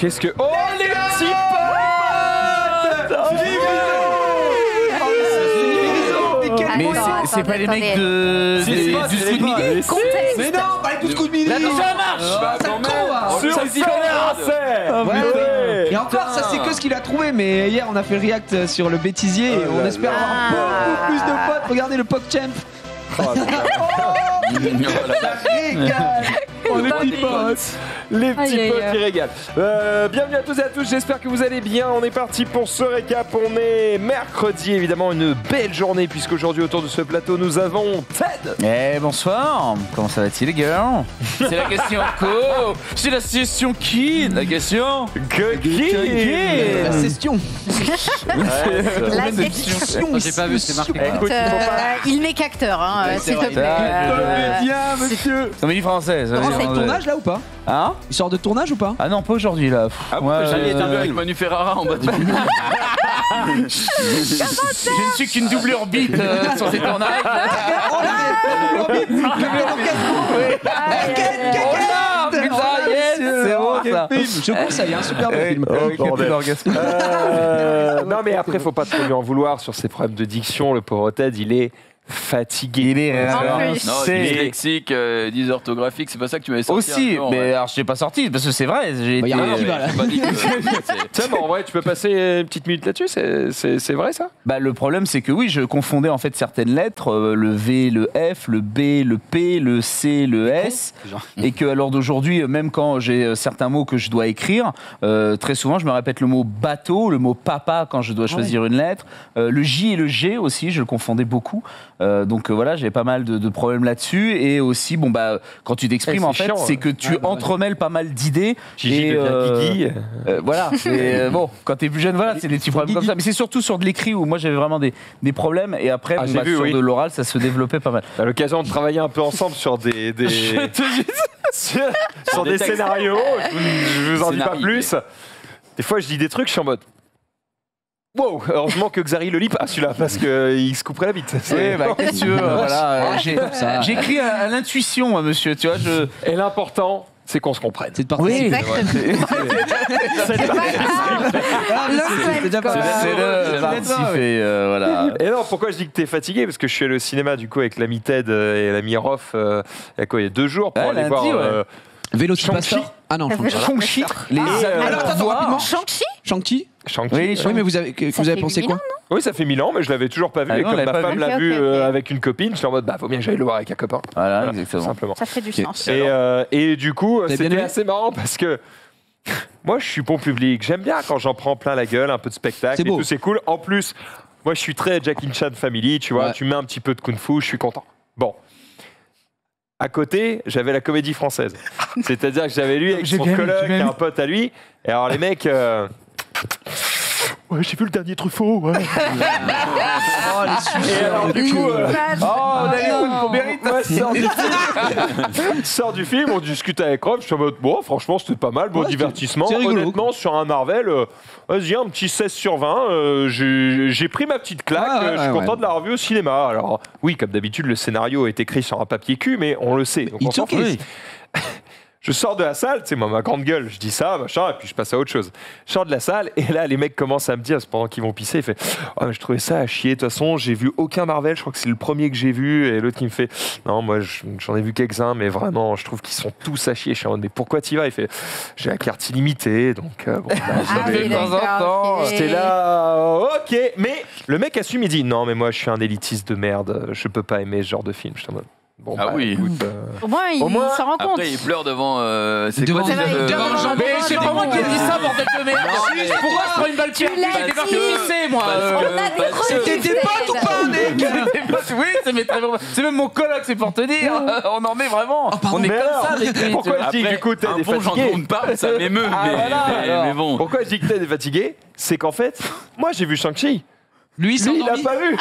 Qu'est-ce que... Oh, les petits potes! Mais c'est pas les mecs du scout de midi? Mais non, pas les scout de midi. Là, ça marche. Et encore, ça c'est que ce qu'il a trouvé. Mais hier, on a fait le react sur le bêtisier. Et on espère avoir beaucoup plus de potes. Regardez le PogChamp. Ça régale. Oh, les petits potes. Les petits potes qui régalent. Bienvenue à tous et à tous, j'espère que vous allez bien. On est parti pour ce récap. On est mercredi, évidemment, une belle journée, puisqu'aujourd'hui, autour de ce plateau, nous avons Ted. Bonsoir. Comment ça va-t-il, les gars? C'est la question co. C'est la question qui? La question Qui La question. La question. J'ai pas vu, c'est marqué. Écoute, Il n'est qu'acteur, hein, s'il te plaît. Bien, monsieur. Comédie française. Il sort de tournage là ou pas? Hein? Il sort de tournage ou pas? Ah non, pas aujourd'hui là. J'allais interviewer avec Manu Ferrara en bas du Je ne suis qu'une double orbite sur ces tournages. C'est bon ça. Je conseille, un super film. Non mais après faut pas trop lui en vouloir sur ses problèmes de diction. Le pauvre Ted, il est fatigué. Il est Non, dyslexique, dysorthographique, c'est pas ça que tu m'avais sorti. aussi, mais alors je l'ai pas sorti parce que c'est vrai. Il y a rien qui va là. Tiens, en vrai, tu peux passer une petite minute là-dessus, c'est vrai ça? Bah, le problème, c'est que oui, je confondais en fait certaines lettres, le V, le F, le B, le P, le C, le S, et que à l'heure d'aujourd'hui, même quand j'ai certains mots que je dois écrire, très souvent, je me répète le mot bateau, le mot papa quand je dois choisir une lettre, le J et le G aussi, je le confondais beaucoup. Donc voilà, j'ai pas mal de problèmes là-dessus, et aussi, bon bah, quand tu t'exprimes, en fait, chiant, c'est que tu entremêles pas mal d'idées. Gigi et devient Guigui. voilà. Et, bon, quand t'es plus jeune, voilà, c'est des petits problèmes comme ça. Mais c'est surtout sur de l'écrit où moi j'avais vraiment des problèmes, et après j'ai vu, sur oui. de l'oral ça se développait pas mal. À l'occasion de travailler un peu ensemble sur des sur des scénarios, je vous en dis pas plus. Des fois je dis des trucs, je suis en mode wow, heureusement que Xari le lit pas celui-là parce qu'il se couperait la bite. Oui, bah, qu'est-ce que tu veux, voilà, j'écris à l'intuition, moi, monsieur, tu vois. Et l'important, c'est qu'on se comprenne. C'est de partir. Oui, c'est le partif, et voilà. Et non, pourquoi je dis que t'es fatigué? Parce que je suis allé au cinéma du coup avec l'ami Ted et l'ami Rof il y a quoi, il y a 2 jours pour aller lundi, voir Vélocipastor. Ah non, Shang-Chi. Alors, attends, rapidement. Shang-Chi. Shang-Chi. Shang-Chi. Oui, mais vous avez pensé quoi? Oui, ça fait 1000 ans, mais je l'avais toujours pas vu. Ah Et non, on comme l'avait ma pas femme vu. l'a vu Ok. avec une copine, j'étais en mode, bah, faut bien que j'aille le voir avec un copain. Voilà, Tout exactement. simplement. Ça fait du sens. Et du coup, T'as bien c'était aimé assez marrant parce que moi, je suis bon public. J'aime bien quand j'en prends plein la gueule, un peu de spectacle C'est et beau. tout, c'est cool. En plus, moi, je suis très Jackie Chan Family, tu vois. Ouais. Tu mets un petit peu de kung-fu, je suis content. Bon. À côté, j'avais la comédie française. C'est-à-dire que j'avais lui avec son coloc et un pote à lui. Et alors, les mecs... Ouais, j'ai vu le dernier Truffaut, ouais. Et alors, du coup... Oh, on a les qu'on mérite. Sort du film, on discute avec Rob, je suis en mode, bon, franchement, c'était pas mal, bon Ouais, divertissement. c'est rigolo, Honnêtement, sur un Marvel, vas-y, un petit 16 sur 20, j'ai pris ma petite claque, je suis content de la revue au cinéma. Alors, oui, comme d'habitude, le scénario est écrit sur un papier cul, mais on le sait, donc on It's s'en okay. fout. Je sors de la salle, tu sais, moi, ma grande gueule, je dis ça, machin, et puis je passe à autre chose. Je sors de la salle, et là, les mecs commencent à me dire, pendant qu'ils vont pisser, il fait oh, mais je trouvais ça à chier, de toute façon, j'ai vu aucun Marvel, je crois que c'est le premier que j'ai vu, et l'autre qui me fait non, moi, j'en ai vu quelques-uns, mais vraiment, je trouve qu'ils sont tous à chier. Je suis en mode, mais pourquoi t'y vas? Il fait j'ai la carte illimitée, donc bon, bah, Ah j'avais- oui, de temps en temps, d'accord. J'étais là, ok, mais le mec assume, il dit non, mais moi, je suis un élitiste de merde, je peux pas aimer ce genre de film. Je suis en mode bon, Ah bah, oui. écoute, Au moins, il Au moins, s'en rend compte. Après, il pleure devant. C'est Devant- quoi C'est vrai, il pleure devant Jean- Mais c'est pas moi qui ai dit ça, bordel de merde. mais- Pourquoi je prends une balle Tu perdue? l'as J'ai pas dit. pisser, moi. On a des preuves. C'était tes potes ou pas, mec? Oui, c'est même mon coloc, c'est pour te dire. On en est vraiment. On est mais comme alors, ça avec lui. pourquoi je dis que du coup, t'es un bon fatigué? Jean-Claude parle, ça m'émeut, Ah, mais, voilà, alors. mais bon. Pourquoi je dis que Ted est fatigué? C'est qu'en fait, moi j'ai vu Shang-Chi. Lui, Lui, il a pas vu.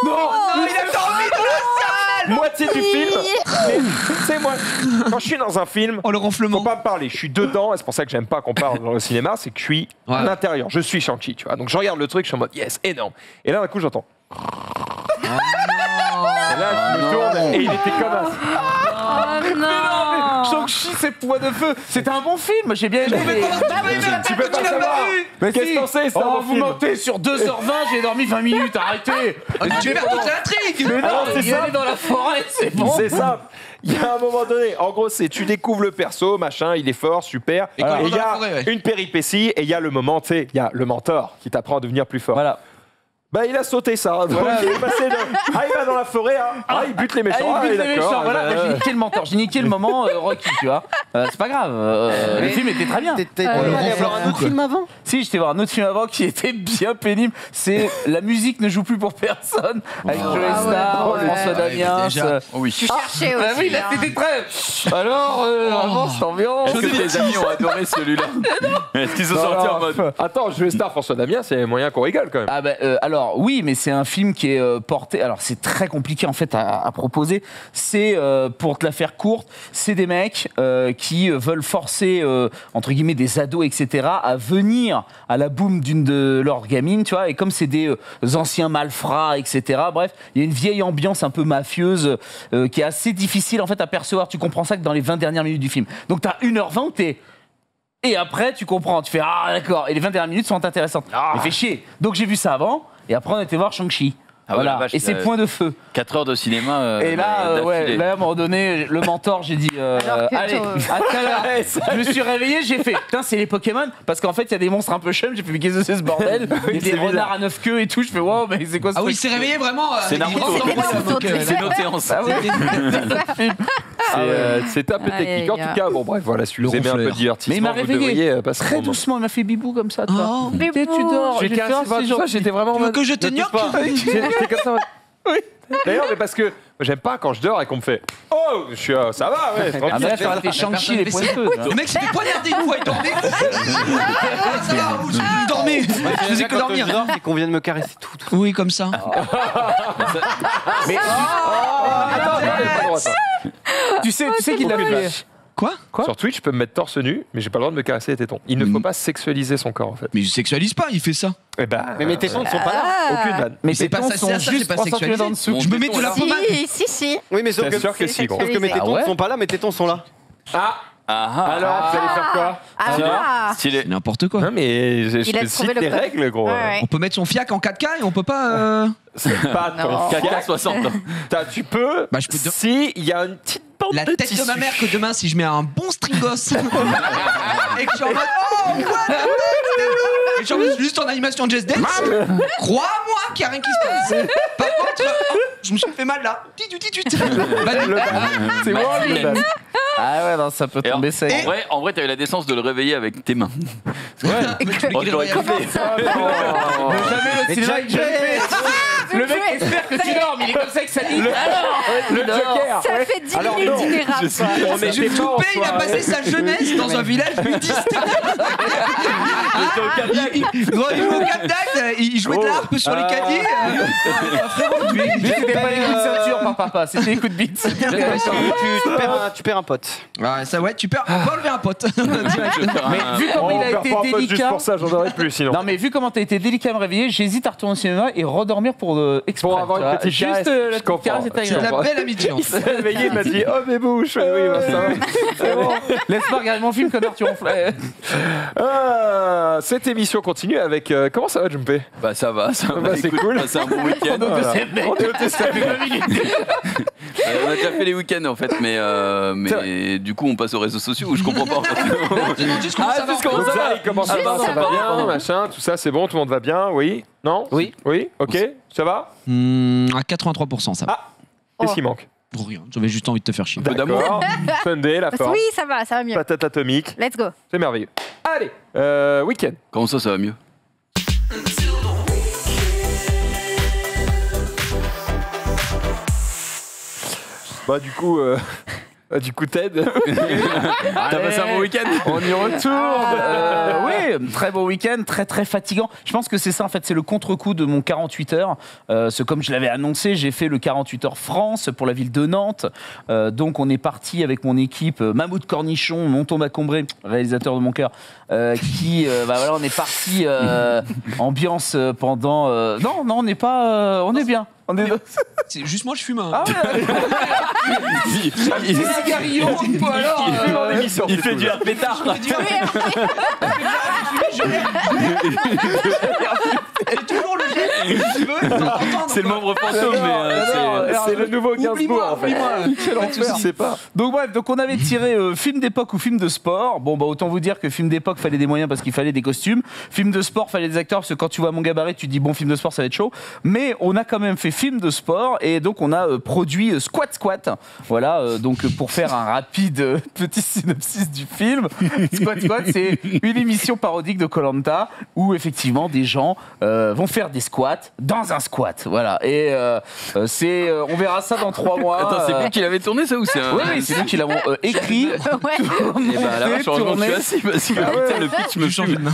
Non, il a dormi dans la salle. Moitié du film. Mais, tu sais, moi, quand je suis dans un film, Oh, le faut ronflement. pas me parler. Je suis dedans, et c'est pour ça que j'aime pas qu'on parle dans le cinéma, c'est que je suis à Ouais. l'intérieur. Je suis Shang-Chi, tu vois. Donc je regarde le truc, je suis en mode yes, énorme. Et là, d'un coup, j'entends. Et là, je me tourne, et il était comme un. Oh non. Shang-Chi, c'est Poids de Feu. C'était un bon film, j'ai bien aimé. Tu peux pas savoir. Mais Qu'est-ce si. que t'en sais, c'est un bon vous film. mentez sur 2h20, j'ai dormi 20 minutes, arrêtez. Tu perds toute l'intrigue. Mais non, c'est il ça. est dans la forêt, c'est bon. C'est simple. Il y a un moment donné, en gros, c'est tu découvres le perso, machin, il est fort, super. Et quand il il va y dans la a forêt, ouais. une péripétie et il y a le moment, tu sais, il y a le mentor qui t'apprend à devenir plus fort. Voilà. Bah, il a sauté ça. Donc, il est passé de. Ah, il va dans la forêt, hein. Ah, il bute les méchants. Allez, Ah, vite, les d'accord. méchants, voilà, Bah, j'ai niqué le mentor, j'ai niqué le moment Rocky, tu vois. C'est pas grave, le film était très bien. T'es allé voir un autre film avant? Si, j'étais voir un autre film avant qui était bien pénible. C'est La musique ne joue plus pour personne avec Joey Star, ouais. François Damiens. déjà. Oui. Tu cherchais aussi. Ah oui, là hein. c'était très. Alors, cette ambiance. Est-ce que tes amis ont adoré celui-là? Est-ce qu'ils sont sortis en mode. Attends, Joey Star, François Damien, c'est moyen qu'on rigole quand même. Ah alors oui, mais c'est un film qui est porté. Alors c'est très compliqué en fait à proposer. C'est pour te la faire courte, c'est des mecs qui veulent forcer entre guillemets des ados etc. à venir à la boum d'une de leurs gamines, tu vois. Et comme c'est des anciens malfrats etc. Bref, il y a une vieille ambiance un peu mafieuse qui est assez difficile en fait à percevoir. Tu comprends ça que dans les 20 dernières minutes du film. Donc t'as 1h20 où t'es. Et après, tu comprends, tu fais ah d'accord. Et les 20 dernières minutes sont intéressantes. Mais fait chier. Donc j'ai vu ça avant, et après on était voir Shang-Chi. Ah ouais, voilà. la vache, Et c'est Point de Feu. 4 heures de cinéma. Et là, ouais, là à un moment donné, le mentor, j'ai dit Alors que allez, toi- à tout à l'heure. Je me suis réveillé, j'ai fait putain, c'est les Pokémon parce qu'en fait il y a des monstres un peu chum. J'ai fait mais qu'est-ce que c'est ce bordel? Il y a des renards à 9 queues et tout. Je fais wow, mais c'est quoi ce Ah oui, il truc? s'est réveillé vraiment. C'est il Naruto. rentre dans le royaume, donc, C'est notre séance. Ah ouais. C'est un peu Aïe, technique. En aïe, tout cas, bon, bref, voilà, si vous aimez un peu de divertissement, Mais il m'a vous réveillé devriez passer un très moment. doucement. Il m'a fait bibou comme ça. Toi. Oh. Tu sais, tu dors. J'ai J'ai fait, caressé ah, c'est tout ça, gentil. j'étais vraiment en Tu veux mode. que je te Ne touche gnoque pas. J'étais comme ça. Oui. D'ailleurs, mais parce que j'aime pas quand je dors et qu'on me fait oh, je suis ça va, ouais, Ah tranquille. mais là, ça aurait été Shang-Chi les points de feu. tu vois. Le mec s'est fait poignarder une fois, il dormait. Ça va, vous dormez. Je faisais que dormir. C'est qu'on vient de me caresser tout. Oui, comme ça. Mais Attends, j'ai pas le droit, ça. tu sais qu'il l'a fait. Quoi? Sur Twitch, je peux me mettre torse nu, mais j'ai pas le droit de me caresser les tétons. Il ne faut pas sexualiser son corps, en fait. Mais il sexualise pas, il fait ça. Eh ben, Mais mes tétons ne sont pas là. aucune vanne. Mais C'est tes pas tons ça, sont ça, c'est juste pas 3 sexualisé. cm en dessous. Je me mets de la pommade. Si. Oui, mais sauf Bien sûr que si, gros. sauf que mes Ah tétons ouais ne sont pas là, mes tétons sont là. Alors, vous allez faire quoi? Ah, Stylé. N'importe quoi. Non, mais je Il a te trouvé cite le les code. règles, gros. Ouais, ouais. On peut mettre son fiac en 4K et on peut pas. C'est pas ton Non. fiac. 60. Tu peux, Bah, je peux te- si il y a une petite bande La de tête tissu. de ma mère que demain, si je mets un bon stringos et que je suis en mode oh, what et je suis juste en animation Just Dance, crois-moi qu'il n'y a rien qui se passe. Par contre, je me suis fait mal là. C'est moi le ban. Ah ouais, non, ça peut Et tomber sec. En vrai, t'as eu la décence de le réveiller avec tes mains. Oh, je l'aurais coupé. Ne jamais le cinéma avec Johnny. Le mec espère que tu dors, mais il est comme ça que ça dit. Le Joker. Ça fait 10 Alors minutes non, d'inérable. On J'ai était pas en coupé, il a soirée. passé sa jeunesse dans un village nudiste. Il jouait au Cap d'Agde, il jouait de l'harpe sur les caddies. Frérot, Mais c'était pas les coups de ceinture par papa, c'était les coups de bite. Tu perds un pote. Ouais, ça ouais, tu perds. On va enlever un pote. Mais vu comment il a perd été pas un pote juste délicat. pour ça, j'en aurais plus sinon. Non mais vu comment t'as été délicat à me réveiller, j'hésite à retourner au cinéma et redormir pour exprès. Pour avoir tu une vois. petite Juste caresse. la Je petite comprends. caresse est C'est agréable. La belle amitié. Il s'est réveillé, il m'a dit oh mes bouches. Oui, bah, ça va. C'est bon. Laisse-moi regarder mon film, connard, tu ronfles. Cette émission continue avec. Comment ça va, Jumpé? Bah ça va, ça va. Bah, c'est Écoute, cool. C'est un bon week-end. Donc Voilà. c'est mec. On est au test. On a déjà fait les week-ends en fait, mais du coup on passe aux réseaux sociaux où je comprends pas en fait. Juste comment ça va. Donc ça, il commence à Juste ça va avant. bien, machin, tout ça, c'est bon, tout le monde va bien, oui? Non? Oui. Oui? Ok, ça va? À 83%, ça va. Ah. Qu'est-ce qui manque? Pour rien, j'avais juste envie de te faire chier. peu d'amour. D'accord. Sunday, la forme, Oui, ça va mieux. patate atomique, Let's go. c'est merveilleux. Allez, week-end. Comment ça va mieux? Bah du coup, Ted. T'as passé un bon week-end? On y retourne. Oui, très beau week-end, très très fatigant. Je pense que c'est ça en fait, c'est le contre-coup de mon 48 heures. Comme je l'avais annoncé, j'ai fait le 48 heures France pour la ville de Nantes. Donc on est parti avec mon équipe, Mammouth Cornichon, mon Thomas Combré, réalisateur de mon cœur, on est parti ambiance pendant. Non, on n'est pas, on est bien. On est dans... C'est juste moi, je fume. Ah ouais, Il- des cigarillons. Alors, Il fait dans l'émission. Il fait du pétard. C'est toujours le geste que tu veux. C'est le membre fantôme, mais C'est le nouveau Gainsbourg en fait. Quel enfer. Je sais pas. Donc bref, donc on avait tiré film d'époque ou film de sport. Bon bah autant vous dire que film d'époque fallait des moyens parce qu'il fallait des costumes. Film de sport fallait des acteurs parce que quand tu vois mon gabarit tu te dis bon film de sport ça va être chaud. Mais on a quand même fait film de sport et donc on a produit Squat Squat. Voilà donc pour faire un rapide petit synopsis du film. Squat Squat c'est une émission parodique de Koh-Lanta où effectivement des gens vont faire des squats dans un squat. Voilà et on verra ça dans 3 mois. Attends, c'est lui qui l'avait tourné ça ou c'est un. Oui, c'est nous qui l'avons écrit. Ouais. Et bah là, heureusement que je suis assis parce que putain, le pitch me change fume.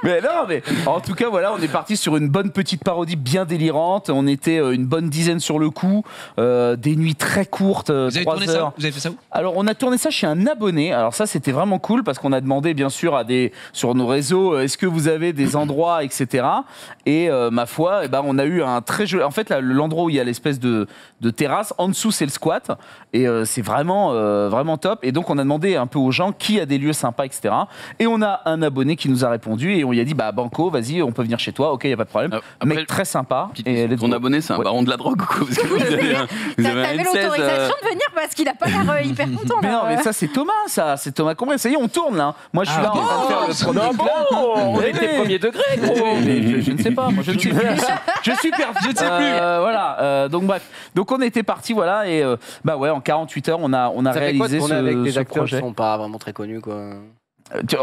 Mais non, mais en tout cas, voilà, on est parti sur une bonne petite parodie bien délirante. On était une bonne dizaine sur le coup. Des nuits très courtes, Vous avez 3 tourné heures. ça? Vous avez fait ça où? Alors, on a tourné ça chez un abonné. Alors ça, c'était vraiment cool parce qu'on a demandé, bien sûr, sur nos réseaux, est-ce que vous avez des endroits, etc. Et ma foi, on a eu un très joli... En fait, là, l'endroit où il y a l'espèce de terrasse, en dessous, c'est le squat. Et c'est vraiment, vraiment top. Et donc, on a demandé un peu aux gens qui a des lieux sympas, etc. Et on a un abonné qui nous a répondu et on lui a dit, bah, Banco, vas-y, on peut venir chez toi. Ok, il n'y a pas de problème. Un Après, mec très sympa. Petite Et question, let's ton go. abonné, c'est un Ouais. baron de la drogue ou quoi? Parce que vous avez un T'avais N16, l'autorisation de venir parce qu'il a pas l'air hyper content. Mais non, là. mais ça, c'est Thomas, ça. C'est Thomas Combray. Ça y est, on tourne, là. Moi, je suis Ah là en bon train de faire le premier plan. On était premier degré, gros. Mais je ne sais pas, moi je ne suis plus. Je suis perdu. Je ne sais plus. Voilà, donc bref. Donc on était parti, voilà, et bah ouais, en 48 heures, on a Ça fait quoi de réalisé tourner avec des ce acteurs qui projet. sont pas vraiment très connus, quoi? C'est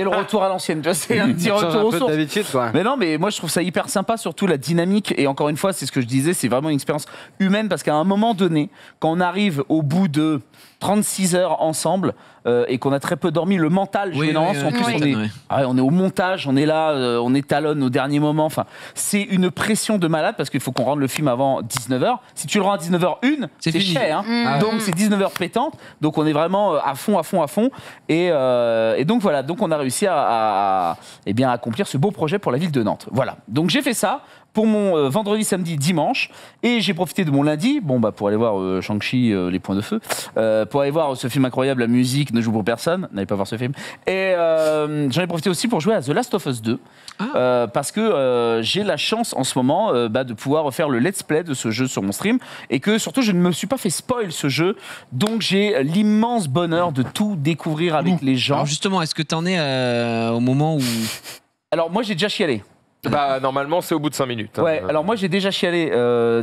le retour à l'ancienne, tu vois, c'est un petit Change retour un aux peu sources. d'habitude, quoi. Mais non, mais moi je trouve ça hyper sympa, surtout la dynamique. Et encore une fois, c'est ce que je disais, c'est vraiment une expérience humaine parce qu'à un moment donné, quand on arrive au bout de 36 heures ensemble et qu'on a très peu dormi, le mental, je Oui, lance. oui, En plus, oui. on est, Ouais. on est au montage, on est là, on étalonne au dernier moment. Enfin, c'est une pression de malade parce qu'il faut qu'on rende le film avant 19h. Si tu le rends à 19h01, C'est c'est fini. cher. Hein. Ah. Donc c'est 19h pétante. Donc on est vraiment à fond. Et donc voilà, donc on a réussi à accomplir ce beau projet pour la ville de Nantes. Voilà. Donc j'ai fait ça pour mon vendredi, samedi, dimanche, et j'ai profité de mon lundi, pour aller voir Shang-Chi, les points de feu, pour aller voir ce film incroyable, la musique ne joue pour personne, n'allez pas voir ce film, et j'en ai profité aussi pour jouer à The Last of Us 2, parce que j'ai la chance en ce moment de pouvoir faire le let's play de ce jeu sur mon stream, et que surtout je ne me suis pas fait spoil ce jeu, donc j'ai l'immense bonheur de tout découvrir avec les gens. Alors justement, est-ce que t'en es au moment où... Alors moi j'ai déjà chialé. Bah, normalement, c'est au bout de 5 minutes. hein. Ouais, alors moi j'ai déjà chialé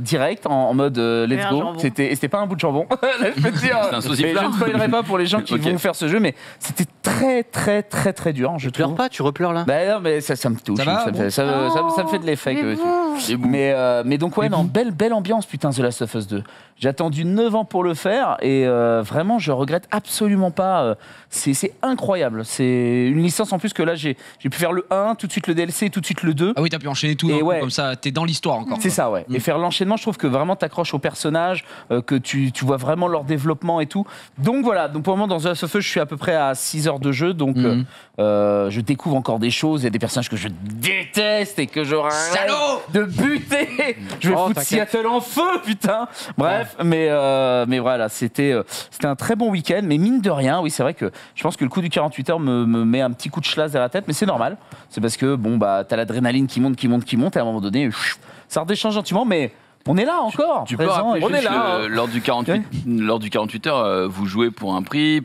direct en mode let's Un go. jambon. C'était pas un bout de jambon. Là, je peux te dire. C'est un sauciflard. Mais je ne spoilerai pas pour les gens qui Ok. vont faire ce jeu, mais c'était très très très très dur. Je Tu pleures trouve. pas, tu repleures là? Bah non, mais ça me touche. Ça va, me fait, ça me fait de l'effet. Mais que- bon. Et vous Mais donc ouais, non, belle ambiance putain The Last of Us 2. J'ai attendu 9 ans pour le faire et vraiment je regrette absolument pas. C'est incroyable. C'est une licence en plus que là j'ai pu faire le 1, tout de suite le DLC, tout de suite le 2. Ah oui, t'as pu enchaîner tout Et d'un coup, ouais. comme ça, t'es dans l'histoire encore. C'est ça, ouais. Et faire l'enchaînement, je trouve que vraiment t'accroches aux personnages, que tu vois vraiment leur développement et tout. Donc voilà, donc pour le moment dans The Last of Us, je suis à peu près à 6 heures de jeu, donc je découvre encore des choses. Il y a des personnages que je déteste et que j'aurais Salaud de buter. Je vais Oh, foutre t'inquiète. Seattle en feu, putain. Bref, mais voilà, c'était un très bon week-end. Mais mine de rien, oui, c'est vrai que je pense que le coup du 48 heures me met un petit coup de schlass derrière la tête, mais c'est normal. C'est parce que t'as l'adrénaline qui monte, et à un moment donné, ça redescende gentiment, mais on est là encore. Tu peux présent, rappeler et on est juste là, que lors du 48 heures, vous jouez pour un prix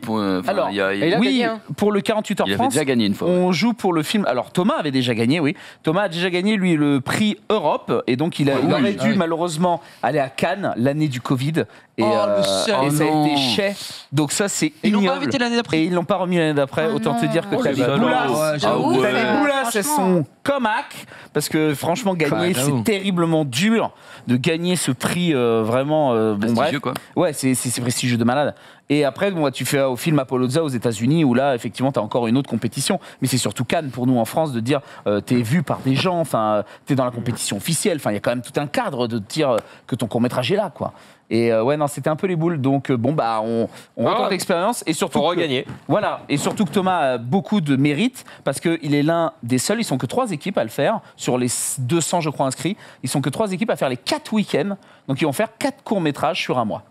Alors, il a oui, gagné, hein. pour le 48 heures il avait France, déjà gagné une fois. on joue pour le film. Alors Thomas avait déjà gagné, oui. Thomas a déjà gagné lui le prix Europe et donc il aurait dû malheureusement aller à Cannes l'année du Covid et, Oh, le seul. et ça a Oh, été non. chais. Donc ça c'est Ils l'ont pas ignoble. invité l'année d'après. Et ils l'ont pas remis l'année d'après. Oh Autant te non. dire que Oh, t'as c'est des ballot. boulasses. Ouais, j'avoue, T'as des ouais. boulasses, elles Franchement. sont comaques parce que franchement gagner j'avoue. c'est terriblement dur de gagner ce prix vraiment bon bref. Prestigieux, quoi. Ouais, c'est prestigieux de malade. Et après, bon, tu fais au film Appalooza aux États-Unis où là, effectivement, tu as encore une autre compétition. Mais c'est surtout Cannes pour nous en France de dire t'es vu par des gens, t'es dans la compétition officielle. Enfin, il y a quand même tout un cadre de te dire que ton court-métrage est là, quoi. Et ouais, non, c'était un peu les boules. Donc, bon, bah, on retente l'expérience. Et surtout. Pour regagner. Voilà. Et surtout que Thomas a beaucoup de mérite parce qu'il est l'un des seuls. Ils sont que 3 équipes à le faire. Sur les 200, je crois, inscrits. Ils sont que 3 équipes à faire les 4 week-ends. Donc, ils vont faire 4 courts-métrages sur un mois.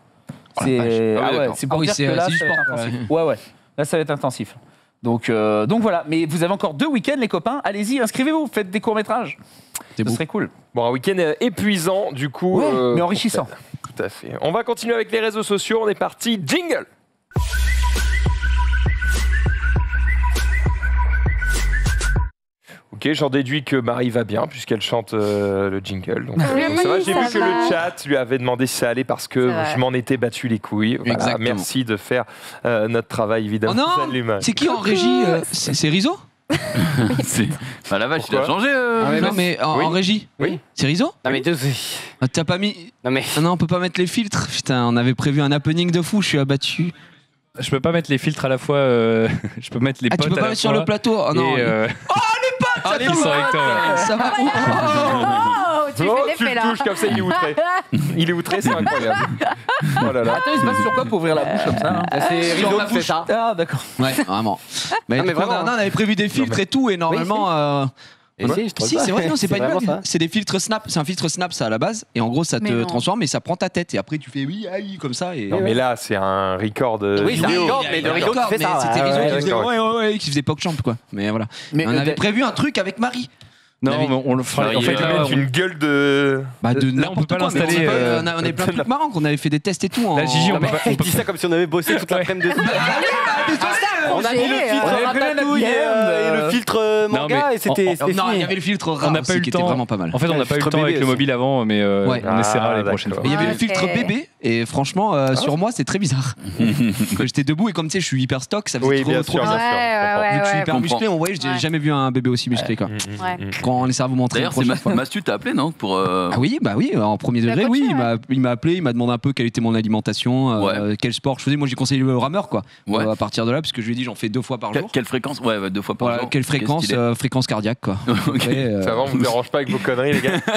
C'est pour dire que là, ça va être intensif. Ouais. Là, ça va être intensif. Donc voilà. Mais vous avez encore 2 week-ends, les copains. Allez-y, inscrivez-vous. Faites des courts-métrages. Ce serait cool. Bon, un week-end épuisant, du coup. Ouais, mais enrichissant. Tout à fait. On va continuer avec les réseaux sociaux. On est parti. Jingle. Ok, j'en déduis que Marie va bien puisqu'elle chante le jingle. Donc, ça va. J'ai vu que le chat lui avait demandé si ça allait parce que je m'en étais battu les couilles. Voilà, merci de faire notre travail, évidemment. Oh non, c'est qui en régie C'est Rizzo. Bah la vache, il a changé. Non mais en régie. Oui. C'est Rizzo. Non mais T'as pas mis. Non mais. Ah non, on peut pas mettre les filtres. Putain, on avait prévu un happening de fou. Je suis abattu. Je peux pas mettre les filtres à la fois. Je peux mettre les potes tu peux à pas la mettre sur fois le plateau. Oh non. et, les potes. Ah, ils sont avec toi. Ça va. Oh, tu Oh, fais tu l'effet le là. touches comme ça, il est outré. Il est outré, c'est incroyable. Oh là là. Attends, il se base sur quoi pour ouvrir la bouche comme ça là C'est Rizzo qui fait ça. Ah, d'accord. Ouais, vraiment. Mais vraiment, on avait prévu des filtres et tout, et normalement. Et si, je trouve Si, pas. c'est vrai, non, c'est pas une vraiment blague. ça. C'est des filtres Snap. C'est un filtre Snap, ça à la base. Et en gros, ça Mais te non. transforme et ça prend ta tête. Et après, tu fais oui, aïe, comme ça. Et Non, mais là, c'est un record Oui, c'est un vidéo. record, mais de Rizzo qui fait ça. C'était Rizzo ouais, qui faisait d'accord. ouais, qui faisait PogChamp, quoi. Mais voilà. Mais On avait prévu un truc avec Marie. Non, mais on le fera. En fait, Tu là, mets une gueule de. Bah, de Là, on n'importe peut pas quoi, mais l'installer, on est plein de trucs marrants qu'on avait fait des tests et tout. Là, Gigi, on peut pas. Il dit ça comme si on avait bossé toute l'après-midi dessus. On a mis le filtre On avait prévu un ratatouille happy end, et le filtre manga mais- et c'était Non, il y fini. avait le filtre On rare n'a pas eu aussi, le qui était temps. vraiment pas mal. En fait, on n'a pas eu le filtre temps avec bébé le aussi. mobile avant, mais Ouais. on essaiera les d'accord. prochaines fois. Mais il y avait le Ok. filtre bébé et franchement sur moi c'est très bizarre. Quand j'étais debout et comme tu sais je suis hyper stock, ça faisait Oui, trop bien trop sûr, bizarre. bien sûr. je comprends. Vu que je suis Ouais, hyper ouais. musclé, on voyait, j'ai Ouais. jamais vu un bébé aussi musclé quoi. ouais. Quand on laissera vous montrer une D'ailleurs, c'est prochaine fois. Mastu t'a appelé, non pour, Ah oui, bah oui, en premier Tu l'as degré, coaché, oui, ouais. il m'a appelé, il m'a demandé un peu quelle était mon alimentation, Ouais. quel sport je faisais. Moi j'ai conseillé le rameur quoi. Ouais. À partir de là, parce que je lui ai dit j'en fais 2 fois par jour. Quelle fréquence? Ouais, 2 fois par Voilà, jour. quelle fréquence Qu'est-ce qu'il est fréquence cardiaque quoi. Ok. Après, Ça va, on vous dérange pas avec vos conneries, les gars. ah,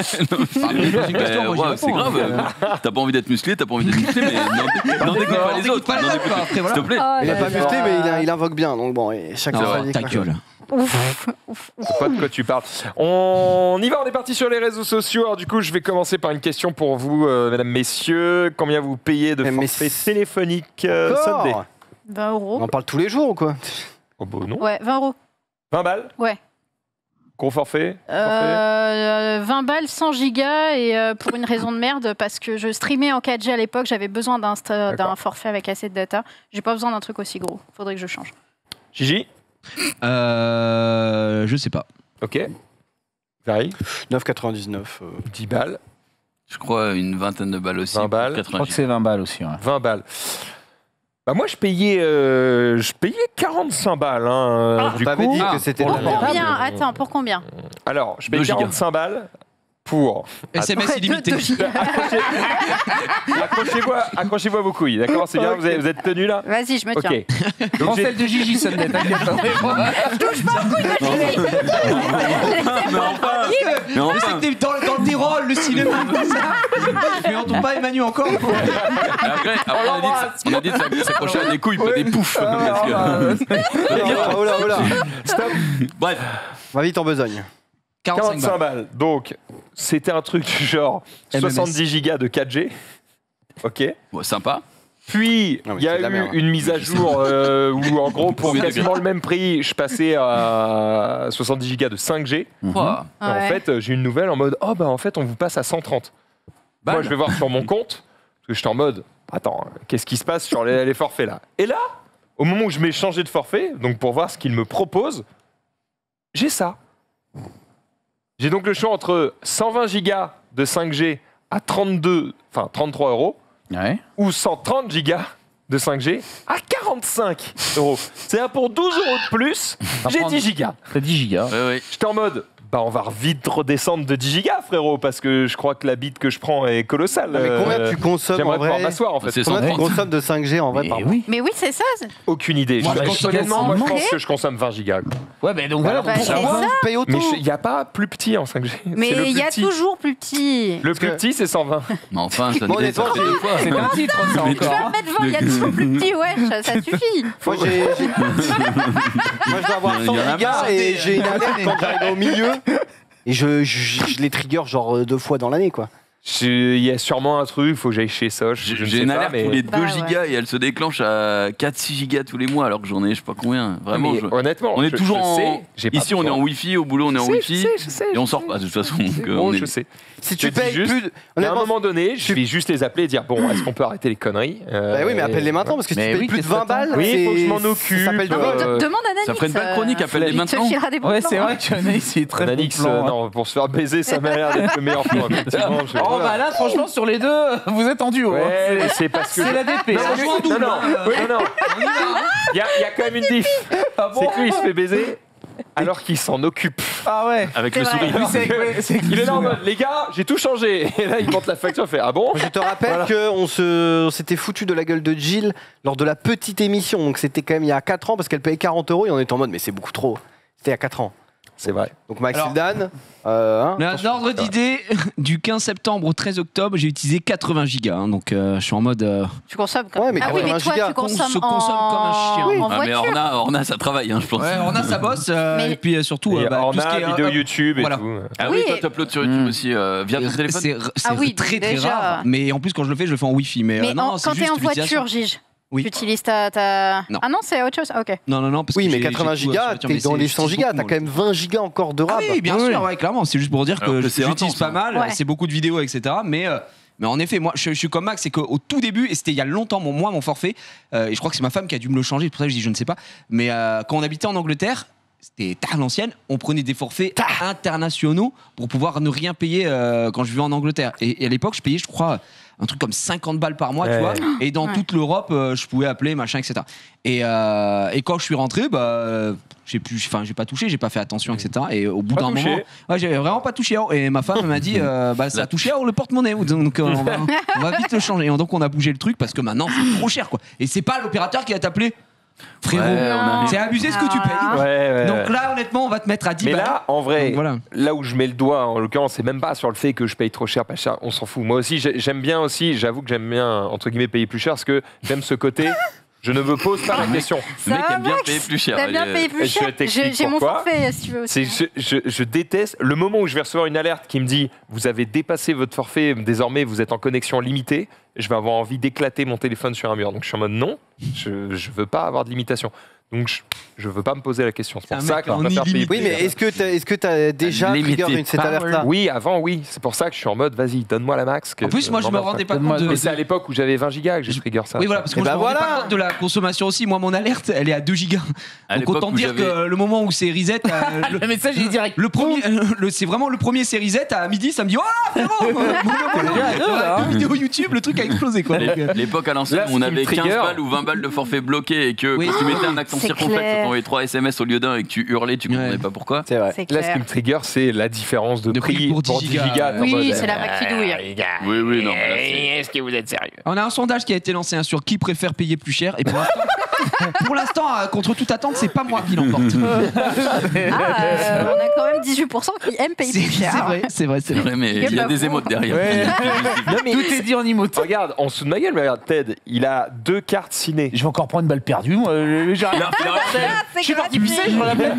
mais pose une question, moi, j'y Ouais, réponds, c'est grave. hein. T'as pas envie d'être musclé, t'as pas envie d'être musclé, mais n'en dégoûte pas les autres. Pas les N'en autres, quoi. Après S'il voilà. te plaît. Oh Il là est pas là. musclé mais il invoque bien donc bon et chacun Non, sa vie. ta quoi. gueule. Ouf, ouf, ouf. Je sais pas de quoi tu parles. On y va, on est parti sur les réseaux sociaux. Alors du coup, je vais commencer par une question pour vous, mesdames, messieurs. Combien vous payez de Mais forfait c'est- téléphonique Sunday? Encore 20 On euros. en parle tous les jours ou quoi? Oh bon, non. Ouais, 20 euros. 20 balles? Ouais. Gros forfait? 20 balles, 100 gigas et pour une raison de merde, parce que je streamais en 4G à l'époque, j'avais besoin d'un forfait avec assez de data. J'ai pas besoin d'un truc aussi gros. Faudrait que je change. Gigi? Je sais pas. Ok. Varie? 9,99. 10 balles? Je crois une vingtaine de balles aussi. 20 balles. Je crois que c'est 20 balles aussi. Ouais. 20 balles. Bah moi, je payais 45 balles. Hein, du On m'avait coup. dit que c'était pour de la le merde. moment. Combien Attends, pour combien Alors, je paye 2 gigas. 45 balles pour... SMS Ouais, illimité. deux gigas. Accrochez-vous à vos couilles, d'accord? C'est bien, Ok. vous êtes tenus là? Vas-y, je me tiens. Ok. Prends Donc, j'ai- celle de Gigi, Sunday, t'inquiète. Mais Je sais que t'es dans le Tyrol, le cinéma, tout ça. Mais on tombe pas Emmanuel encore. Après, on a dit de s'accrocher à des couilles, pas des poufs. parce que- Oh là, oh là. Stop. Bref, Va vite en besogne. 45 balles. Donc, c'était un truc du genre MMS. 70 gigas de 4G. Ok. bon, sympa. Puis, Non, mais il y a c'est de la eu merde. une mise à jour où, en gros, pour Premier quasiment le même prix, je passais à 70 gigas de 5G. Ouah. Et en Ouais. fait, j'ai une nouvelle en mode oh, bah en fait, on vous passe à 130. Moi, je vais voir sur mon compte, parce que j'étais en mode attends, qu'est-ce qui se passe sur les forfaits là? Et là, au moment où je m'ai changé de forfait, donc pour voir ce qu'il me propose, j'ai ça. J'ai donc le choix entre 120 gigas de 5G à 33 euros Ouais. ou 130 gigas de 5G à 45 euros. C'est-à-dire pour 12 euros de plus, j'ai 10 gigas. T'as 10 gigas. Ouais, ouais. J'étais en mode Bah, on va vite redescendre de 10 gigas, frérot, parce que je crois que la bite que je prends est colossale. Non, mais combien tu consommes J'aimerais en vrai pouvoir m'asseoir, en fait. C'est Combien tu 130. consommes de 5G en vrai par mois? Mais oui, c'est ça. Aucune idée. Moi, Honnêtement, moi, je pense Ok. que je consomme 20 gigas. Ouais, mais donc voilà, Bah, pour c'est savoir. ça. Tu payes autant. Mais il n'y a pas plus petit en 5G. Mais C'est le il plus y a petit. toujours plus petit. Le plus que- petit, c'est 120. Mais enfin, ça Bon, ne honnêtement, descend que deux fois. C'est un titre, ça Tu vas encore. me mettre 20, il y a toujours plus petit, ouais, ça suffit. Moi, moi, je dois avoir Il y 100 en a gigas marre. et j'ai une alerte quand j'arrive au milieu. Et je les trigger genre 2 fois dans l'année, quoi. Il y a sûrement un truc, il faut que j'aille chez Soch. je ne J'ai sais une pas, alerte mais- tous les Bah 2 ouais. gigas et elle se déclenche à 4-6 gigas tous les mois alors que j'en ai je sais pas combien. Vraiment, Mais honnêtement, on est je- toujours je en. sais, j'ai pas Ici, on est besoin. en Wi-Fi, au boulot, on est en Je Wi-Fi. sais, Et on sort pas de toute façon. Donc, Bon, on est- je sais. Si Je tu dis payes juste, plus. À un Honnêtement, moment donné, je vais juste les appeler et dire bon, est-ce qu'on peut arrêter les conneries bah oui, mais appelle-les maintenant parce que si tu Mais payes oui, plus de qu'est-ce 20 que balles, Oui, il faut que je m'en ça occupe. s'appelle du vol. Demande à Nanix. Ça ferait une belle chronique, appelle-les il te maintenant. filera des bons Ouais, plans, c'est hein. vrai que Anaïs, il est très Nanix, bon plan, hein. non, pour se faire baiser, ça m'a l'air d'être le meilleur plan. Effectivement, Oh, bah là, franchement, sur les deux, vous êtes en duo. hein. Ouais, mais c'est parce que. C'est la DP. Non, hein. non, non, non. Il y a quand même une diff. Ah bon C'est qu'il se fait baiser alors qu'il s'en occupe. Ah ouais. Avec C'est le vrai. sourire. Oui, c'est Il est là en mode, les gars, j'ai tout changé. Et là, il monte la facture, il fait ah bon. Je te rappelle qu'on on s'était foutu de la gueule de Jill lors de la petite émission. Donc c'était quand même il y a 4 ans parce qu'elle payait 40 € et on était en mode mais c'est beaucoup trop. C'était il y a 4 ans. C'est vrai. Donc Max Alors- Hildan, hein, L'ordre d'idée, du 15 septembre au 13 octobre, j'ai utilisé 80 gigas. hein, donc je suis en mode. Tu consommes quand Ouais, mais Ah oui, mais 80 toi, gigas, tu consommes on se consomme comme un chien. en Ah, mais voiture. Orna, ça travaille, hein, je pense. Ouais, on a sa bosse. Mais- Et puis surtout, Et bah, on tout ce a qui est. vidéo YouTube et voilà. tout. Ah oui, Oui. toi, tu uploades sur YouTube aussi via ton téléphone. C'est Ah oui, très donc très déjà. rare. Mais en plus, quand je le fais en Wi-Fi. Mais, Mais non, c'est quand t'es juste en l'utilisation. voiture, Gige, Oui. tu utilises ta. Non. Ah non, c'est autre chose. Ok. Non, parce oui, que mais j'ai- 80 j'ai tout, gigas, sur voiture, t'es mais dans c'est- les 100 j'utilise gigas, beaucoup t'as moins. quand même 20 gigas encore de Ah rab. oui, bien sûr, ouais, clairement. C'est juste pour dire Alors que que c'est j'utilise intense, pas hein. mal. Ouais. C'est beaucoup de vidéos, etc. Mais en effet, moi, je suis comme Max, c'est qu'au tout début, et c'était il y a longtemps, mon forfait, et je crois que c'est ma femme qui a dû me le changer, c'est pour ça que je dis je ne sais pas, mais quand on habitait en Angleterre, c'était tard l'ancienne, on prenait des forfaits internationaux pour pouvoir ne rien payer quand je vivais en Angleterre. Et à l'époque, je payais, je crois, un truc comme 50 balles par mois, tu Ouais. vois. Et dans Ouais. toute l'Europe, je pouvais appeler, machin, etc. Et quand je suis rentré, j'ai pas touché, j'ai pas fait attention, etc. Et au bout Pas d'un touché. moment, ouais, j'ai vraiment pas touché. Et ma femme m'a dit, ça a touché le porte-monnaie. Donc on va vite le changer. Et donc on a bougé le truc parce que maintenant c'est trop cher, quoi. Et c'est pas l'opérateur qui va t'appeler. Frérot, Ouais, on a- c'est abusé ce que tu payes. Ah. Ouais. Donc là, honnêtement, on va te mettre à 10 Mais balles. là, en vrai, Donc voilà. là où je mets le doigt, en l'occurrence, c'est même pas sur le fait que je paye trop cher, pas cher, on s'en fout. Moi aussi, j'aime bien aussi, j'avoue que j'aime bien, entre guillemets, payer plus cher, parce que j'aime ce côté, je ne me pose pas la question. Le mec Ça aime bien Max, payer plus cher. T'as bien Il est- payé plus je cher. t'explique J'ai mon pourquoi. forfait, si tu veux aussi. Je déteste le moment où je vais recevoir une alerte qui me dit vous avez dépassé votre forfait, désormais vous êtes en connexion limitée. Je vais avoir envie d'éclater mon téléphone sur un mur. Donc je suis en mode non, je veux pas avoir de limitation. Donc je veux pas me poser la question. C'est pour Un ça mec que je en préfère payer illimité. Oui, mais est-ce que t'as déjà Limited trigger cette power. alerte-là? Oui, avant oui. C'est pour ça que je suis en mode vas-y, donne-moi la max. que En plus, moi, je me m'emmerde rendais pas Donne-moi compte de. Mais c'est à l'époque où j'avais 20 gigas que j'ai trigger ça. Oui, voilà, parce que Et moi, bah je me rendais voilà. pas compte de la consommation aussi. Moi, mon alerte, elle est à 2 gigas. À Donc l'époque autant où dire j'avais- que le moment où c'est reset, Le message il est direct. le premier, c'est vraiment le premier c'est reset à midi, ça me dit oh frérot, là, hein. vidéo YouTube, le truc a explosé quoi. Donc, L'époque à l'ancienne Là, où on ce qui me avait 15 trigger- balles ou 20 balles de forfait bloqué et que Oui. quand tu mettais un accent C'est circonflexe, clair. ça t'envoyait 3 SMS au lieu d'un et que tu hurlais, tu comprenais Ouais. pas pourquoi. C'est vrai. C'est Là, ce qui clair. me trigger, c'est la différence de De prix prix pour pour 10 10 gigas. gigas. T'es en Oui, mode, c'est la vaquidouille. Oui, non. mais là, c'est- Est-ce que vous êtes sérieux? on a un sondage qui a été lancé sur qui préfère payer plus cher et pour l'instant, contre toute attente, c'est pas moi qui l'emporte. Ah, on a quand même 18% qui aiment payer plus cher. C'est vrai. C'est vrai, mais il y a des émotes derrière. Non, mais Tout est dit en emote. regarde, en dessous de ma gueule, mais regarde, Ted, il a 2 cartes ciné. Je vais encore prendre une balle perdue, moi. J'arrive. Je suis parti pisser, je me rappelle.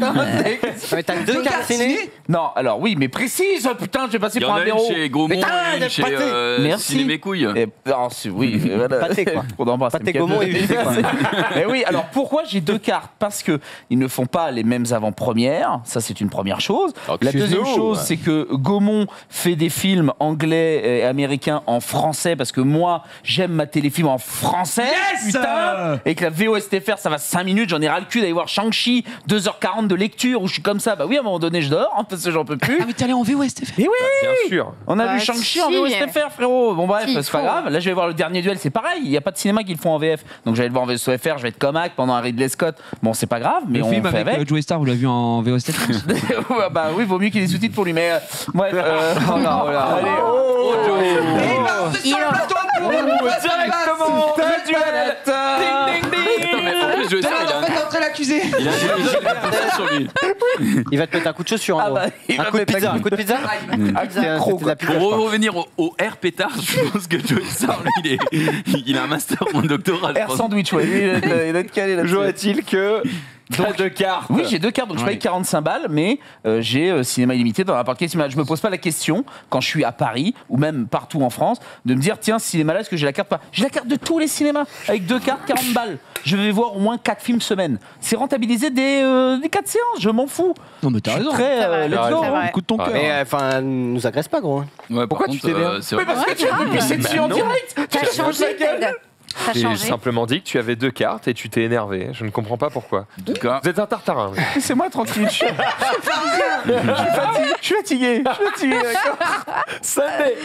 Mais t'as deux cartes ciné? Non, alors oui, mais précise, putain, je vais passer Il y pour en un a une héros. chez Gaumont, Mais t'as une chez pâté. Merci. Ciné Mes Couilles. Oui, voilà. Pâté, quoi. On embrasse. Pâté MK2. Gaumont et Vité, quoi. Mais oui, alors pourquoi j'ai 2 cartes? Parce que ils ne font pas les mêmes avant-premières, ça c'est une première chose. La deuxième chose, c'est que Gaumont fait des films anglais et américains en français, parce que moi, j'aime ma téléfilm en français, Yes putain. Et que la VOSTFR, ça va 5 minutes, j'en ai ras le cul d'aller voir Shang-Chi, 2h40 de lecture, où je suis comme ça, bah oui, à un moment donné, je dors, hein, parce que j'en peux plus. Ah mais t'es allé en VOSTFR. Et oui, Bien sûr. on a Bah, vu Shang-Chi en si. VOSTFR, frérot. Bon bref, Si, c'est pas faut. grave. Là, je vais voir le dernier duel, c'est pareil. Il n'y a pas de cinéma qui le font en VF. Donc j'allais le voir en VOSTFR, je vais être Comac, pendant un Ridley Scott. Bon, c'est pas grave, mais Le on film fait avec avec. Joey Star, vous l'avez vu en VO7 Ouais, bah oui, vaut mieux qu'il y ait des sous-titres pour lui, mais bref. Oh là, oh là, allez, Et il va sur le plateau pour directement le duel. Ding, ding, ding. Attends, mais en plus, Joey Star, en fait entrer l'accusé. il a un sur lui. Il va te mettre un coup de chaussure. Ah bah, il va un coup de mettre pizza. un Un coup de pizza. C'était un croc, C'était de la pizza, je Pour crois. revenir au air pétard, je pense que Joey Star, lui, il a un master ou un doctorat. je Air pense. sandwich, ouais. Lui, il doit être calé là-dessus. Toujours est-il que t'as 2 cartes. Oui, j'ai 2 cartes, donc je paye 45 balles, mais j'ai cinéma illimité dans n'importe quel cinéma. Je me pose pas la question, quand je suis à Paris, ou même partout en France, de me dire, tiens, ce cinéma-là, est-ce que j'ai la carte pas? J'ai la carte de tous les cinémas, avec 2 cartes, 40 balles. Je vais voir au moins 4 films semaine. C'est rentabiliser des 4 séances, je m'en fous. Non, mais t'as Je suis raison. très, Ça va, let's c'est go. vrai. Écoute ton cœur. Mais enfin, nous agresse pas, gros. Ouais, Pourquoi par tu contre, t'énerves c'est Oui, vrai. parce que tu veux me pisser dessus en non. direct. T'as changé, Ted. T'as J'ai changé. simplement dit que tu avais 2 cartes et tu t'es énervé. Je ne comprends pas pourquoi. En tout cas, Vous êtes un tartarin. Laissez-moi tranquille. Je suis fatigué. D'accord. Sunday.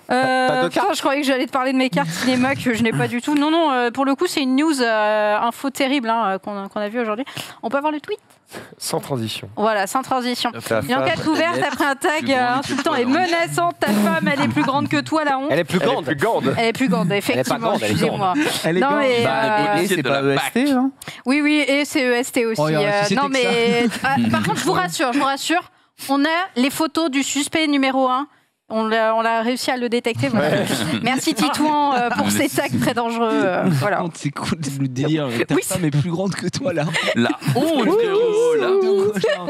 Pas de Putain, je croyais que j'allais te parler de mes cartes cinéma que je n'ai pas du tout. Non, non, pour le coup, c'est une news info terrible hein, qu'on a vue aujourd'hui. On peut avoir le tweet? Sans transition. Voilà, sans transition. Ta Une femme, enquête ouverte après un tag plus grande que insultant toi, et non. menaçant. Ta femme, elle est plus grande que toi, la honte. Elle est plus elle est grande. plus grande. Elle est plus grande, pas effectivement. grande, elle est Excusez-moi. Elle est Non, grande. mais, Bah, Et c'est de pas la EST, hein? Oui, oui, et c'est EST aussi. Oh, il y a si non, c'était que mais par contre, je vous rassure, on a les photos du suspect numéro 1. On l'a réussi à le détecter. Voilà. Merci Titouan pour ces tags très dangereux. Voilà. C'est cool le délire. Ta Oui, femme est plus grande que toi là. la honte, frérot, là. De quoi, genre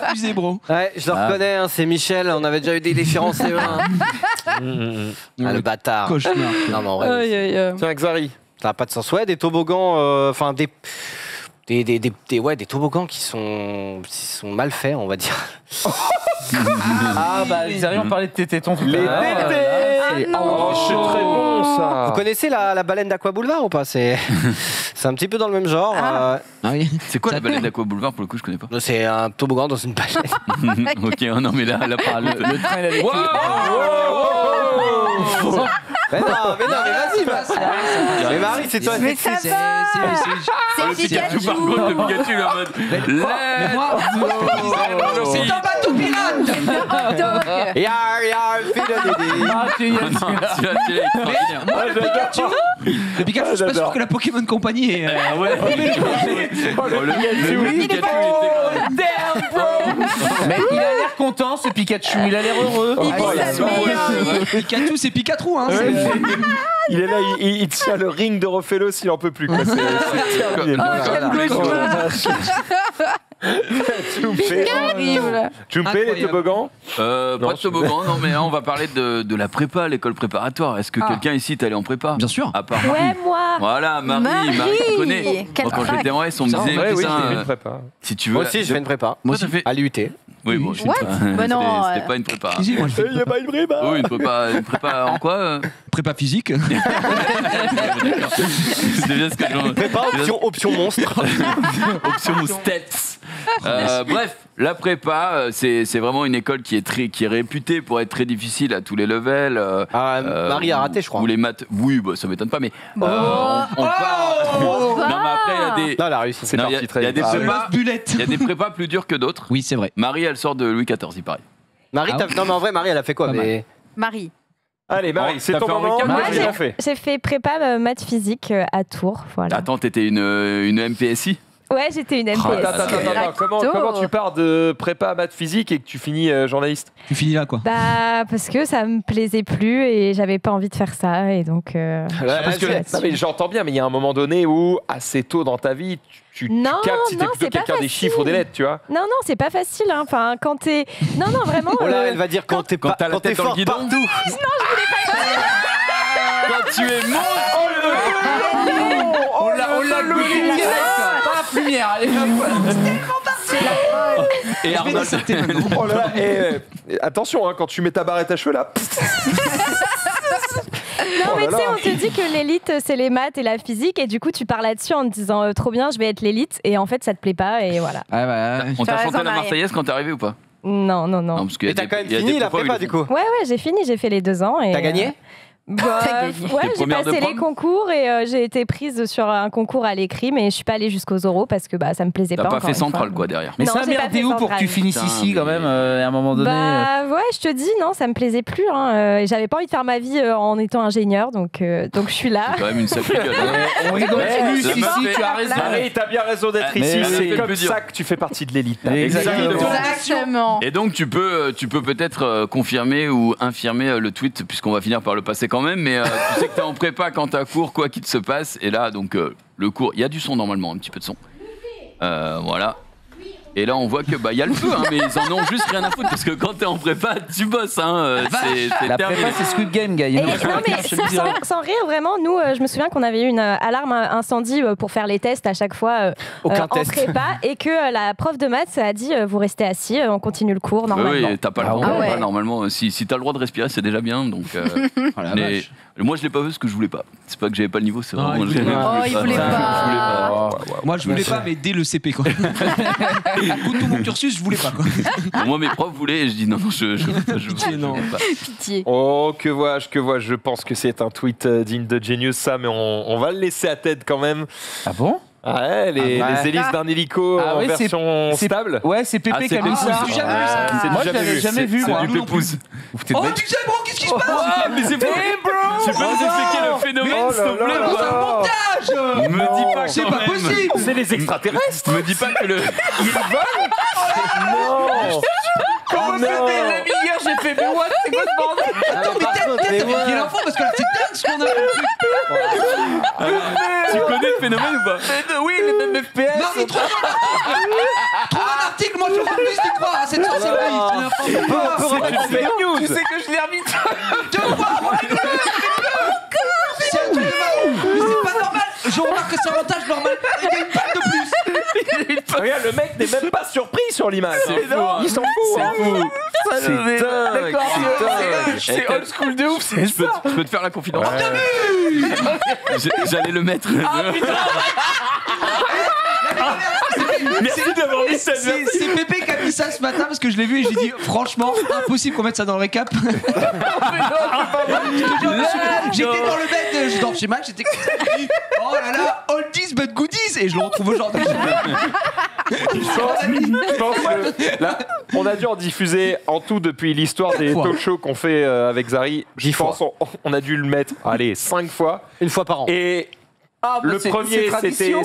abusé, bro. Ouais, je le reconnais, hein, c'est Michel. On avait déjà eu des différences. Ah, le bâtard. Cauchemar. Non, mais en vrai, Aïe, aïe, aïe. Tiens, Xari. ça n'a pas de sens. Ouais, des toboggans, enfin des toboggans qui sont mal faits, on va dire. Ah bah, Xavier, on parlait de tes tétons tout à Les l'heure. tétés. C'est- Oh, c'est très bon ça. Vous connaissez la baleine d'Aqua Boulevard ou pas? C'est un petit peu dans le même genre. Ah. Ah oui. C'est quoi la baleine d'Aqua Boulevard pour le coup, je connais pas. C'est un toboggan dans une baleine. Ok, oh non, mais là, Le train, il avait mais non, mais vas-y, mais Marie, c'est toi. Mais ça va. C'est Pikachu, Pikachu. par contre, le Pikachu, il est en mode. Mais moi, c'est un bateau pirate. Donc, Yar, fidélité. Ah, tu y es. Moi, le Pikachu, je suis pas sûr que la Pokémon Company est. Mais il a l'air content, ce Pikachu. Il a l'air heureux. il vit sa meilleure vie. Pikachu, c'est Pikachu, hein. Il est là, il tient le ring de Rofelos s'il en peut plus. Quoi. C'est terminé. Oh, quel cauchemar. Terrible. Jumpé, les Incroyable. toboggans. Pas Non, de toboggan, non, mais là, on va parler de la prépa, l'école préparatoire. Est-ce que quelqu'un ici est allé en prépa? Bien sûr. À part Marie. Ouais, moi. Voilà, Marie, tu connais. Quel Moi, quand crack. j'étais en S, on me Ça, disait, Ouais, oui, putain, j'ai fait une prépa. si tu veux. Moi aussi, je fais une prépa. Moi, ça fait. À l'IUT. Oui, bon, je je What Bah non, C'était pas une prépa. Si, si, moi, je fais Il n'y a pas une prépa. Oui, une prépa en quoi prépa physique. C'est bien ce que j'en. Prépa, option monstre. Option stats. Bref, la prépa, c'est vraiment une école qui est réputée pour être très difficile à tous les levels. Marie a raté, je crois. Ou les maths, oui, bah, ça m'étonne pas, mais on part. Non, mais après, il y a des. Non, elle a réussi. C'est Non, parti très il y a vite. des Ah, prépas. Bulette. Il y a des prépas plus durs que d'autres. Oui, c'est vrai. Marie, elle sort de Louis XIV, il paraît. Marie, Ah non, mais en vrai, Marie, elle a fait quoi? Pas mal. Mais Marie. Allez, Marie, c'est T'as ton fait un moment. recap, Moi, Marie j'ai bien fait. J'ai fait prépa maths physique à Tours, voilà. Attends, t'étais une MPSI? Ouais, j'étais une Attends, MPS. attends, comment tu pars de prépa à maths physique et que tu finis journaliste? Tu finis là, quoi. Bah, parce que ça me plaisait plus et j'avais pas envie de faire ça et donc. Parce que non, mais j'entends bien, mais il y a un moment donné où, assez tôt dans ta vie, tu Non, captes si t'es non, plutôt c'est pas quelqu'un des facile. chiffres ou des lettres, tu vois. Non, non, c'est pas facile. Hein. Enfin, quand t'es. Non, non, vraiment. Oh là, elle va dire quand t'es Quand pas t'as la quand t'es tête dans le fort guidon. partout. Quand tu es mort. On l'a gueulé direct. Pas la lumière. Allez, Et Arnold. Oh là là, et attention, hein, quand tu mets ta barrette à cheveux là. Non, Oh mais là tu sais, là. on te dit que l'élite, c'est les maths et la physique et du coup, tu pars là-dessus en te disant trop bien, je vais être l'élite et en fait, ça te plaît pas et voilà. Ah, bah, On t'a Tu as chanté raison, la Marie. Marseillaise quand t'es arrivé ou pas? Non, non, non. parce qu'il y a Et t'as des- quand même il y a des fini la prépas où prépa, ils du le coup. Ouais, ouais, j'ai fini, j'ai fait les 2 ans. Et, T'as gagné? T'as gagné. Ouais, j'ai première de passé prom les concours et j'ai été prise sur un concours à l'écrit, mais je suis pas allée jusqu'aux oraux parce que ça me plaisait T'as pas. pas encore fait une fois. central quoi derrière. Mais Non, ça a j'ai pas merdé fait où pour que tu centrale. finisses Putain, ici quand mais- même à un moment donné Bah ouais, je te dis, non, ça me plaisait plus. Et j'avais pas envie de faire ma vie en étant ingénieur, donc je suis là. C'est quand même une sacrée gueule. hein. On rigole plus ça ici, m'a fait- tu as raison. Marie, t'as bien raison d'être Mais ici. ça fait C'est le comme plus dur. ça que tu fais partie de l'élite. Exactement. Exactement. Et donc tu peux peut-être confirmer ou infirmer le tweet puisqu'on va finir par le passer quand même. Mais tu sais que t'es en prépa quand t'as cours quoi qu'il se passe. Et là donc le cours, il y a du son normalement, un petit peu de son. Voilà. Et là on voit que il y a le feu, hein, mais ils en ont juste rien à foutre parce que quand t'es en prépa tu bosses. Hein, c'est La terminé. prépa, c'est Squid Game, gars. Et non, mais sans rire, vraiment, nous, je me souviens qu'on avait eu une alarme incendie pour faire les tests à chaque fois Aucun en test. prépa et que la prof de maths a dit vous restez assis, on continue le cours normalement. Oui, t'as pas le Ah droit. ouais. Pas, normalement, si t'as le droit de respirer, c'est déjà bien. Donc, mais moi, je l'ai pas vu parce que je voulais pas. C'est pas que j'avais pas le niveau, c'est Ah, vraiment. il voulait pas. Oh, il voulait pas. Moi, je voulais pas, mais dès le CP, quoi. Tout mon cursus, je voulais pas, quoi. Moi, mes profs voulaient et je dis non, je non. veux pas. Pitié. Oh, que vois-je, que vois-je. Je pense que c'est un tweet digne de Genius, ça, mais on va le laisser à tête quand même. Ah bon? Ouais, les hélices d'un hélico Ah en oui, version c'est- stable. Ouais, c'est Pépé Ah, qui a c'est mis Pépé, ça. j'ai jamais vu ça. C'est Moi, du je l'avais jamais vu, moi. C'est du pépouze. Vous foutez de Oh, bêtises. tu sais, bro, qu'est-ce qui se passe Ah, mais c'est pas. Tu peux nous expliquer le phénomène, Oh s'il là te plaît, là ou là pas là. Montage Me dis pas C'est quand pas même. possible C'est les extraterrestres. Me dis pas que le. Non. Comment Non. c'était la hier, j'ai fait mais what? C'est quoi ce bordel? Attends, mais t'as vérifié l'info parce que là, c'est dingue ce qu'on a compris. Tu connais le phénomène ou pas? Oui, les mêmes FPS. Marie, trouve un article, moi je refuse d'y croire à cette sorcellerie. C'est n'importe quoi. C'est une fake news. Tu sais que je l'ai remis. C'est un truc de malade. Mais c'est pas normal. Je remarque que c'est un montage normal. Il y a une patte de plus. Regarde, le mec n'est même pas surpris sur l'image. C'est fou, hein. Il s'en fout. C'est hein. fou. C'est dingue. D'accord, dingue. c'est old school de ouf, c'est Je peux te faire la confidence. J'allais le mettre. Merci d'avoir mis cette C'est Pépé qui a mis ça ce matin parce que je l'ai vu et j'ai dit franchement impossible qu'on mette ça dans le récap. Je te jure, j'étais dans le bed, je dors chez Max, j'étais oh là là, oldies but goodies et je le retrouve aujourd'hui. Je pense que là, on a dû en diffuser en tout depuis l'histoire des Fois. talk shows qu'on fait avec Zari. Je 10 pense on a dû le mettre, allez, 5 fois. Une fois par an. Et le premier,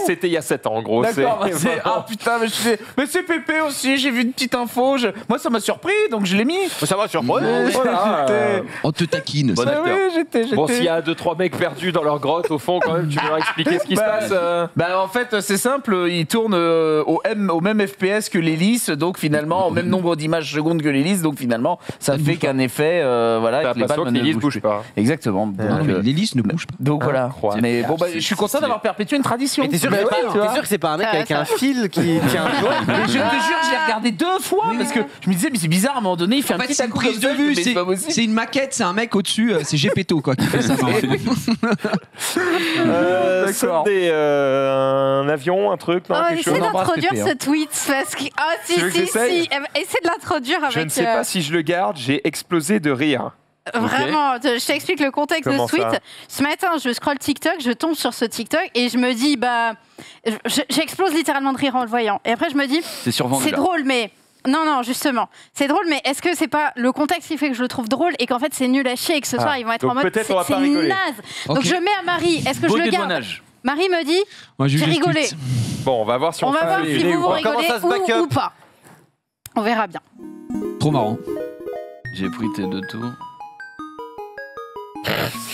c'était il y a 7 ans, en gros. D'accord, C'est- c'est... Ah putain, mais c'est Pépé aussi, j'ai vu une petite info, moi ça m'a surpris, donc je l'ai mis. Ça va surprendre. Voilà, On te taquine. Bon Ah acteur. oui, j'étais... Bon, s'il y a 2-3 mecs perdus dans leur grotte, au fond, quand même, tu veux leur expliquer ce qui se passe Bah en fait c'est simple, il tourne au même FPS que l'hélice, donc finalement au même nombre d'images secondes que l'hélice, donc finalement ça fait qu'un effet voilà. T'as que les l'impression balles que ne l'hélice bougent bouge pas. Exactement. Non, mais l'hélice ne bouge pas. Donc voilà. Incroyable. Mais bon bah je suis content d'avoir perpétué une tradition. Et t'es sûr, Bah que c'est ouais, pas- tu vois. t'es sûr que c'est pas un mec Ça, avec ça. un fil qui tient un doigt? Mais je te jure, je l'ai regardé 2 fois parce que je me disais mais c'est bizarre à un moment donné il fait En un fait, petit c'est une coup prise de comme ça, vue, mais c'est pas possible. c'est une maquette, c'est un mec au-dessus, c'est Gepetto quoi qui fait ça. D'accord. Un avion, un truc, non, Oh, quelque essaie chose d'introduire Pépé, hein. ce tweet parce que ah si Tu veux que si j'essaye si essaie de l'introduire avec Je ne sais pas si je le garde, j'ai explosé de rire. vraiment je t'explique le contexte Comment de ce tweet. ça Ce matin je scrolle TikTok, je tombe sur ce TikTok et je me dis j'explose littéralement de rire en le voyant et après je me dis C'est survendu c'est là. drôle mais non, justement. C'est drôle, mais est-ce que c'est pas le contexte qui fait que je le trouve drôle et qu'en fait c'est nul à chier et que ce soir ils vont être donc en mode peut-être on va c'est pas rigoler. naze. Donc Ok. je mets à Marie, est-ce que Beau je le garde dédouanage. Marie me dit Moi, j'ai rigolé. Bon, on va voir si on, On va fait voir les si gilets vous ou vous pas. rigolez Comment ça se back up ou pas. On verra bien. Trop marrant. J'ai pris tes 2 tours.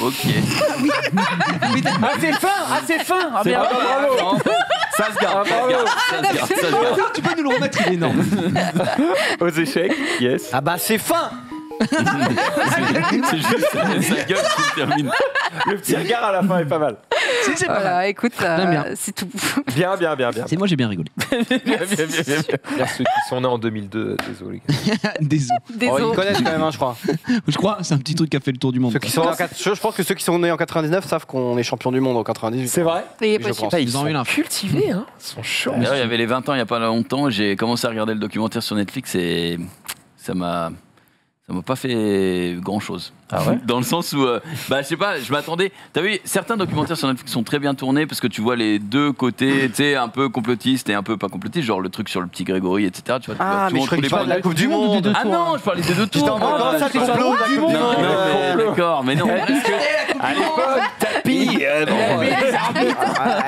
Ok. Ah c'est fin, ah merde. Bravo. Ça se garde, ça se garde, ça se garde, ça se garde. Tu peux nous le remettre, il est énorme. Aux échecs, yes. Ah bah c'est fin. C'est juste sa gueule qui termine. Le petit regard à la fin est pas mal. C'est pas mal. Voilà, écoute, J'aime bien. c'est tout. Bien. C'est moi, j'ai bien rigolé. Bien, ceux qui sont nés en 2002, désolé. Désolé. Oh, Désolé. ils connaissent quand même, hein, je crois. Je crois, c'est un petit truc qui a fait le tour du monde. Ceux qui sont je pense que ceux qui sont nés en 99 savent qu'on est champion du monde en 98. C'est vrai C'est je possible. pense. Ils Ils ont sont eu l'info. cultivés, hein. Ils sont chauds. D'ailleurs, il y avait les 20 ans il n'y a pas longtemps, j'ai commencé à regarder le documentaire sur Netflix et ça m'a Ça m'a pas fait grand-chose. Ah ouais. Dans le sens où, je sais pas, je m'attendais... T'as vu, certains documentaires sur Netflix sont très bien tournés parce que tu vois les deux côtés, tu sais, un peu complotistes et un peu pas complotistes, genre le truc sur le petit Grégory, etc. Tu vois, Ah, mais je croyais que tu parlais de la Coupe du Monde. Ah non, je parlais des deux tours. Comment ça, complot de la Coupe du Non, Monde d'accord, mais non. À l'époque, tapis.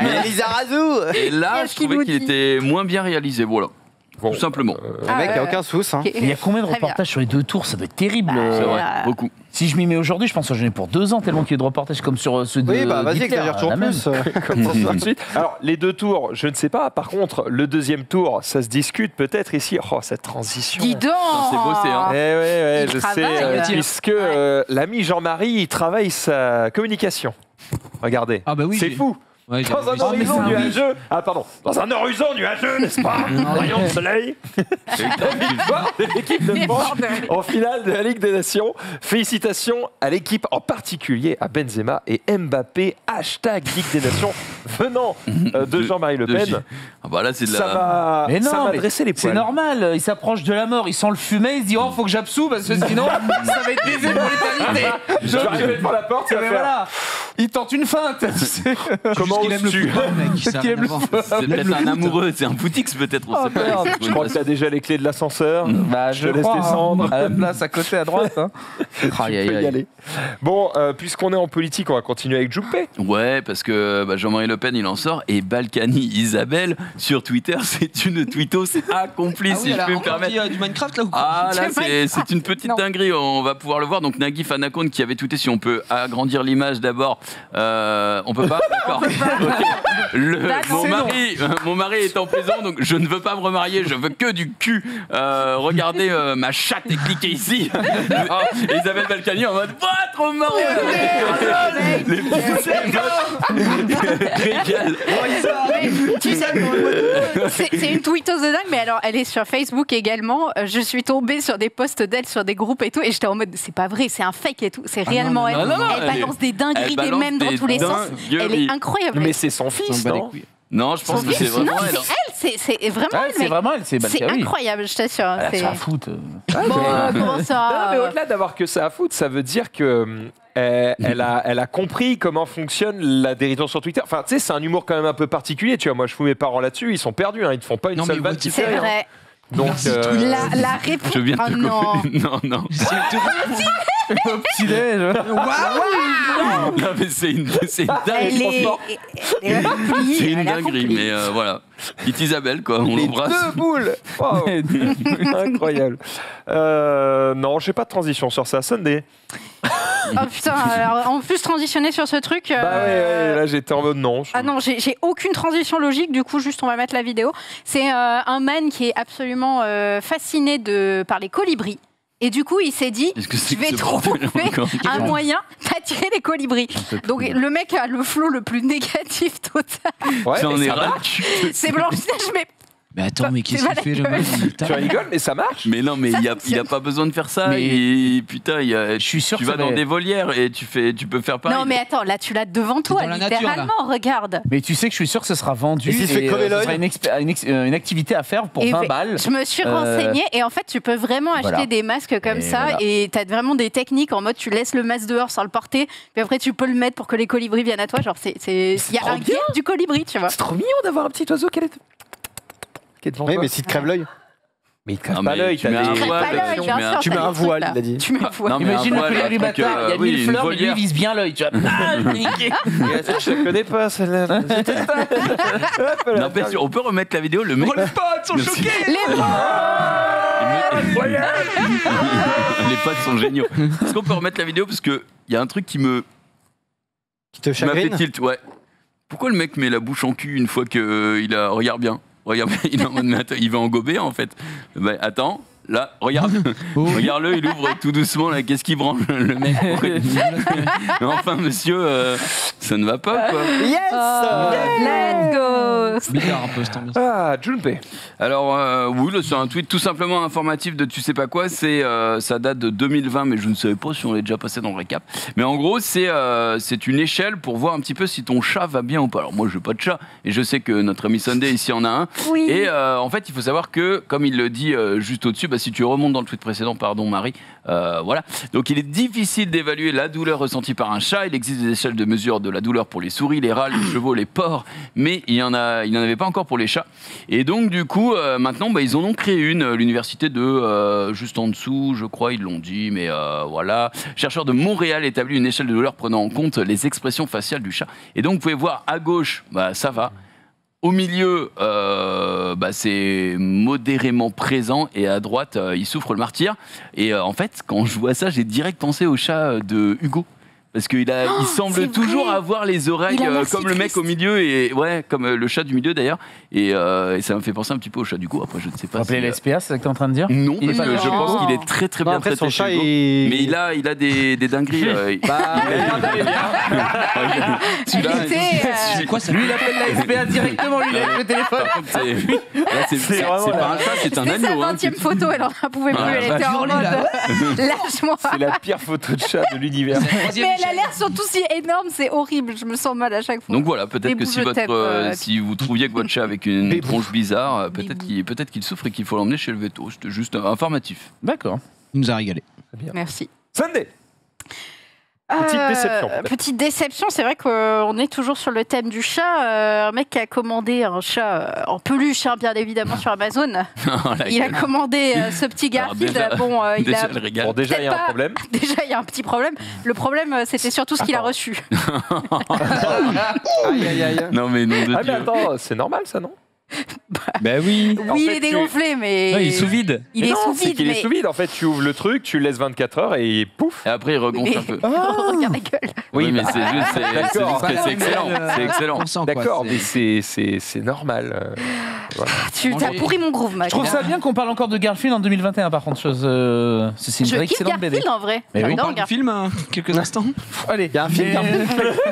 Mais Lisa Razou. Et là, Qu'est-ce je qu'il trouvais nous qu'il dit était moins bien réalisé, voilà. Tout simplement. Le mec, il n'y a aucun souci. Ok. Il y a combien de Très bien. reportages sur les deux tours? Ça doit être terrible. C'est vrai, Voilà. beaucoup. Si je m'y mets aujourd'hui, je pense que j'en ai pour 2 ans, tellement qu'il y a de reportages comme sur ceux de. Oui, bah vas-y, d'Hitler, exagère toujours la même. plus. Commence tout de suite. Alors, les deux tours, je ne sais pas. Par contre, le deuxième tour, ça se discute peut-être ici. Oh, cette transition. Dis donc. c'est bossé, hein. Ouais, Il je travaille, sais, hein. puisque l'ami Jean-Marie, il travaille sa communication. Regardez. Ah bah oui. C'est fou. Ouais, Dans un j'avais vu horizon ça. nuageux. Ah, pardon. Dans un horizon nuageux, n'est-ce pas? Rayon de soleil. La victoire de l'équipe de France en finale de la Ligue des Nations. Félicitations à l'équipe, en particulier à Benzema et Mbappé. Hashtag Ligue des Nations venant de Jean-Marie Le Pen. Ah bah là, c'est de Ça la... va, Mais non, ça m'a mais dressé les c'est poils. normal, il s'approche de la mort, il sent le fumet, il se dit oh faut que j'absous parce que sinon ça va être baisé pour l'éternité. Je vais arriver devant la porte, il va Mais faire. voilà, il tente une feinte, tu sais. Comment Qu'il aime le oses-tu football, mec. Ça a qu'il rien aime à voir. C'est peut-être un amoureux, c'est un footix peut-être, on Oh, sait pas. merde. Je crois que tu as déjà les clés de l'ascenseur. Bah Je te laisse descendre. à la place à côté à droite. Hein. Tu peux y aller. Bon, puisqu'on est en politique, on va continuer avec Juppé. Ouais, parce que Jean-Marie Le Pen, il en sort, et Balkany Isabelle, sur Twitter, c'est une tweetos accomplie, Ah si oui, je elle a peux me encore permettre. dit du Minecraft là ou quoi? Ah là, C'est c'est une petite Non. dinguerie, on va pouvoir le voir. Donc Nagui Fanacone qui avait tweeté, si on peut agrandir l'image d'abord. On peut pas. D'accord. Ok. Mon mari est en prison, donc je ne veux pas me remarier, je veux que du cul. Regardez ma chatte et cliquez ici. Et Isabelle Balkany en mode what, trop marrant. Les petits régale. Tu sais, c'est une tweetos de dingue, mais alors elle est sur Facebook également. Je suis tombée sur des posts d'elle sur des groupes et tout, et j'étais en mode c'est pas vrai, c'est un fake et tout, c'est réellement elle. non, Elle balance des dingueries, des balance mèmes dans des tous les sens. Elle dingueries. est incroyable. Mais c'est son fils, non? Non, je pense Son que c'est fils, vraiment non, elle. c'est vraiment Ouais, elle, c'est mec. vraiment elle, c'est C'est Balkany. incroyable, je t'assure. Elle a C'est- ça à foutre. Bon, comment Non, ça mais au-delà d'avoir que ça à foutre, ça veut dire que elle a compris comment fonctionne la dérision sur Twitter. Enfin, tu sais, c'est un humour quand même un peu particulier. Tu vois, moi, je fous mes parents là-dessus, ils sont perdus. Hein, ils te font pas une Non, seule mais vanne what qui the fait C'est rire. vrai. Donc, Merci, La réponse. Je viens de Oh te non. couper. Non. Au petit-déj. Non, mais c'est une Elle dinguerie. est. Elle a compris, C'est une elle a dinguerie, compris. mais voilà. Petite Isabelle, quoi, on les l'embrasse. deux boules. Wow. Incroyable. Non, j'ai pas de transition sur ça. Sunday. Oh putain, alors, en plus transitionner sur ce truc. Bah ouais, là j'étais en mode non. Ah non, j'ai aucune transition logique, du coup, juste on va mettre la vidéo. C'est un man qui est absolument fasciné par les colibris. Et du coup, il s'est dit, Qu'est-ce que c'est je que vais ce bordel trouver encore un moyen d'attirer les colibris. Donc le mec a le flow le plus négatif total. Ouais, J'en mais ai ça ras marche. le cul. C'est Blanche-Neige, mais Mais attends, mais qu'est-ce C'est qu'il fait le pas la mec Tu rigoles, mais ça marche. Mais non, mais il a pas besoin de faire ça. Mais- Et putain, Je suis sûr tu que vas ça dans va- des volières et tu peux faire pareil. non, mais attends, là tu l'as devant toi, dans la nature, littéralement, regarde. Mais tu sais que je suis sûr que ce sera vendu. Et s'il se fait crever ce l'œil sera une activité à faire pour Et 20 balles. Je me suis renseignée et en fait, tu peux vraiment acheter Voilà. des masques comme Et ça voilà. et tu as vraiment des techniques en mode tu laisses le masque dehors sans le porter, puis après tu peux le mettre pour que les colibris viennent à toi. Genre, il y a trop un bien. guide du colibri, tu vois. C'est trop mignon d'avoir un petit oiseau qui est devant Oui, toi. mais s'il te crève l'œil, Mais il te crève Non, pas mais l'œil. tu mets un t'as des- Crève voile, pas l'œil, tu bien mets un- sûr, tu t'as mets un des trucs, voile, là. il a dit. Tu mets un voile. Non, mais Imagine un le voile, colibri un truc, bâtard, il y a oui, 1000 une fleurs, mais lui volière. il vise bien l'œil, tu vois. Ah, niqué. Je connais pas celle-là. N'empêche, on peut remettre la vidéo, le mec. Oh, les potes sont Merci. choqués. Les Les potes sont géniaux. Est-ce qu'on peut remettre la vidéo parce que il y a un truc qui qui te m'a fait chagrine. tilt, ouais. Pourquoi le mec met la bouche en cul une fois que il a regarde bien, il est en mode mais attends, il va en gober en fait. Bah, attends. Là, regarde, regarde-le, il ouvre tout doucement là. Qu'est-ce qu'il branle le mec? Mais enfin, monsieur, ça ne va pas quoi. Yes Let's go. Bizarre un peu cette ambiance. Ah, Junpei. Alors oui, là, c'est un tweet tout simplement informatif de tu sais pas quoi. C'est ça date de 2020, mais je ne savais pas si on l'est déjà passé dans le récap. Mais en gros, c'est une échelle pour voir un petit peu si ton chat va bien ou pas. Alors moi, je n'ai pas de chat et je sais que notre ami Sunday ici en a un. Oui. Et en fait, il faut savoir que, comme il le dit juste au-dessus, bah, si tu remontes dans le tweet précédent, pardon Marie, voilà. Donc il est difficile d'évaluer la douleur ressentie par un chat. Il existe des échelles de mesure de la douleur pour les souris, les rats, les chevaux, les porcs, mais il n'en avait pas encore pour les chats. Et donc du coup, maintenant, bah, ils en ont créé une, l'université de juste en dessous, je crois, ils l'ont dit, mais voilà. Chercheurs de Montréal établit une échelle de douleur prenant en compte les expressions faciales du chat. Et donc vous pouvez voir à gauche, bah, ça va. Au milieu, bah, c'est modérément présent et à droite, il souffre le martyr. Et en fait, quand je vois ça, j'ai direct pensé au chat de Hugo. Parce qu'il il semble toujours avoir les oreilles comme le mec au milieu, et ouais, comme le chat du milieu d'ailleurs. Et ça me fait penser un petit peu au chat du coup. Après, je ne sais pas. Rappeler les SPA, c'est ça que tu es en train de dire? Non, parce que je pense qu'il est très très bien après, traité son chat, chez Hugo. Mais il a des dingueries. C'est quoi ça? Lui, il appelle la SPA directement, lui, avec le téléphone. C'est pas un chat, c'est un C'est sa agneau. 20e photo, elle en pouvait plus, elle était en hurler, mode là. lâche-moi. C'est la pire photo de chat de l'univers. Mais elle a l'air surtout si énorme, c'est horrible, je me sens mal à chaque fois. Donc voilà, peut-être Des que si, boules de tête, si vous trouviez que votre chat avec une tronche bizarre, peut-être qu'il souffre et qu'il faut l'emmener chez le veto. C'était juste informatif. D'accord. Il nous a régalé. Merci. Sunday. Petite déception, peut-être. Petite déception, c'est vrai qu'on est toujours sur le thème du chat. Un mec qui a commandé un chat en peluche, hein, bien évidemment, sur Amazon. Il a commandé ce petit Garfield. Déjà, le régal. Bon, déjà, il y a un Peut-être problème. Déjà, il y a un petit problème. Le problème, c'était surtout ce qu'il a reçu. Aïe, aïe, aïe. Non mais non de Ah, mais Dieu. attends, c'est normal ça, non? Ben oui. Oui, En il fait, est dégonflé, mais. Non, il est sous vide. Il Mais est non, sous c'est vide, qu'il est mais. sous vide. En fait, tu ouvres le truc, tu le laisses 24 heures et pouf. Et après il regonfle un peu. Regarde la gueule. Oui, mais c'est juste D'accord. que c'est excellent. C'est excellent. D'accord, mais c'est normal. Voilà. Tu as pourri mon groove, Mac. Je trouve ça bien qu'on parle encore de Garfield en 2021, par contre. C'est une Je vraie kiffe excellente BD. Garfield en vrai. Mais oui. On J'adore parle du Garfield. film, quelques instants. Allez, il y a un film.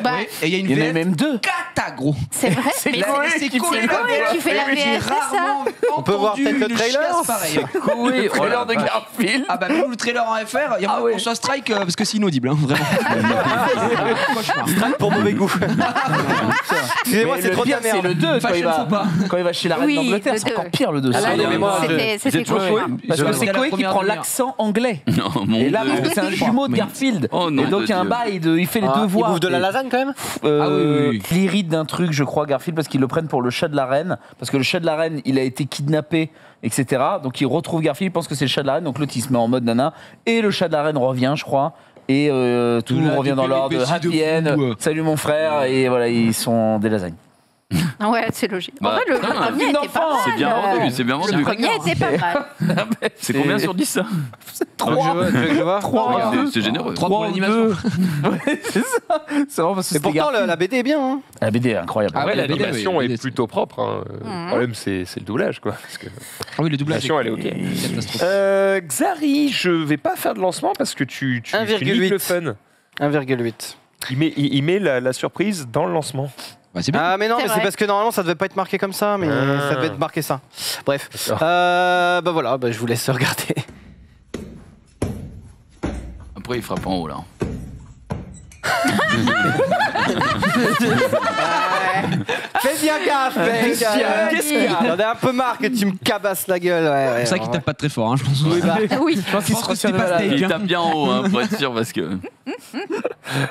Bah, Oui, et il y a une Il y en a VF même deux. cata, gros. c'est vrai. Mais Chloé c'est qui Chloé qui fait la VF, c'est ça. On peut voir peut-être le trailer. Pareil. Oui, Oh la trailer de vache. Garfield. Ah bah même le trailer en FR, il y a moyen qu'on soit strike parce que c'est inaudible, hein, vraiment. Cauchemar. Pour mauvais goût. Excusez-moi, Mais c'est le trop de pire, la c'est merde. le 2 Fashion faux pas. quand il va chez la reine Oui, d'Angleterre, le c'est 2. encore pire le 2. Ah là, non, mais moi, c'était toujours cauchemar. Parce que Je c'est regarde Chloé la qui première prend demi-heure. l'accent anglais. Non, mon Et là, Dieu. parce que c'est un jumeau de Garfield. Oh non, Et donc de il y a un Dieu. bail, il fait les deux Il voix. bouffe de la Et, lasagne quand même. Ah oui. Il hérite d'un truc, je crois, Garfield, parce qu'ils le prennent pour le chat de la reine. Parce que le chat de la reine, il a été kidnappé, etc. Donc il retrouve Garfield, il pense que c'est le chat de la reine. Donc l'autre, il se met en mode nana. Et le chat de la reine revient, je crois. Et tout le monde Là, revient dans des l'ordre. péripéties Happy de end. fou. Salut mon frère. Et voilà, ils sont des lasagnes. Ouais, c'est logique. En Bah, vrai, le putain, premier film était pas d'enfant. mal. C'est bien vendu, c'est bien Le vendu. premier était pas mal. C'est combien sur 10 ça? Tu veux que je vois C'est généreux. 3 pour l'animation. Ouais, c'est ça. C'est vraiment parce que Mais c'était pourtant, Garfield. la BD est bien. Hein. La BD est incroyable. Ah Ouais, ouais, l'animation oui, est plutôt propre. Hein. Le problème, c'est le doublage, quoi. Parce que Ah oui, le doublage. l'animation, elle est ok. Catastrophique. Xari, je vais pas faire de lancement parce que tu 1,8. niques le fun. 1,8. Il met la surprise dans le lancement. Bah, c'est bien. Ah mais non, C'est mais c'est vrai. parce que normalement ça devait pas être marqué comme ça, mais Ah. ça devait être marqué ça. Bref, D'accord. bah voilà, bah, je vous laisse regarder. Après il frappe en haut là. Fais bien gaffe, mec. Qu'est-ce qu'il y a J'en ai un peu marre que tu me cabasses la gueule. Ouais, C'est ça qui tape pas très fort, hein, je pense. Oui, bah, Oui. Je pense qu'il se pense que retient c'était de pas la- steak. Il tape bien en haut hein, pour être sûr parce que.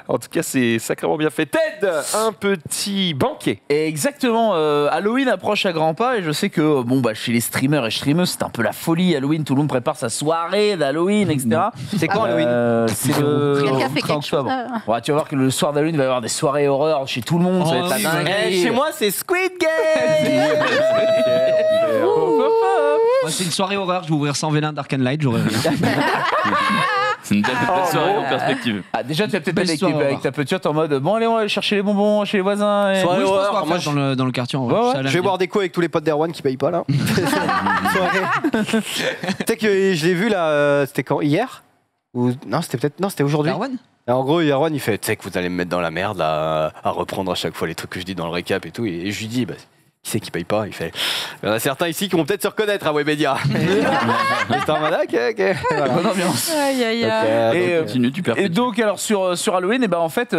En tout cas, c'est sacrément bien fait. Ted, un petit banquet. Et exactement, Halloween approche à grands pas et je sais que bon bah chez les streamers et streameuses c'est un peu la folie Halloween, tout le monde prépare sa soirée d'Halloween, etc. c'est quand Halloween C'est le Quelqu'un fait 30 quelque chose. octobre. Ouais, tu vas voir que le soir d'Halloween il va y avoir des soirées horreur chez tout le monde, ça va Oh, être la oui, dinguerie. Chez moi, c'est Squid Game. Moi, c'est une soirée horreur, je vais ouvrir 100 vélins d'Arcane Light, j'aurais rien. C'est une belle soirée en perspective. Ah, déjà tu vas peut-être Belle aller soirée, avec ta petite en mode bon allez on va aller chercher les bonbons chez les voisins. Et... Soirée Oui, je pense horreur, qu'on va moi, faire dans le quartier en vrai. Ouais, ouais. Ça a l'air Je vais bien. boire des coups avec tous les potes d'Erwan qui payent pas là. Soirée. Tu sais que je l'ai vu là, c'était quand hier ou non, c'était aujourd'hui. Darwan Et en gros, Erwan il fait, tu sais que vous allez me mettre dans la merde là, à reprendre à chaque fois les trucs que je dis dans le récap et tout. Et je lui dis, bah, Qui c'est qui paye pas? Il fait. Il y en a certains ici qui vont peut-être se reconnaître à Webedia. C'est en mode, ok. Voilà. Bonne ambiance. Aïe, aïe, aïe. Et, Continue, tu perds. Et donc, alors, sur Halloween, en fait,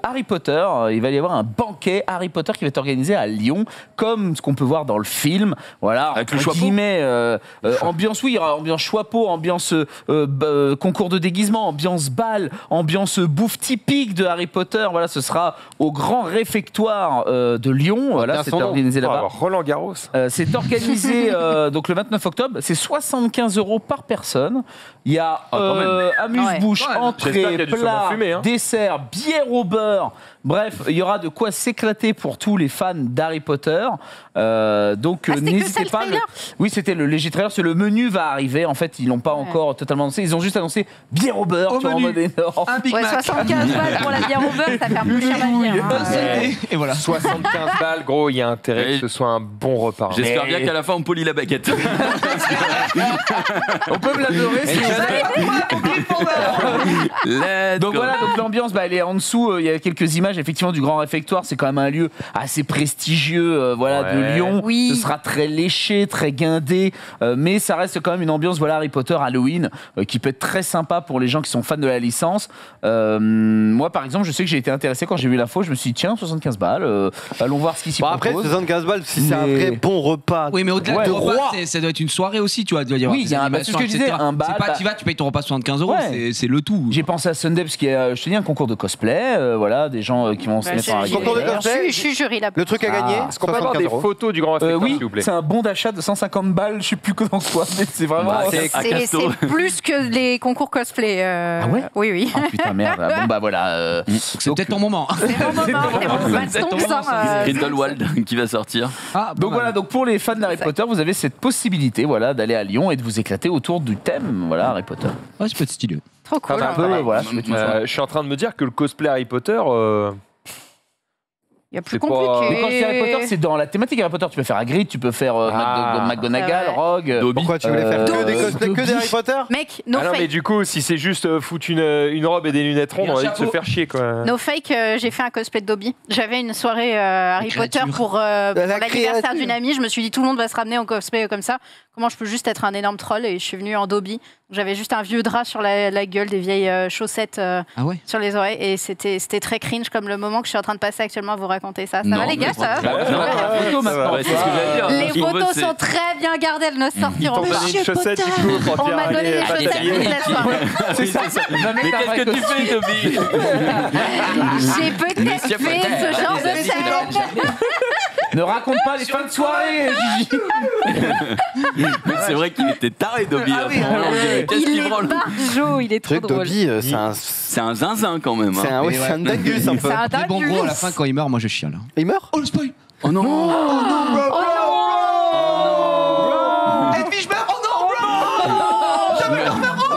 Harry Potter, il va y avoir un banquet Harry Potter qui va être organisé à Lyon, comme ce qu'on peut voir dans le film. Voilà, Avec le entre chapeau. guillemets, ambiance, oui, il y aura ambiance chapeau, ambiance concours de déguisement, ambiance bal, ambiance bouffe typique de Harry Potter. Voilà, ce sera au grand réfectoire de Lyon. Voilà, c'est organisé là-bas. Alors, Roland Garros. C'est organisé donc le 29 octobre. C'est 75 € par personne. Il y a quand même. amuse-bouche, Ouais. J'espère qu'il y entrée, a du saumon plat, fumé, hein. dessert, bière au beurre. Bref, il y aura de quoi s'éclater pour tous les fans d'Harry Potter. Donc c'était que ça, n'hésitez le pas. trailer Oui, c'était le léger trailer. Le menu va arriver. En fait, ils l'ont pas encore totalement annoncé. Ils ont juste annoncé bière au beurre. Au tu vois, en menu. mode énorme. Un Big Ouais, Mac. 75 balles pour la bière au beurre, ça fait un peu cher la bière. Un CD, et voilà. 75 balles, gros, il y a intérêt Et- que ce soit un bon repas. hein. J'espère bien qu'à la fin on polie la baguette. On peut me l'adorer si vous Let's Donc go. voilà, donc l'ambiance, elle est en dessous. Il y a quelques images effectivement du Grand Réfectoire. C'est quand même un lieu assez prestigieux, voilà, de Ouais. Lyon. Oui. Ce sera très léché, très guindé, mais ça reste quand même une ambiance, voilà, Harry Potter, Halloween, qui peut être très sympa pour les gens qui sont fans de la licence. Moi, par exemple, je sais que j'ai été intéressé quand j'ai vu l'info. Je me suis dit tiens, 75 balles. Allons voir ce qui s'y Bon, après, propose. 75 balles, si c'est un Mais- vrai bon repas. Oui, mais au-delà Ouais. de De repas, roi. ça doit être une soirée aussi, tu vois. Il doit y avoir Oui, des il y a un- animations, c'est ce que je etc. disais, un bal, C'est pas, bah- tu vas, tu payes ton repas 75 €, Ouais. c'est le tout. J'ai pensé à Sunday parce qu'il y a, je te dis, un concours de cosplay, voilà, des gens qui vont se Bah, mettre en Harry Concours de Potter. cosplay. Je suis jury là. Le truc à gagner, Ah. Est-ce qu'on peut avoir des 75 €. photos du Grand Réfectoire, Oui, s'il vous plaît? c'est un bon d'achat de 150 balles, je sais plus dans quoi, mais c'est vraiment. Bah, c'est- à Casto. C'est plus que les concours cosplay. Ah ouais Oui, oui. Oh putain, merde. Bon, bah voilà. C'est peut-être ton moment. C'est mon moment, c'est mon Baston, ça. Grindelwald qui va sortir. Ah, Donc voilà, donc pour les fans d'Harry Potter, vous avez cette possibilité, voilà, d'aller à Lyon et de vous éclater autour du thème, voilà, Harry Potter. Ouais, c'est peut-être stylé. Trop cool. Un peu, voilà. Je suis en train de me dire que le cosplay Harry Potter. Il y a plus c'est pas- compliqué. Mais quand c'est Harry Potter, c'est dans la thématique Harry Potter. Tu peux faire Hagrid, tu peux faire McGonagall, Ah ouais. Rogue. Dobby. Pourquoi tu voulais faire que Euh, des cosplays, que des Harry Potter? Mec, no Ah non, mais fake. du coup, si c'est juste foutre une robe et des lunettes rondes, Et un on a envie de se chapeau. faire chier, quoi. No fake, j'ai fait un cosplay de Dobby. J'avais une soirée Harry Potter créature. pour La l'anniversaire créature. d'une amie. Je me suis dit, tout le monde va se ramener en cosplay comme ça. Comment je peux juste être un énorme troll? Et je suis venue en Dobby. J'avais juste un vieux drap sur la gueule, des vieilles chaussettes Ah ouais. sur les oreilles. Et c'était très cringe comme le moment que je suis en train de passer actuellement à vous raconter ça. Ça Non, va les mais gars, ça va? Non, photo maintenant. ouais, c'est ce que j'allais dire. Les Ce qu'on veut, photos c'est- sont très bien gardées, elles ne Ils sortiront t'ont pas. donné une chaussette, du coup, pour On dire, m'a donné allez, des va chaussettes t'habiller. toute la soirée. Oui, c'est ça. Mais qu'est-ce que tu fais, Dobby? J'ai peut-être fait ce genre de scène. Ne raconte pas les fins de soirée, Gigi. Mais c'est vrai qu'il était taré, Dobby. Ah oui, Franchement, on dirait, qu'est-ce Il qu'il est branle barjot, il est trop Truc drôle. Dobby, c'est un. C'est un zinzin quand même. C'est hein. un, ouais, c'est un dingus un peu. C'est un Mais bon, dingue. gros, à la fin, quand il meurt, moi je chiale. Il meurt? Oh le spoil. Oh non. Edwige meurt. Oh non. Jamais leur meurt. Oh.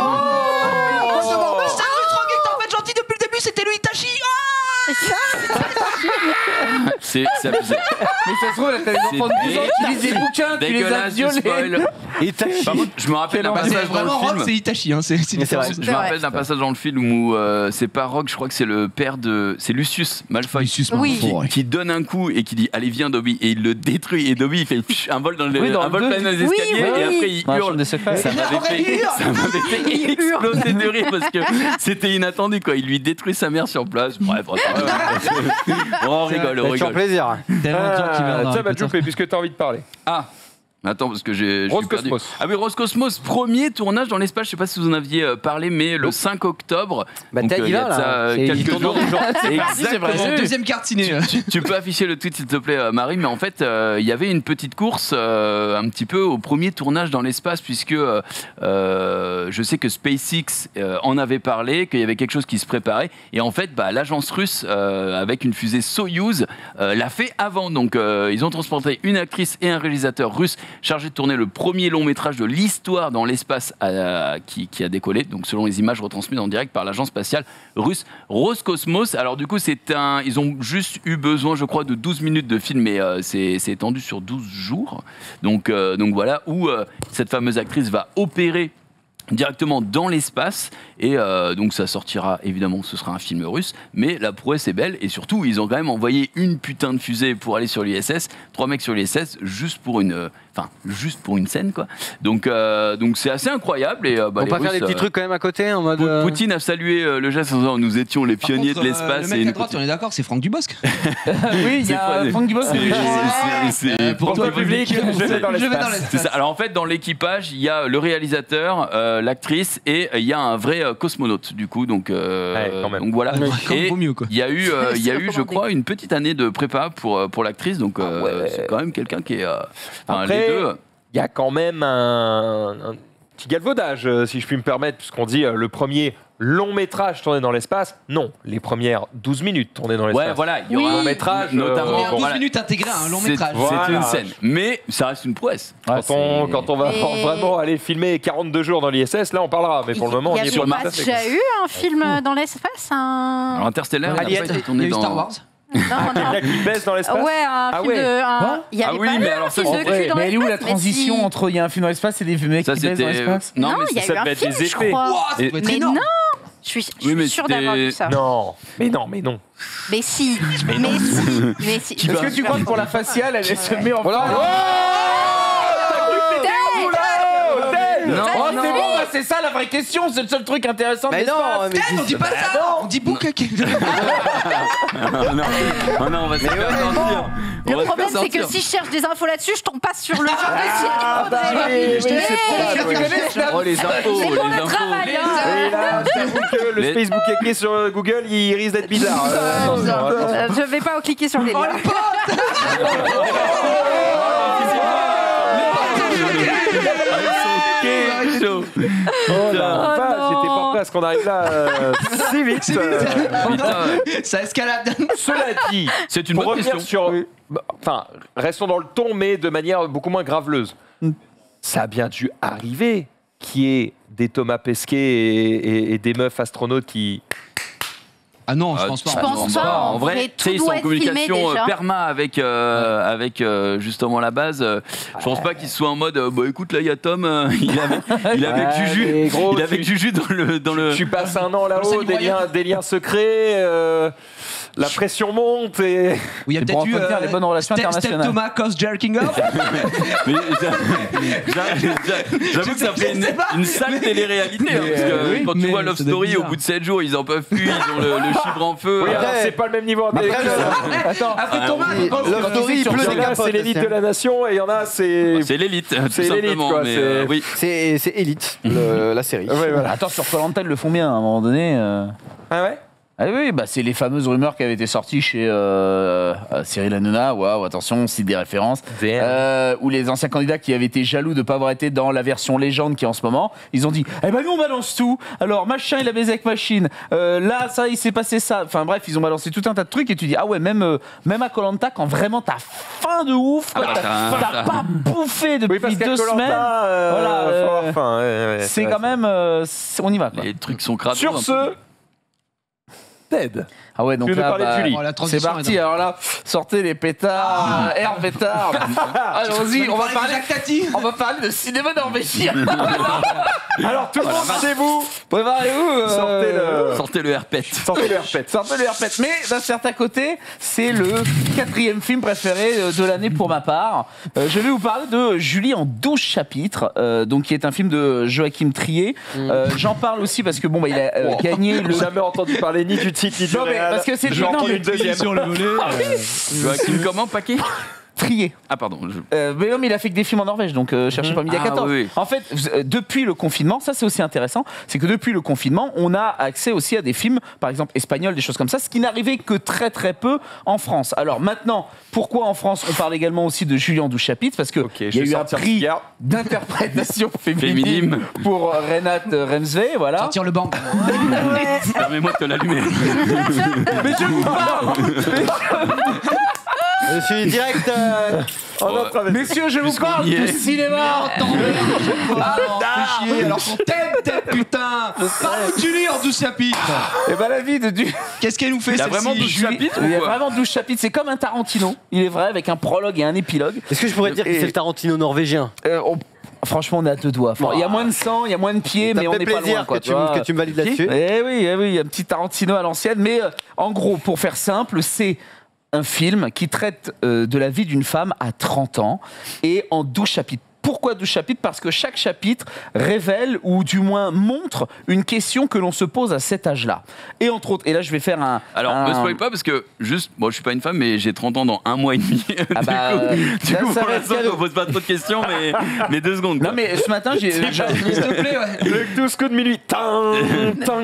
C'est bon. C'est Ruth Rogue qui était en fait gentil depuis le début. C'était lui Itachi. C'est abusé. Mais ça se trouve, là, t'as des enfants de 12 ans qui lisent des bouquins, tu les as Dégueulasse du violés. spoil. Et t'as Par contre, je me rappelle d'un Bah, c'est passage dans vraiment le Rogue, film. c'est Itachi. Hein. C'est Mais c'est vrai. Je me rappelle d'un passage dans le film où c'est pas Rogue, je crois que c'est le père de. C'est Lucius Malfoy. Lucius Oui. Malfoy. Qui donne un coup et qui dit allez viens Dobby et il le détruit et Dobby il fait psh, un vol dans Oui, dans un le vol deux. plein des Oui, escaliers oui, et oui. après il Dans la chambre hurle. des secrets. Ça m'avait fait Il exploser de rire parce que c'était inattendu quoi. Il lui détruit sa mère sur place. Bref, on rigole, on toujours rigole. plaisir. Tellement de gens qui meurent dans Tiens, Harry Potter. Mathieu, puisque t'as envie de parler. Ah attends, parce que je Rose suis perdu. Cosmos. Ah oui, Roscosmos, premier tournage dans l'espace, je sais pas si vous en aviez parlé, mais le 5 octobre. Bah, donc, t'as il y a là, de ça, là. C'est- quelques il tourne dans jours. le genre. Exactement. C'est la deuxième carte ciné. Tu peux afficher le tweet s'il te plaît Marie, mais en fait il y avait une petite course un petit peu au premier tournage dans l'espace puisque je sais que SpaceX en avait parlé, qu'il y avait quelque chose qui se préparait et en fait l'agence russe avec une fusée Soyouz l'a fait avant, donc ils ont transporté une actrice et un réalisateur russe chargés de tourner le premier long métrage de l'histoire dans l'espace qui a décollé, donc selon les images retransmises en direct par l'agence spatiale russe Roscosmos. Alors du coup ils ont juste eu besoin je crois de 12 minutes de film, mais c'est étendu sur 12 jours, donc voilà où cette fameuse actrice va opérer directement dans l'espace et donc ça sortira évidemment, ce sera un film russe, mais la prouesse est belle et surtout ils ont quand même envoyé une putain de fusée pour aller sur l'ISS, 3 mecs sur l'ISS juste pour une scène quoi. Donc c'est assez incroyable et On peut pas faire des petits trucs quand même à côté en mode. Poutine a salué le geste en disant nous étions les pionniers de l'espace. Le mec à droite, on est d'accord, c'est Franck Dubosc. Oui, il y a Franck Dubosc. Pour toi, public, je vais dans l'espace. C'est ça. Alors en fait, dans l'équipage, il y a le réalisateur, l'actrice et il y a un vrai cosmonaute du coup. Donc, quand même. donc voilà. Et Vaut mieux quoi. il y a eu, je crois, une petite année de prépa pour l'actrice. Donc c'est quand même quelqu'un qui est. Après, les deux. il y a quand même un petit galvaudage, si je puis me permettre, puisqu'on dit le premier long métrage tourné dans l'espace. Non, les premières 12 minutes tournées dans l'espace. Ouais, voilà, il y aura un long métrage, notamment. Première 12 voilà. minutes intégrées à un long métrage. C'est une Voilà. scène, mais ça reste une prouesse. Quand on va Mais- vraiment aller filmer 42 jours dans l'ISS, là on parlera. Mais pour le moment, on il y y est avait pas pas tout à fait, déjà quoi. eu un film dans l'espace Alors Interstellar, il a Alien, pas été il y a tourné eu dans Star Wars. Non, Quelqu'un qui baisse dans l'espace. Ouais, un Ah film ouais. de. Quoi Il y avait Ah oui, pas mais eu alors un ça, film de c'est- cul dans Mais elle est où la l'espace, mais transition si. entre il y a un film dans l'espace et des mecs Ça qui baissent dans c'était. l'espace Non, mais il y ça a eu un devait être film, des je effets. crois. Wow, ça Et- doit être Mais énorme. non, je suis Oui, mais sûre d'avoir vu ça. Non, mais non, mais non. Mais si, mais si. Qui Est-ce va- que tu crois que pour la faciale, elle se met en Voilà. Non, Oh, non. c'est bon, bah, c'est ça la vraie question, c'est le seul truc intéressant de Mais non, l'espace. mais On dit pas ça. On dit boucaque. Oh non, on va se faire sortir. On va Le se problème, faire c'est que sortir. si je cherche des infos là-dessus, je tombe pas sur le genre de bah site. oui, oui, Mais- c'est pour ça, Oh les infos, C'est pour les le infos. travail, Et hein. là, je t'avoue que le Mais- Facebook écrit sur Google, il risque d'être bizarre. Je vais pas cliquer sur les liens. Chaud. Oh la Oh vache, non. j'étais pas prêt à ce qu'on arrive là si vite. Putain, Ça escalade. Cela dit, c'est une pour bonne revenir question. sur... Enfin, restons dans le ton, mais de manière beaucoup moins graveleuse. Ça a bien dû arriver qu'il y ait des Thomas Pesquet et des meufs astronautes qui... Ah non, je pense pas. Je pense pas. En En vrai, vrai, tu sais, ils tout sont doit en être filmé communication déjà. perma avec justement la base. Je pense pas qu'ils soient en mode bah écoute là il y a Tom, il est avec Ouais, Juju, mais gros, il est avec Juju dans le. Tu passes un an là-haut, des liens secrets, la pression monte et... Où il y a C'est pour peut-être eu entretenir les bonnes relations Step internationales. Thomas Cos Jerking Off. Mais j'avoue que ça fait une sale télé-réalité hein, parce que oui, quand tu mais vois Love ça doit être Story au bizarre. bout de 7 jours ils en peuvent plus, ils ont le chibre en feu. Oui, alors c'est pas le même niveau intellectuel. Attends, Après Thomas, oui, quand- Love Story, il Il pleut y des en a, capotes. c'est l'élite de la nation, et il y en a, c'est... C'est l'élite, tout C'est l'élite, simplement. quoi, Mais c'est- oui. C'est Elite, la série. Ouais, voilà. attends, sur Koh-Lanta, ils le font bien à un moment donné. Ah ouais. Ah oui, bah c'est les fameuses rumeurs qui avaient été sorties chez Cyril Hanouna. Waouh, attention, on cite des références. Où les anciens candidats qui avaient été jaloux de ne pas avoir été dans la version légende qui est en ce moment, ils ont dit eh ben nous on balance tout. Alors machin il a baisé avec machine. Là ça il s'est passé ça. Enfin bref, ils ont balancé tout un tas de trucs et tu dis ah ouais même à Koh-Lanta quand vraiment t'as faim de ouf, quoi, t'as pas bouffé depuis Oui, parce qu'à 2 Koh-Lanta, semaines. Voilà, faut avoir faim, c'est quand même on y va quoi. Les trucs sont crades. Sur ce, Ted. Ah ouais, donc Tu veux là, nous parler de Julie. Oh, la c'est transition parti. est Alors là, sortez les pétards, air pétard. Allons-y, on va parler. Jacques Tati. On va parler de cinéma norvégien. Alors tout le monde chez vous, Préparez-vous. Sortez le herpet. sortez le RP. Sortez le herpet. Mais d'un certain côté, c'est le 4e film préféré de l'année pour ma part. Je vais vous parler de Julie en 12 chapitres, donc qui est un film de Joachim Trier. J'en parle aussi parce que bon, bah, il a gagné le. Jamais entendu parler ni du titre ni du Non, mais réal. parce que c'est J'en non, entends mais une deuxième. Sur le volet. Joachim comment paquet Trier. Ah pardon. Mais non, mais il a fait que des films en Norvège, donc cherchez pas midi à Ah, 14. oui. En fait, depuis le confinement, ça c'est aussi intéressant, c'est que depuis le confinement, on a accès aussi à des films, par exemple espagnols, des choses comme ça, ce qui n'arrivait que très très peu en France. Alors maintenant, pourquoi en France on parle également aussi de Julie en 12 chapitres? Parce que Ok, il je y a vais eu un sortir prix cigare. d'interprétation Féminine. féminine pour Renate Remsvey, voilà. Sortir le banc. Permets-moi de te l'allumer. Mais je vous parle Je suis direct. En autre avec- Messieurs, je vous parle y de est. cinéma. Fais chier. Alors qu'on t'aime, putain. Parle-nous de Julie en 12 chapitres. Et ben la vie de Julie. Qu'est-ce qu'elle nous fait Il y a celle-ci vraiment 12 Julie chapitres Il y a ou quoi vraiment 12 chapitres, c'est comme un Tarantino, il est vrai, avec un prologue et un épilogue. Est-ce que je pourrais dire que c'est le Tarantino norvégien? Franchement, on est à 2 doigts. Il y a moins de sang, il y a moins de pieds, mais on n'est pas loin. Quoi, que tu me valides là-dessus. Eh oui, un petit Tarantino à l'ancienne. Mais en gros, pour faire simple, c'est un film qui traite de la vie d'une femme à 30 ans et en 12 chapitres. Pourquoi 12 chapitres ? Parce que chaque chapitre révèle ou du moins montre une question que l'on se pose à cet âge-là. Et entre autres, et là je vais faire un... Alors, ne spoil pas parce que juste, moi je suis pas une femme mais j'ai 30 ans dans 1 mois et demi. Du coup, pour l'instant je ne pose pas trop de questions mais 2 secondes. Quoi. Non mais ce matin j'ai... S'il te plaît, ouais. Le 12 coups de minuit.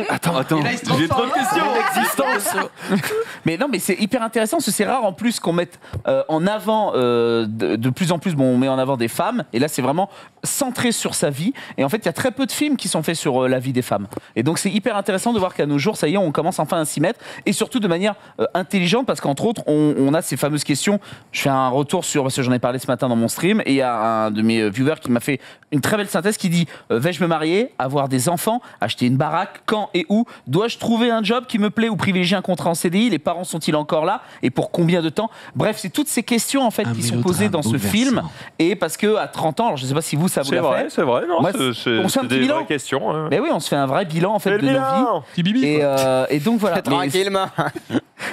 Attends, Et là, il se j'ai trop transforme. de questions. L'existence. Mais non mais c'est hyper intéressant, parce que c'est rare en plus qu'on mette en avant, de plus en plus, on met en avant des femmes, et là c'est vraiment centré sur sa vie, et en fait il y a très peu de films qui sont faits sur la vie des femmes, et donc c'est hyper intéressant de voir qu'à nos jours ça y est, on commence enfin à s'y mettre, et surtout de manière intelligente, parce qu'entre autres on a ces fameuses questions. Je fais un retour sur, parce que j'en ai parlé ce matin dans mon stream, et il y a un de mes viewers qui m'a fait une très belle synthèse qui dit vais-je me marier, avoir des enfants, acheter une baraque, quand et où, dois-je trouver un job qui me plaît ou privilégier un contrat en CDI, les parents sont-ils encore là et pour combien de temps? Bref, c'est toutes ces questions en fait qui sont posées dans ce film, et parce que à 30 ans, alors je sais pas si vous ça vous l'a fait. C'est vrai, non, Moi, c'est on se fait un petit des bilan. vraies questions. Hein. Mais oui, on se fait un vrai bilan en fait de nos vies. Et donc voilà. Tranquillement.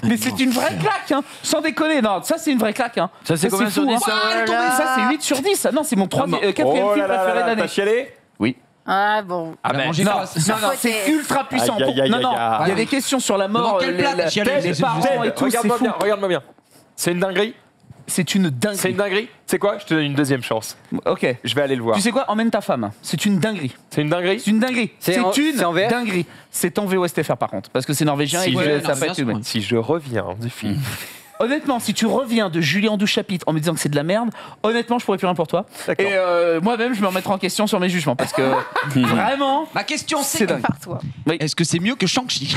Mais c'est une vraie claque, hein. Sans déconner. Non, ça c'est une vraie claque. Hein. Ça, c'est combien sur fou, 10, hein. ça Ça c'est 8 sur 10. Non, c'est mon 4e film préféré d'année. T'as chialé? Oui. Ah bon. Ah ben, Non, c'est ultra puissant. Aïe, aïe, aïe, Non, non, aïe, il y a des questions sur la mort, Dans quel plat t'as chialé les parents et tout, c'est fou. Regarde-moi bien. C'est une dinguerie. C'est une C'est une dinguerie. dinguerie. C'est quoi? Je te donne une deuxième chance. Ok. Je vais aller le voir. Tu sais quoi? Emmène ta femme. C'est une dinguerie. C'est une dinguerie. C'est une dinguerie. C'est C'est en VF? dinguerie. C'est en VOSTFR par contre, parce que c'est norvégien Si et je- que ça non, peut bien être. sûr. Si je reviens du film. Honnêtement, si tu reviens de Julie en 12 chapitres en me disant que c'est de la merde, honnêtement, je pourrais plus rien pour toi. D'accord. Et moi-même, je me remettrai en question sur mes jugements, parce que vraiment, Ma question c'est c'est dingue. Par toi. est-ce que c'est mieux que Shang-Chi?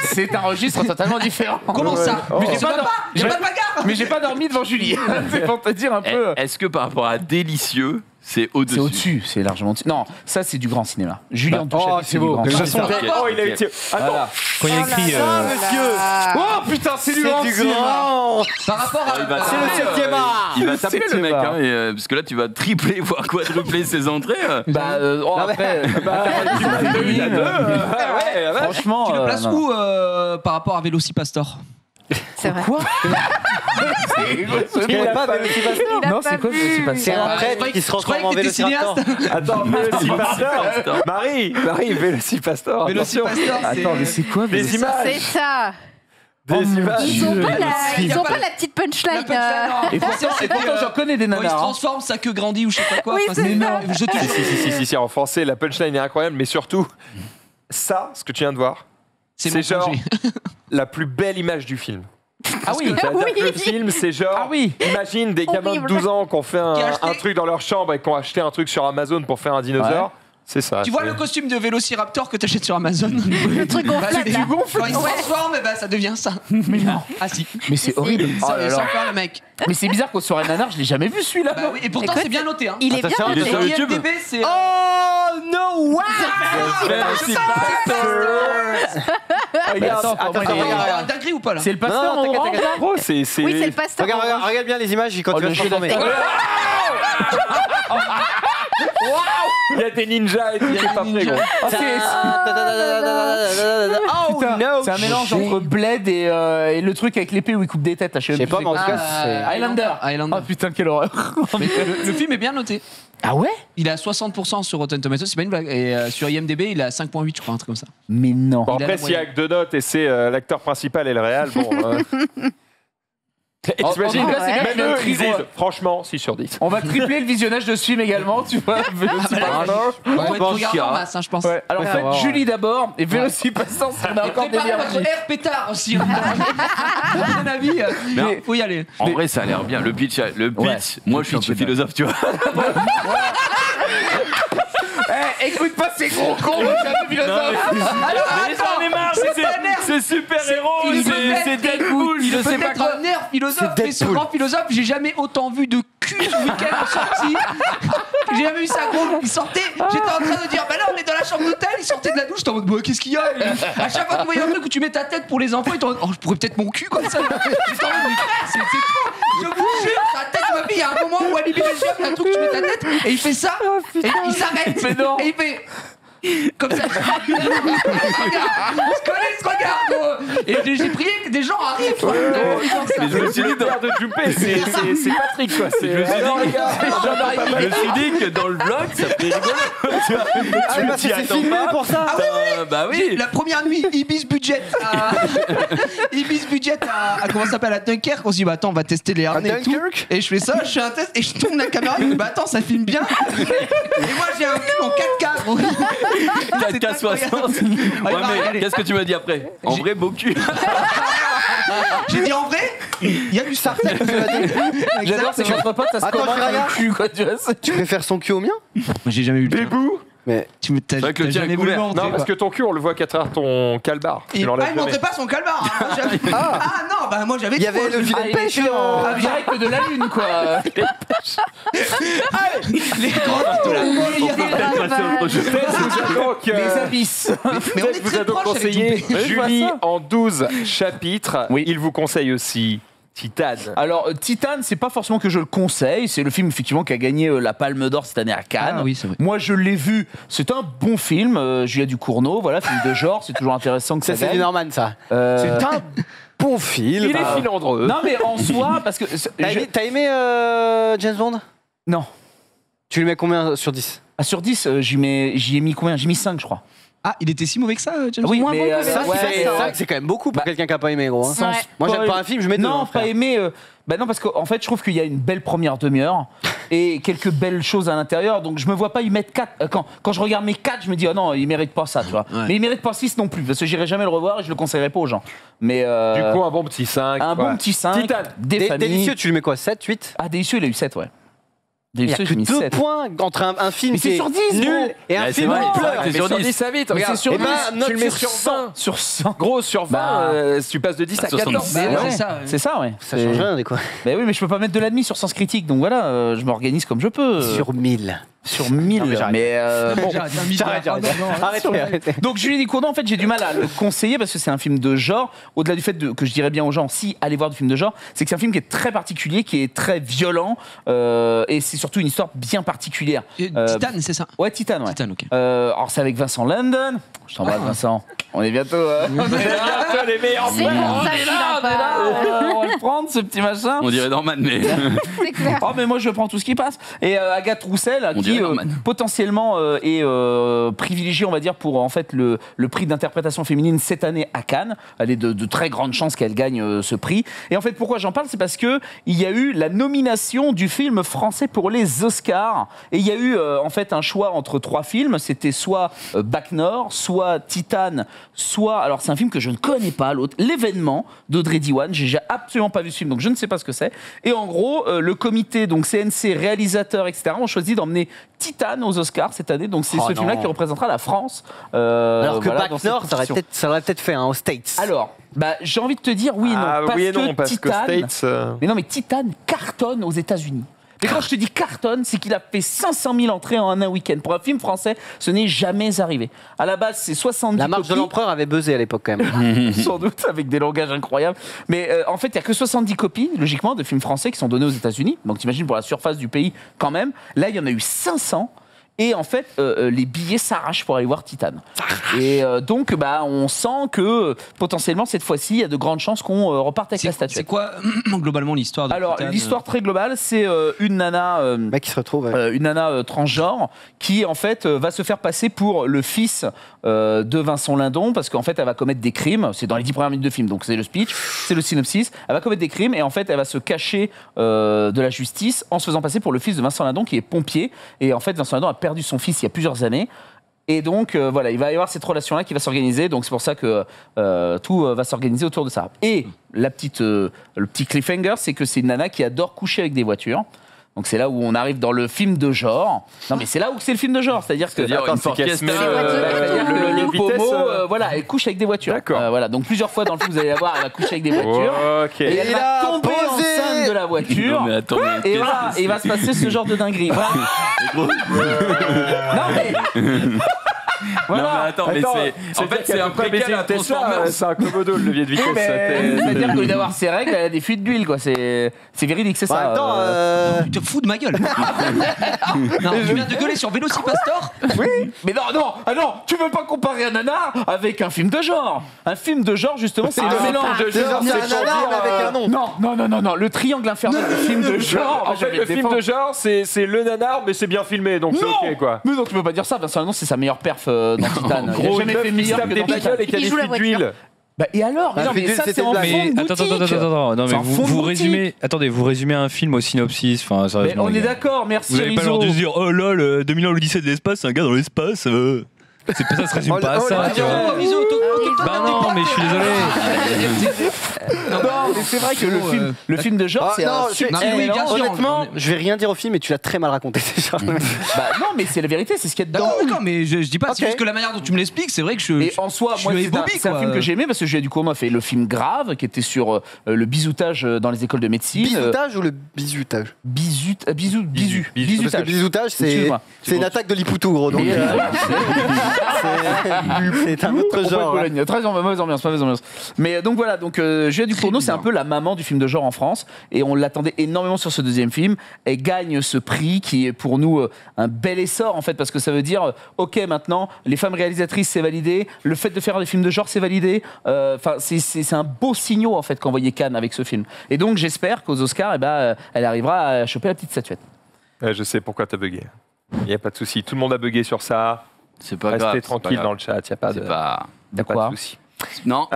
C'est un registre totalement différent. Comment ça? Mais j'ai C'est pas pas dor- y a pas de bagarre. Mais j'ai pas dormi devant Julie. C'est pour te dire un peu. Est-ce que par rapport à Délicieux, c'est au-dessus? C'est au-dessus, c'est largement au-dessus. Non, ça c'est du grand cinéma. Julie en 12 oh, chapitres, c'est du beau. grand De toute cinéma. façon, Oh, il a été. Attends. Voilà. Quand il y a écrit. Oh putain, c'est du grand C'est du cinéma. grand. Par rapport à. Il va C'est le taper, 7e art. Il va taper C'est le mec, le hein, parce que là tu vas tripler, voire quadrupler ses entrées. Bah, après, franchement. Tu le places non. où par rapport à Velocipastor? C'est vrai. Quoi Tu connais pas Vélocipastor? Non, c'est quoi Vélocipastor? C'est un je prêtre croyais- qui se je croyais transforme en que t'étais Vélociraptor. Attends, Vélocipastor. Marie, Vélocipastor. Attention. Velocipastor, c'est. Attends, mais c'est quoi Des C'est images. ça. Des images. Ils ont pas Il y a ils ont pas pas la petite punchline. La punchline, non. Et pourtant, j'en connais des Quand il se nanas. hein. transforme, sa queue grandit ou je sais pas quoi. Oui, Enfin, c'est c'est- ça. Je te Si, en français, la punchline est incroyable, mais surtout, ça, ce que tu viens de voir, C'est c'est mon genre congé. la plus belle image du film. Ah oui. C'est-à-dire que le film, c'est genre, Ah oui. imagine des gamins de Horrible. 12 ans qui ont fait Qui a acheté- un truc dans leur chambre et qui ont acheté un truc sur Amazon pour faire un dinosaure. Ouais. C'est ça. Tu vois c'est- le costume de Vélociraptor que t'achètes sur Amazon? Le truc gonflable. Tu là. gonfles. Quand il se transforme, eh ben, ça devient ça. Mais non. Ah si. Mais c'est horrible. Oh Ça, là sans là. faire le mec. Mais c'est bizarre qu'au soirée nanar, je l'ai jamais vu celui-là. Bah oui, et pourtant Écoute, c'est bien noté. Hein. Il est bien Attention, il est noté. sur Et YouTube. IMDb, c'est. Oh no way. Regarde, Regarde, dinguerie ou pas là? c'est le pasteur Non, en t'inquiète, orange, t'inquiète. là Gros, c'est. Oui, c'est le pasteur. Regarde bien les images quand Oh, tu vas le te jeu transformer. d'acteur. Il y a des ninjas et tout, c'est pas prêt, gros. Ah, Oh putain, no. c'est un mélange entre Blade et le truc avec l'épée où il coupe des têtes. Je sais pas, mais en tout cas, c'est. Highlander. Highlander. Oh putain, quelle horreur. Mais le film est bien noté. Ah ouais? Il est à 60% sur Rotten Tomatoes, c'est pas une blague. Et sur IMDb, il est à 5.8, je crois, un truc comme ça. Mais non. Bon, Il a après, la s'il y a moyenne. que 2 notes et c'est l'acteur principal et le réal, bon. Et t'imagines, en tout cas, c'est même quand même eux, un ils tri- disent, franchement, 6 sur 10. On va tripler le visionnage de ce film également, tu vois. On va être regardé en masse, hein, je pense. Ouais, alors Ouais, faites ouais. Julie d'abord et Vélocipastor, on a Et encore des préparez votre énergies. air pétard aussi. Hein. À mon avis, Mais- faut y aller. En vrai, ça a l'air bien. Le pitch, Ouais. moi je suis philosophe, tu vois. Eh, écoute pas ces gros cons, c'est un philosophe. J'en ai marre, c'est super héros, Il peut c'est être- Deadpool, je sais pas peut-être quoi. un nerf philosophe, C'est mais ce Deadpool. grand philosophe, j'ai jamais autant vu de cul ce week-end en sortie. J'ai jamais vu ça, gros. Il sortait, j'étais en train de dire, bah là on est dans la chambre d'hôtel, il sortait de la douche, j'étais en mode, bah, qu'est-ce qu'il y a? À chaque fois que tu voyais un truc où tu mets ta tête pour les enfants, ils étaient en mode, oh, je pourrais peut-être mon cul comme ça. J'étais en mode, mais frère, c'est quoi? Je vous jure, sa tête de ma fille, il y a un moment où Alibi Belgium, il y a un truc, tu mets ta tête, et il fait ça, et il s'arrête. Mais non. Et il fait. Comme ça, on se connaît, ce regard, gros. Et j'ai prié que des gens arrivent. Mais je me suis dit, de Juppé, c'est Patrick, quoi. Je me suis dit que dans le vlog, ça fait rigolo. Ah, parce que c'est filmé pour ça. Ah oui, Bah oui. La première nuit, Ibis Budget à comment ça s'appelle, à Dunkerque. On se dit, bah attends, on va tester les harnais et tout. Dunkerque. Et je fais ça, je fais un test et je tourne la caméra. Je me dis, bah attends, ça filme bien. Et moi, j'ai un cul en 4K, gros. 4K 60. Ouais, mais qu'est-ce que tu m'as dit après? En vrai, beau cul. J'ai dit en vrai, il y a du sartène. J'adore, c'est votre pote, ça se Attends, commence je regarde. le cul, quoi, tu vois. Tu préfères son cul au mien? Moi, j'ai jamais eu le Bébou. Mais Tu me C'est vrai que le tien est couvert. Non, parce que ton cul, on le voit qu'à travers ton calbar. Tu il l'enlèves ne jamais. montrait pas son calbar. Hein. Moi, j'avais- ah non, bah moi j'avais. il y avait le filet de pêche en. Direct de la lune, quoi. les grands de la On peut peut-être passer au prochain. Donc, Les abysses. Mais on est vous très a donc proches avec conseillé Juppé. Julie en 12 chapitres. Oui. Il vous conseille aussi Titane. Alors, Titan, c'est pas forcément que je le conseille. C'est le film, effectivement, qui a gagné la Palme d'Or cette année à Cannes. Ah oui, c'est vrai. Moi, je l'ai vu. C'est un bon film. Julia Ducournau, voilà, film de genre. C'est toujours intéressant que ça C'est du gagne. Norman, ça. Euh, C'est un bon film. Il est filandreux. Non, mais en soi, parce que. T'as aimé James Bond? Non. Tu lui mets combien sur 10? Ah, sur 10, j'y ai mis combien? J'ai mis 5, je crois. Ah, il était si mauvais que ça, James Oui, Moins mais bon que Ça, Ouais, c'est ça, ça, c'est quand même beaucoup pour quelqu'un qui a pas aimé, gros. hein. Ouais. Moi, j'aime pas un film, je mets deux. Non, hein, pas frère. aimé. Bah non, parce qu'en fait, je trouve qu'il y a une belle première demi-heure et quelques belles choses à l'intérieur. Donc, je me vois pas y mettre 4. Quand je regarde mes 4, je me dis, oh non, il mérite pas ça, tu vois. Ouais. Mais il mérite pas 6 non plus, parce que j'irai jamais le revoir et je le conseillerais pas aux gens. Mais. Du coup, un bon petit 5. un bon petit 5. Titane. Des familles. Délicieux, tu lui mets quoi? 7, 8? Ah, Délicieux, il a eu 7, ouais. Il y a Délicieux, que j'ai mis 2 7. points entre un film Mais qui c'est est sur 10, nul gros. et un Ouais, film c'est vrai, où il pleure. c'est sur 10. ça vite, Mais regarde. c'est sur Eh 10. ben, tu note le mets sur sur 100. Sur 100. Gros, sur 20, Bah. tu passes de 10 à 70. 14. Bah, Ouais, c'est ça, ouais. C'est ça, ouais. Ça change rien, des quoi. Mais oui, mais je peux pas mettre de l'admis sur Sens Critique, donc voilà, je m'organise comme je peux. Sur 1000. Sur 1000. Non, mais j'arrête. Mais bon. J'arrête. Arrêtez. Donc Julie Ducournau, en fait, j'ai du mal à le conseiller parce que c'est un film de genre. Au-delà du fait que je dirais bien aux gens, si allez voir du film de genre, c'est que c'est un film qui est très particulier, qui est très violent, et c'est surtout une histoire bien particulière. Titan, c'est ça. Ouais, Titan, ouais. Titan, ok. Alors c'est avec Vincent London. Je t'embrasse, Vincent. On est bientôt. On est bientôt les meilleurs. C'est pour ça qu'il en parle. on va le prendre, ce petit machin. On dirait Norman, mais. C'est clair. Oh, mais moi je prends tout ce qui passe. Et Agathe Roussel, On qui dirait Norman. potentiellement est privilégiée, on va dire, pour en fait le prix d'interprétation féminine cette année à Cannes. Elle est de très grandes chances qu'elle gagne ce prix. Et en fait, pourquoi j'en parle, c'est parce que il y a eu la nomination du film français pour les Oscars. Et il y a eu en fait un choix entre 3 films. C'était soit Bac Nord, soit Titane, soit, alors c'est un film que je ne connais pas, l'autre, L'événement d'Audrey Diwan. J'ai absolument pas vu ce film, donc je ne sais pas ce que c'est. Et en gros, le comité, donc CNC, réalisateur, etc., ont choisi d'emmener Titane aux Oscars cette année. Donc c'est Oh ce film-là non. qui représentera la France. Alors que voilà, dans Bac cette Nord, ça compétition. l'aurait peut-être fait, hein, aux States. Alors, bah, j'ai envie de te dire oui et non. Ah parce oui et non, que parce que Titane, States. mais non, mais Titane cartonne aux États-Unis. Mais quand je te dis cartonne, c'est qu'il a fait 500 000 entrées en un week-end. Pour un film français, ce n'est jamais arrivé. À la base, c'est 70 La marche de copies, l'empereur avait buzzé à l'époque, quand même. sans doute, avec des langages incroyables. Mais en fait, il n'y a que 70 copies, logiquement, de films français qui sont donnés aux États-Unis. Donc t'imagines pour la surface du pays, quand même. Là, il y en a eu 500. Et en fait, les billets s'arrachent pour aller voir Titane. Et donc, bah, on sent que potentiellement, cette fois-ci, il y a de grandes chances qu'on reparte avec la C'est statuette. quoi globalement l'histoire de Alors, Titan l'histoire très globale, c'est une nana... Le mec qui se retrouve. ouais. une nana transgenre qui en fait va se faire passer pour le fils de Vincent Lindon parce qu'en fait elle va commettre des crimes, c'est dans les 10 premières minutes de film, donc c'est le speech, c'est le synopsis, elle va commettre des crimes et en fait elle va se cacher de la justice en se faisant passer pour le fils de Vincent Lindon qui est pompier, et en fait Vincent Lindon a perdu son fils il y a plusieurs années. Et donc, voilà, il va y avoir cette relation-là qui va s'organiser. Donc, c'est pour ça que tout va s'organiser autour de ça. Et le petit cliffhanger, c'est que c'est une nana qui adore coucher avec des voitures. Donc, c'est là où on arrive dans le film de genre. Non, mais c'est là où c'est le film de genre. C'est-à-dire que... C'est-à-dire une c'est qu'elle orchestre. se met, c'est-à-dire que le le vitesse, pomo, voilà, elle couche avec des voitures. D'accord. Voilà, donc plusieurs fois dans le film, vous allez la voir, elle va coucher avec des voitures. Ok. Et elle Il va a tomber posé. enceinte de la voiture. Non, mais attends, mais Et qu'est-ce voilà, que et il va se passer ce genre de dinguerie. Voilà. Non, mais... Non, Voilà. mais attends, mais c'est. En fait, c'est un préquel à Transformers. C'est un Komodo, le levier de vitesse. C'est-à-dire qu'au lieu d'avoir ses règles, elle a des fuites d'huile, quoi. C'est véridique, c'est ça. Tu te fous de ma gueule. Non, tu viens de gueuler sur Vélocipastor. Oui, mais non, tu veux pas comparer un nanar avec un film de genre. Un film de genre, justement, c'est le mélange de genre. C'est un nanar, mais avec un nom. Non, le triangle infernal du film de genre. En fait, le film de genre, c'est le nanar, mais c'est bien filmé, donc c'est ok, quoi. Mais non, tu peux pas dire ça. Vincent Lindon, c'est sa meilleure perf dans Titan. Il a jamais fait meilleur que dans Titan. Et qu'il y a des fuites d'huile. Bah et alors Bah, non, mais ça c'est en fond de Attends, boutique. non, C'est mais en fond de vous boutique. résumez. Attendez, vous résumez un film au synopsis. Enfin, Mais sérieusement, on les est gars. d'accord, merci Vous avez pas Rizzo. l'air de se dire, oh lol, 2000 ans l'Odyssée de l'espace, c'est un gars dans l'espace. C'est pas ça, se résume pas à ça, tu vois. Bah non, mais je suis désolé. Non, mais c'est vrai que le film de genre, c'est un subtil mélange. Honnêtement, je vais rien dire au film, mais tu l'as très mal raconté déjà. Bah non, mais c'est la vérité, c'est ce qu'il y a dedans. D'accord, mais je dis pas, c'est Ok. juste que la manière dont tu me l'expliques, c'est vrai que je. Et en soi, je moi, suis c'est un ébobie, c'est un quoi. film que j'ai aimé parce que Julien Ducournau a fait le film Grave, qui était sur le bisoutage dans les écoles de médecine. Bisoutage ou le bisutage Bisutage. Parce que le bisoutage, Excuse-moi. c'est une attaque de l'Ipoutou, gros. Donc, c'est un autre genre. Pologne. Très mauvaise ambiance. Mais donc voilà, donc Julia Ducournau, c'est un peu la maman du film de genre en France, et on l'attendait énormément sur ce deuxième film. Elle gagne ce prix qui est pour nous un bel essor en fait, parce que ça veut dire, ok, maintenant les femmes réalisatrices c'est validé, le fait de faire des films de genre c'est validé. Enfin, c'est un beau signal en fait qu'envoyait Cannes avec ce film. Et donc j'espère qu'aux Oscars, elle arrivera à choper la petite statuette. Je sais pourquoi t'as bugué. Il n'y a pas de souci. Tout le monde a bugué sur ça. C'est pas Restez grave. tranquille dans le chat. Il n'y a pas de, C'est pas. y a pas de souci. Non.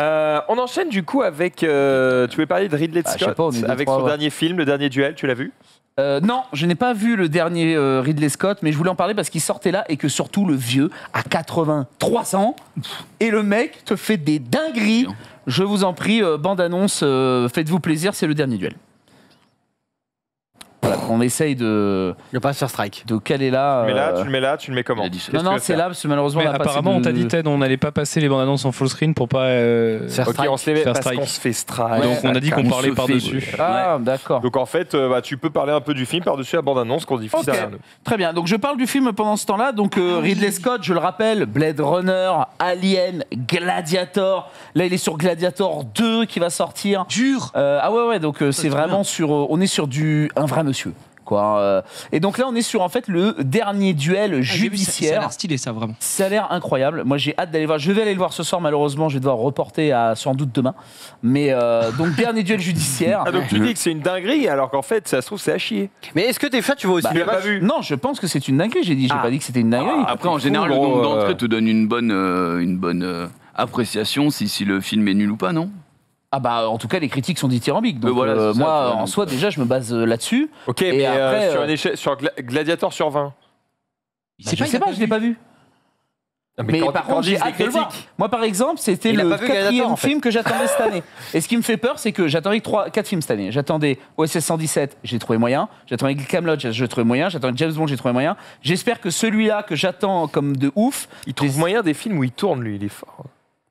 On enchaîne du coup avec. Tu veux parler de Ridley je sais Scott pas, on est deux, avec trois, son ouais. dernier film, le dernier duel. Tu l'as vu? Non, je n'ai pas vu le dernier Ridley Scott, mais je voulais en parler parce qu'il sortait là et que surtout le vieux à 83 ans et le mec te fait des dingueries. Je vous en prie, bande-annonce, faites-vous plaisir, c'est le dernier duel. Voilà, on essaye de Il va pas se faire strike. caler là. Tu le mets comment? Il a dit ça. Non, Qu'est-ce que tu non, veux c'est faire là parce que malheureusement Mais on a pas apparemment, assez on t'a de- dit, Ted, on n'allait pas passer les bandes annonces en full screen pour pas. Ok, on se lève faire parce strike. qu'on se fait strike. Donc on a dit qu'on On parlait se par-dessus. fait- Ah, d'accord. Donc en fait, tu peux parler un peu du film par-dessus la bande-annonce qu'on diffuse Ok, derrière nous. très bien. Donc je parle du film pendant ce temps-là. Donc Ridley Scott, je le rappelle, Blade Runner, Alien, Gladiator. Là, il est sur Gladiator 2 qui va sortir. Dur. Ah ouais. Donc c'est vraiment sur. On est sur un vrai monsieur. Quoi. Et donc là, on est sur en fait le dernier duel Ça a judiciaire. l'air stylé, ça, vraiment. Ça a l'air incroyable. Moi, j'ai hâte d'aller voir. Je vais aller le voir ce soir. Malheureusement, je vais devoir reporter à sans doute demain. Mais donc dernier duel judiciaire. Ah, donc tu dis que c'est une dinguerie alors qu'en fait, ça se trouve, c'est à chier. Mais est-ce que t'es fait, tu vois aussi Tu le l'as pas match vu? Non, je pense que c'est une dinguerie. J'ai Ah. pas dit que c'était une dinguerie. Après, en général, le gros, nombre d'entrées te donne une bonne appréciation si le film est nul ou pas, non? Ah bah en tout cas les critiques sont dithyrambiques. Donc voilà, c'est ça, moi tu vois, en donc, soi déjà je me base là-dessus. Ok, Et mais après, sur une échelle, sur Gladiator sur 20. Je sais pas, je l'ai pas vu. Non, Mais quand- par quand contre, j'ai disent les hâte de le voir. critiques. Moi, par exemple, c'était Il a le pas vu Gladiator, quatrième en fait. film que j'attendais cette année. Et ce qui me fait peur, c'est que j'attendais 4 films cette année. J'attendais OSS 117, j'ai trouvé moyen. J'attendais Camelot, j'ai trouvé moyen. J'attendais James Bond, j'ai trouvé moyen. J'espère que celui-là que j'attends comme de ouf, Il trouve moyen des films où il tourne, lui, il est fort.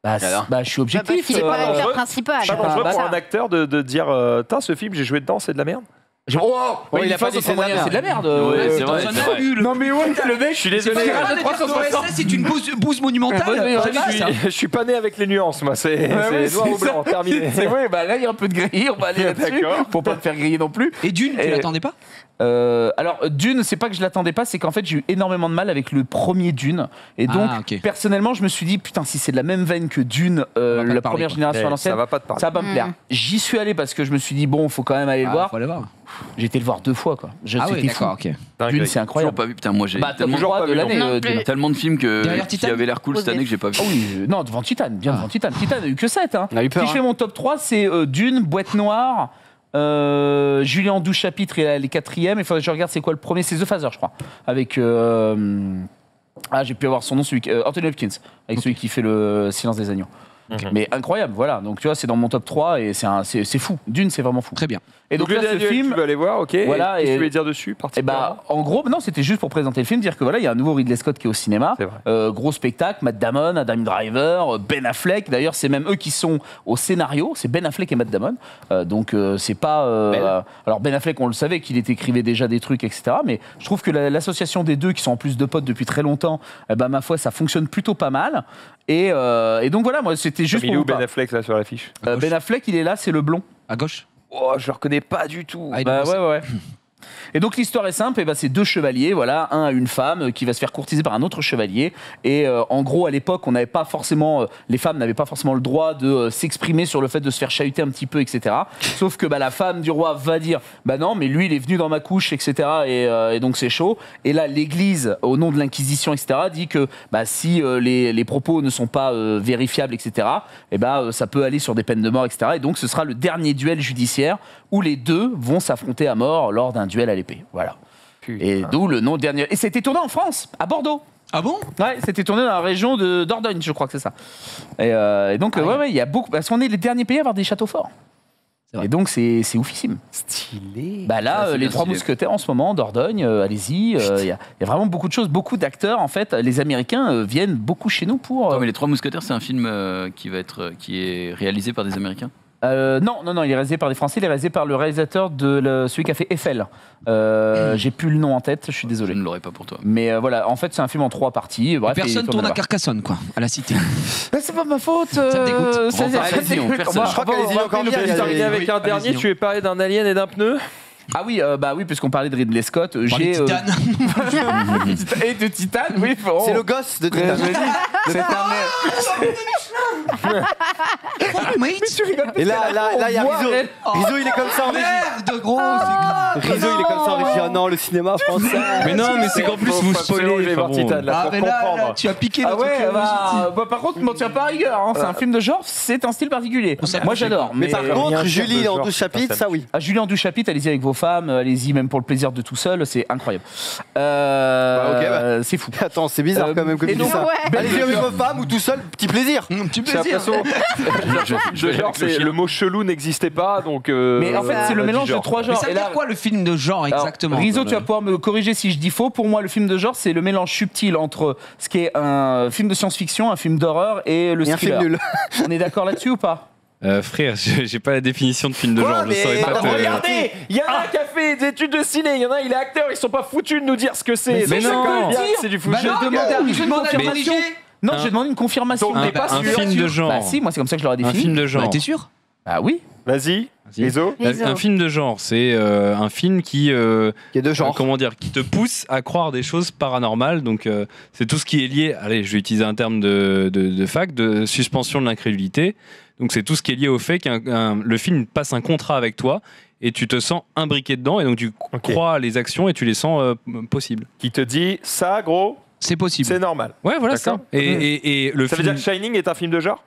je suis objectif. C'est pas dangereux. l'acteur principal. C'est pas pas dangereux un pour bâtard. un acteur de dire Tain, ce film, j'ai joué dedans, c'est de la merde. Il a pas dit c'est de la merde. C'est de la merde. Ouais, c'est Dans vrai, un c'est vrai. nul. Non mais ouais, le mec, Je suis désolé. C'est pas tirage de grave de dire 360. que OSS, c'est une bouse monumentale. Ouais, J'ai ouais, vu ça. Je suis pas né avec les nuances, moi, c'est ouais, noir ou c'est blanc, ça. terminé. C'est vrai, bah là il y a un peu de grille, on va aller là-dessus. D'accord. Faut pas te faire griller non plus. Et Dune, tu Et- l'attendais pas? Alors Dune, c'est pas que je l'attendais pas, c'est qu'en fait j'ai eu énormément de mal avec le premier Dune, et donc ok. personnellement je me suis dit putain si c'est de la même veine que Dune, pas la te parler, première quoi. génération à Ça l'ancienne, va pas te parler. ça va pas me plaire. J'y suis allé parce que je me suis dit bon faut quand même aller le voir. Faut aller voir. J'ai été le voir 2 fois quoi. Ah ouais, C'était fou. d'accord, ok. Dune Dinguerie. c'est Toujours incroyable. pas vu. Putain, moi j'ai Bah tellement, toujours 3 pas de vu l'année non Dune. plus. tellement de films Derrière qui Titan avaient l'air cool cette année que j'ai pas vu. Ah oui, non devant Titan, bien devant Titan. Titan n'a eu que 7 hein. On a eu peur, Si je fais mon top 3, c'est Dune, Boîte Noire, Julien en 12 chapitres et les 4e. Il faudrait que je regarde c'est quoi le premier, c'est The Phaser je crois. Avec j'ai pu avoir son nom, celui Anthony Hopkins, avec celui qui fait le Silence des agneaux. Mais incroyable, voilà. Donc tu vois, c'est dans mon top 3 et c'est fou. Dune, c'est vraiment fou. Très bien. Et donc là, ce film, tu veux aller voir, ok. Voilà, Qu'est-ce que et- tu voulais dire dessus, eh particulièrement ben, en gros, non, c'était juste pour présenter le film, dire que voilà, il y a un nouveau Ridley Scott qui est au cinéma. C'est vrai. Gros spectacle, Matt Damon, Adam Driver, Ben Affleck. D'ailleurs, c'est même eux qui sont au scénario. C'est Ben Affleck et Matt Damon. Donc, c'est pas. Alors, Ben Affleck, on le savait qu'il écrivait déjà des trucs, etc. Mais je trouve que l'association des deux, qui sont en plus de potes depuis très longtemps, eh ben, ma foi, ça fonctionne plutôt pas mal. Et donc voilà, moi, c'était juste Il est pour où vous Ben parler. Affleck là sur l'affiche? Ben Affleck, il est là, c'est le blond. À gauche. Oh, je le reconnais pas du tout. Ah, il Bah est bossé. ouais. Et donc l'histoire est simple, et ben c'est 2 chevaliers, voilà, un à une femme qui va se faire courtiser par un autre chevalier. Et en gros, à l'époque, on n'avait pas forcément, les femmes n'avaient pas forcément le droit de s'exprimer sur le fait de se faire chahuter un petit peu, etc. Sauf que la femme du roi va dire, bah non, mais lui, il est venu dans ma couche, etc. Et donc c'est chaud. Et là, l'Église, au nom de l'Inquisition, etc., dit que si les propos ne sont pas vérifiables, etc. Et ça peut aller sur des peines de mort, etc. Et donc ce sera le dernier duel judiciaire où les deux vont s'affronter à mort lors d'un duel à l'épée. Voilà. Putain. Et d'où le nom dernier. Et c'était tourné en France, à Bordeaux. Ah bon? Ouais, c'était tourné dans la région de Dordogne, je crois que c'est ça. Et donc, ouais, il y a beaucoup. Parce qu'on est les derniers pays à avoir des châteaux forts. vrai. Et donc, c'est oufissime. Stylé. Bah là, Ça, c'est les bien Trois stylé. Mousquetaires en ce moment, Dordogne, allez-y. Il y a vraiment beaucoup de choses, beaucoup d'acteurs. En fait, les Américains viennent beaucoup chez nous pour. Attends, mais Les Trois Mousquetaires, c'est un film qui est réalisé par des Américains. Non, il est réalisé par des Français. Il est réalisé par le réalisateur de celui qui a fait Eiffel. J'ai plus le nom en tête, je suis Je désolé. ne l'aurais pas pour toi. Mais voilà, en fait, c'est un film en 3 parties. Bref, Personne il tourne à là-bas. Carcassonne, quoi, à la cité. Ben, c'est pas ma faute. Ça me dégoûte. ça- Enfin, ça- allez-y, on ça- perce. on va- Je crois on va- qu'allez-y, on va encore appeler bien, le il y a président. Terminé avec un allez-y, dernier, hein. tu veux parler d'un alien et d'un pneu? Ah oui, puisqu'on parlait de Ridley Scott, Par les j'ai. titanes. Et de Titan, oui. bon. C'est le gosse de Titan. C'est un. Mate. Et là, il y a On voit Rizzo. Red- Rizzo, il est comme ça en régie. Merde, gros, c'est grave. Rizzo, il est comme ça en régie. Ah non, le cinéma français. Mais non, mais c'est qu'en plus vous spoilez. Je vais voir enfin bon. Titan là Ah, pour mais là, comprendre. tu as piqué le Ah truc. ouais, par contre, m'en tiens pas à rigueur. Hein. C'est un film de genre, c'est un style particulier. Moi, j'adore. Mais par rien contre, dire Julie, de il est en genre, 12 chapitres, personne. ça oui. À Julien du chapitre, allez-y avec vos femmes, allez-y même pour le plaisir de tout seul, c'est incroyable. Ok, C'est fou. Attends, c'est bizarre quand même que et tu dis donc- ça. Ouais. Allez-y avec vos femmes ou tout seul, petit plaisir. Un petit J'ai plaisir. l'impression. Le mot chelou n'existait pas, donc. Mais en fait, c'est le on a dit mélange de genre. 3 Mais genres. ça veut Et là- dire quoi le film de genre Alors, exactement? Rizzo, tu vas pouvoir me corriger si je dis faux. Pour moi, le film de genre, c'est le mélange subtil entre ce qui est un film de science-fiction, un film d'horreur et le Et un thriller. film nul. On est d'accord là-dessus ou pas? Frère, j'ai pas la définition de film de Quoi, genre. Je mais saurais pas attends, te. Regardez, il y en a un qui a fait des études de ciné, il y en a un, il est acteur, ils sont pas foutus de nous dire ce que c'est. Mais Donc, non. je peux le dire Dire. que c'est du fou. Bah Je non, demandais à je Rizzo une demande à confirmation. Olivier. Non, Un- j'ai demandé une confirmation. Donc, Ah, t'es pas un sûr. film de genre. Bah si, moi c'est comme ça que je l'aurais Un défini. film de Bah, genre. t'es sûr? Ah oui. Vas-y, Vas-y. Rizzo. Rizzo. Un film de genre, c'est un film qui. Il y a deux genres. Comment dire, qui te pousse à croire des choses paranormales. Donc, c'est tout ce qui est lié, allez, je vais utiliser un terme de fac, de suspension de l'incrédulité. Donc, c'est tout ce qui est lié au fait que le film passe un contrat avec toi et tu te sens imbriqué dedans et donc tu Ok. crois à les actions et tu les sens possibles. Qui te dit ça, gros, C'est possible. c'est normal. Ouais, voilà ça. D'accord. Et le Ça veut film. dire que Shining est un film de genre?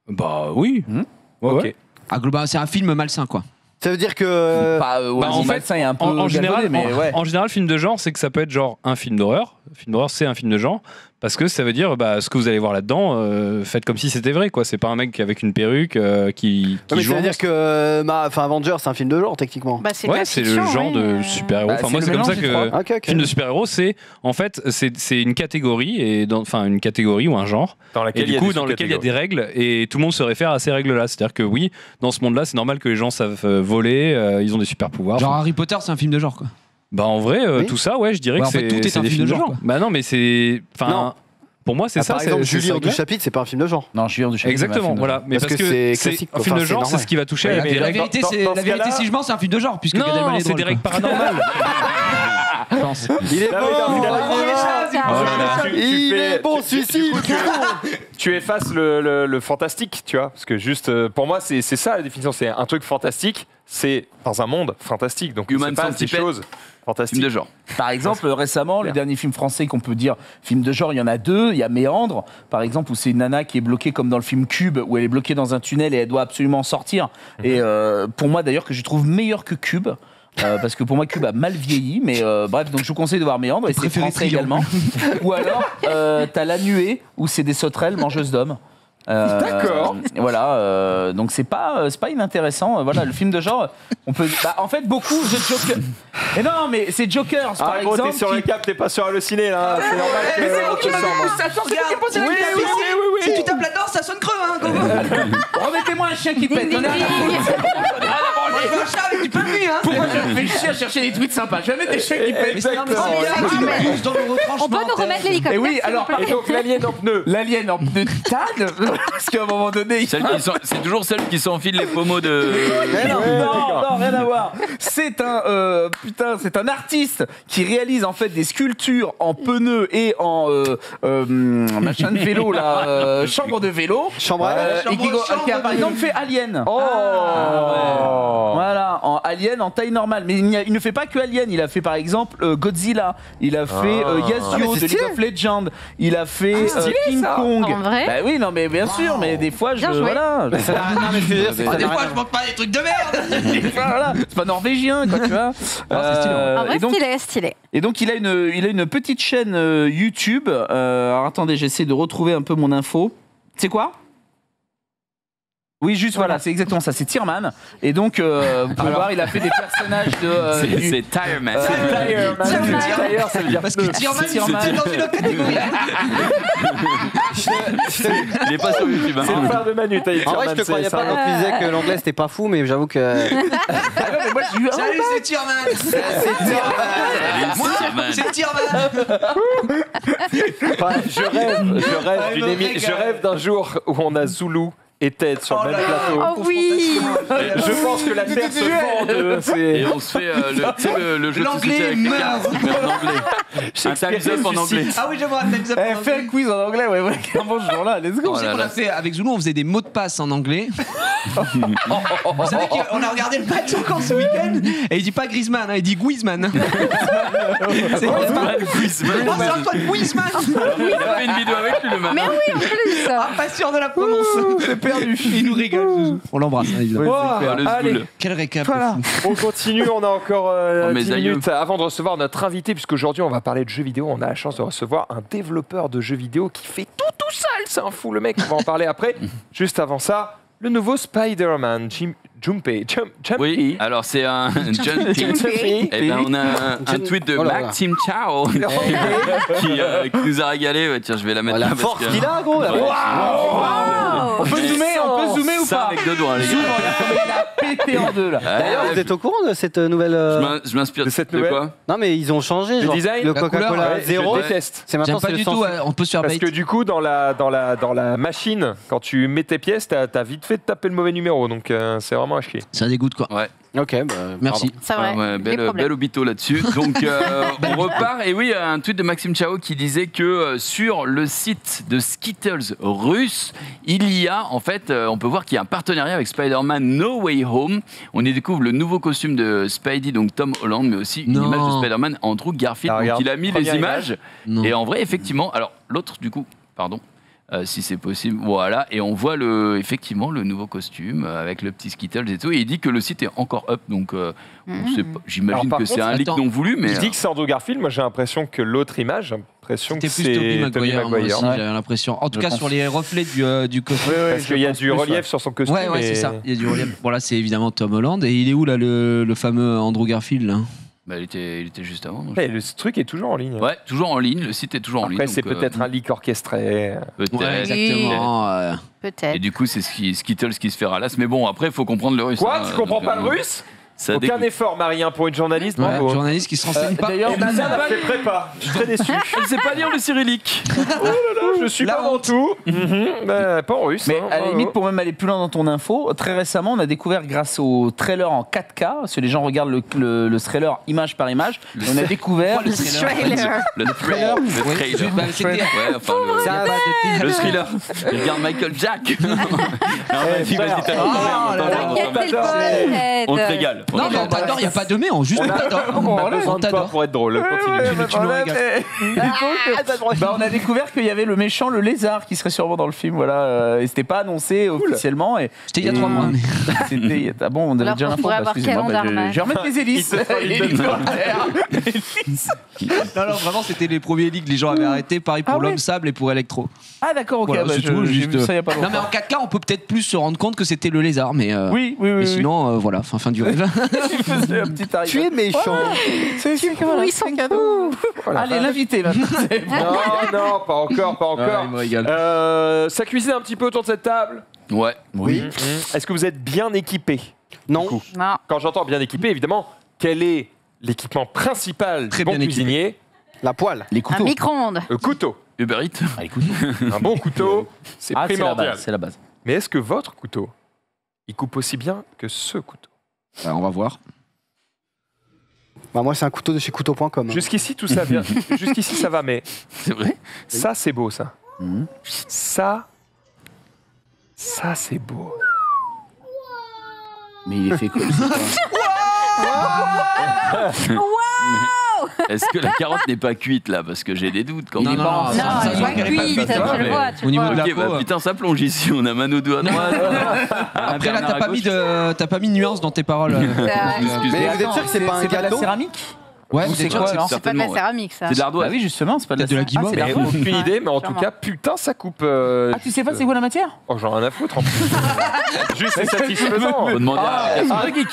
Bah oui. Ouais, Ok. ouais. Ah, globalement, c'est un film malsain, quoi. Ça veut dire que. Bah, ouais, Bah, en fait, malsain, il y a un peu En galvaudé, général, mais ouais. en général, film de genre, c'est que ça peut être genre un film d'horreur. Film d'horreur, c'est un film de genre. Parce que ça veut dire, ce que vous allez voir là-dedans, faites comme si c'était vrai, quoi. C'est pas un mec avec une perruque qui Non, mais joue. ça veut un dire monstre. que Avengers, c'est un film de genre techniquement. Bah, c'est de Ouais, la c'est fiction, le genre oui, de super-héros. Bah, Enfin, c'est moi, le c'est comme ça mélange des que. Ok, ok. Film de super-héros, c'est en fait c'est une catégorie une catégorie ou un genre Dans et laquelle du il y a coup des dans lequel il y a des sous-catégories. règles et tout le monde se réfère à ces règles-là. C'est-à-dire que oui, dans ce monde-là, c'est normal que les gens savent voler, ils ont des super pouvoirs. Genre Harry Potter, c'est un film de genre, quoi. Bah en vrai, Oui. tout ça, ouais, je dirais Ouais, que en fait, c'est tout est c'est un des film films de de genre, genre. quoi. Bah non, mais c'est Non. enfin pour moi c'est Ah, ça. par exemple, c'est Julie en ça 12 que- chapitres, c'est pas un film de genre. Non, Julien du chapitre. Exactement, voilà. Mais Parce parce, que c'est classique, un quoi. film de Enfin, c'est genre, c'est normal. ce qui va toucher Ouais, avec mais des La règles. vérité, dans la ce vérité, cas-là- si je mens, c'est un film de genre, puisque Gad Non, Elmaleh est c'est drôle, des quoi. règles paranormales. Il est Non, mais bon. dans- Voilà. Il est bon, tu- celui-ci. Tu effaces le fantastique, tu vois, parce que juste pour moi c'est ça la définition, c'est un truc fantastique, c'est dans un monde fantastique, donc Human c'est pas des Centipede. choses fantastiques. Film de genre. Par exemple, récemment, le Bien. dernier film français qu'on peut dire film de genre, il y en a 2. Il y a Méandre, par exemple, où c'est une nana qui est bloquée comme dans le film Cube, où elle est bloquée dans un tunnel et elle doit absolument sortir. Et pour moi, d'ailleurs, que je trouve meilleur que Cube. Parce que pour moi, Cube a mal vieilli. Mais bref, donc je vous conseille de voir Méandre. Et c'est préféré français Triangle. également. Ou alors, t'as La Nuée, où c'est des sauterelles mangeuses d'hommes. D'accord. Voilà, donc c'est pas inintéressant. Voilà, le film de genre, on peut. Bah, en fait, beaucoup de Joker. Et non, mais c'est Jokers, par Ah, gros, exemple. t'es sur le cap, t'es pas sur Allociné, là. C'est normal que. Mais c'est moi qui tu m'a sors, moi. ça change Regarde, posé la question. Si tu tapes là-dedans, ça sonne creux, hein, Gogo. Remettez-moi un chien qui pète. Ding, J'en ai rien à ding, foutre. On fait un chat avec du peuple, hein. Pourquoi je me fais chier à chercher des tweets sympas? Jamais des chiens qui pètent. Mais c'est Exactement. un peu dans le retranchement. On peut nous remettre l'hélicoptère. Et oui, s'il alors, vous plaît Et donc, l'alien en pneu. l'alien en pneu titane, parce qu'à un moment donné, il C'est toujours celle qui s'enfile les pommeaux de. non, rien à voir. C'est un artiste qui réalise en fait des sculptures en pneus et en machin de vélo là, chambre de vélo. Chambre à air. Et qui a par exemple fait Alien. Oh Voilà, en Alien en taille normale. Mais il ne fait pas que Alien. Il a fait par exemple Godzilla. Il a fait Yasuo de League of Legends. Il a fait King Kong. En vrai Bah oui, non, mais bien sûr. Mais des fois, Bien joué. voilà. Non, mais je veux dire, c'est Des fois, je manque pas des trucs de merde. Voilà, c'est pas norvégien, quoi, tu vois. En vrai, et donc, stylé. et donc, il a une petite chaîne YouTube. Alors, attendez, j'essaie de retrouver un peu mon info. C'est quoi? Oui, juste voilà, c'est exactement ça, c'est Tierman. Et donc, vous pouvez voir, il a fait des personnages de. C'est Tireman. D'ailleurs, ça veut dire Parce que Tierman, c'est dans une autre catégorie. Il est pas sur YouTube. C'est le frère de Manu, t'as dit. En vrai, je te croyais pas quand tu disais que l'anglais c'était pas fou, mais j'avoue que. Ah non, mais moi, j'ai eu un. Salut, c'est Tierman. Moi, c'est Tierman. Enfin, je rêve d'un jour où on a Zulu et Ted sur le même plateau. Oh oui. Je pense que la Terre se vend de. Et on se fait le jeu de société avec les cartes. Mais en anglais. Un time's up en anglais. Ah oui, j'aimerais un time's up en Fais un anglais. quiz en anglais, ouais, clairement, ce jour-là, let's go. Vous savez qu'on a fait avec Zulu, on faisait des mots de passe en anglais. Vous savez qu'on a regardé le match encore ce week-end et il dit pas Griezmann, hein, il dit Guizman. C'est Antoine Guizman. Il a fait une vidéo avec lui le matin. Mais oui, en plus. Ah, pas sûr de la prononce. C'est perdu. Il nous régale. Zouzou. On l'embrasse, hein, évidemment. Oh, allez, Quel récap. Voilà. de fou. on continue, on a encore mes 10 aïeux. minutes avant de recevoir notre invité, puisqu'aujourd'hui on va parler de jeux vidéo. On a la chance de recevoir un développeur de jeux vidéo qui fait tout seul. C'est un fou le mec, on va en parler après. Juste avant ça, le nouveau Spider-Man, Jumpy. Oui, alors c'est un Jumpy. Et ben on a un tweet de Oh là là. Maxime Chao qui nous a régalé. Ouais, tiens, je vais la mettre La là parce force que- qu'il a, gros. La force. On peut zoomer ou Ça pas? avec deux doigts. Les gars. Zoom, il a pété en deux là. D'ailleurs, vous êtes au courant de cette nouvelle. Je m'inspire De cette de nouvelle quoi? Non, mais ils ont changé. Le Genre, design, le la Coca-Cola couleur, ouais, zéro. je déteste. C'est maintenant J'aime pas c'est le du sens. tout, on peut se faire Parce bait. que du coup, dans la machine, quand tu mets tes pièces, t'as vite fait de taper le mauvais numéro. Donc c'est vraiment à chier. Ça dégoûte quoi. Ouais. Ok, bah, Merci. C'est vrai. Ouais, Les bel problèmes. obito là-dessus. Donc on repart. Et oui, un tweet de Maxime Chao qui disait que sur le site de Skittles russe, il y a en fait, on peut voir qu'il y a un partenariat avec Spider-Man No Way Home. On y découvre le nouveau costume de Spidey, donc Tom Holland, mais aussi une Non. image de Spider-Man Andrew Garfield. Ah, Donc regarde, il a mis les première images. Non. Et en vrai, effectivement, alors l'autre du coup, pardon. Si c'est possible, voilà, et on voit effectivement le nouveau costume avec le petit Skittles et tout, et il dit que le site est encore up, donc on sait pas, j'imagine Alors, par que c'est contre, un leak attends, non voulu, mais Je dis que c'est Andrew Garfield, moi j'ai l'impression que l'autre image, j'ai l'impression que C'était plus c'est Tobey Maguire, moi aussi, Ouais. j'avais l'impression. En tout Je cas, pense. sur les reflets du costume. Parce qu'il y a du relief sur son costume. Ouais, c'est et- ça. Il y a du relief. Bon, là, c'est évidemment Tom Holland. Et il est où, là, le fameux Andrew Garfield là bah, il était juste avant. donc. Ouais, le truc est toujours en ligne. Ouais, toujours en ligne, le site est toujours en ligne. Après, c'est donc, peut-être un leak orchestré. peut-être. Ouais, exactement. Et Peut-être. du coup, c'est Skittles qui se fait ralasse. Mais bon, après, il faut comprendre le russe. Quoi hein, Tu comprends donc, pas le russe ça Aucun dégoûte. effort, Marie, hein, pour une journaliste. Ouais, Bravo. journaliste qui se renseigne pas. D'ailleurs, Et Nana n'a fait prépa. Je suis très déçu. Elle sait pas lire le cyrillique. Je suis La pas dans honte. tout. Bah, pas en russe. mais hein, à la bravo. limite, pour même aller plus loin dans ton info, très récemment, on a découvert grâce au trailer en 4K, parce que les gens regardent le trailer image par image, et on a découvert Le trailer. Le trailer. Oui, Le trailer. bah, c'était- Ouais, enfin, le thriller. Il regarde Michael Jack. Non, vas-y, vas-y, t'as Oh là là. T'inquiète, t'es le On te poète. régale. Non, mais on t'adore, il n'y a pas de mais, on juste on t'adore. On a besoin On de toi t'adore. pour être drôle. Continue. Tu nous régales. on a découvert qu'il y avait le méchant, le lézard, qui serait sûrement dans le film. Voilà, et c'était pas annoncé officiellement. Et C'était il y a 3 mois. C'était. Ah bon, on avait Alors déjà qu'on l'info. pourrait avoir Excusez-moi, quel je vais remettre les hélices. Hélicoptères. Non, vraiment, c'était les premiers leaks que les gens avaient arrêté. Pareil pour Ah ouais. l'homme sable et pour Electro. Ah d'accord, ok. Voilà, bah, c'est tout, j'ai juste, vu ça il y a pas Non, longtemps. mais en 4K, on peut peut-être plus se rendre compte que c'était le lézard. Mais, Oui. mais sinon, voilà, fin du rêve. Un petit arrière. Tu es méchant. Oui, son cadeau. Allez, l'invité maintenant. Non, pas encore, pas encore. il me régale. Ça cuisine un petit peu autour de cette table. Ouais. Oui. Est-ce que vous êtes bien équipé? Non. Non. Quand j'entends bien équipé, évidemment, quel est l'équipement principal Très du bon bien équipé. cuisinier? La poêle. Les Un couteaux. micro-ondes. Le couteau. Uber Eats. Ah, les couteaux. Un bon couteau, c'est Ah, c'est la primordial. base. C'est la base. Mais est-ce que votre couteau, il coupe aussi bien que ce couteau? On va voir. Bah, moi, c'est un couteau de chez couteau.com. Jusqu'ici, tout ça vient. Jusqu'ici, ça va, mais C'est vrai. ça, c'est beau, ça. Mhm. Ça, c'est beau. Mais il est fait comme Est-ce que la carotte n'est pas cuite là? Parce que j'ai des doutes quand Il même. est pas- Non, ça elle se est voit pas qu'elle est pas cuite, faite, tu le vois. Au niveau de la Ok, peau. bah putain, ça plonge ici. On a Manodou à droite. Après, là, t'as pas mis de nuance dans tes paroles. Mais vous êtes sûr que c'est pas un de la gâteau? céramique? Ouais, Ou c'est sûr quoi que alors C'est pas de la Certainement, ouais. céramique, ça. C'est de l'ardoise. Bah oui, justement, c'est pas de la Peut-être de la céramique. guimauve. Ah, c'est de Mais l'ardoise. aucune idée, mais en tout Sûrement. cas, putain, ça coupe. Ah, tu sais pas c'est quoi la matière? Oh, j'en ai rien à foutre en plus. Juste, c'est satisfaisant. Faut demander à Casper Geek.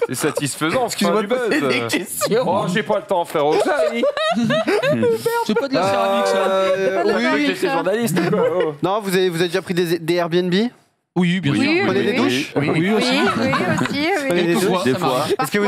C'est satisfaisant. Excuse-moi c'est de pas du poser buzz. des questions. Oh, j'ai pas le temps, frérot. Ça, Rémi. C'est pas de la céramique, ça. Oui, céramique, j'étais ça. journaliste. quoi. Oh. Non, vous avez déjà pris des Airbnb? Oui, bien sûr. Oui, Prenez des oui. douches? Oui, Oui, aussi. oui, aussi, Prenez oui. des douches? Des ça fois. m'arrive. Est-ce que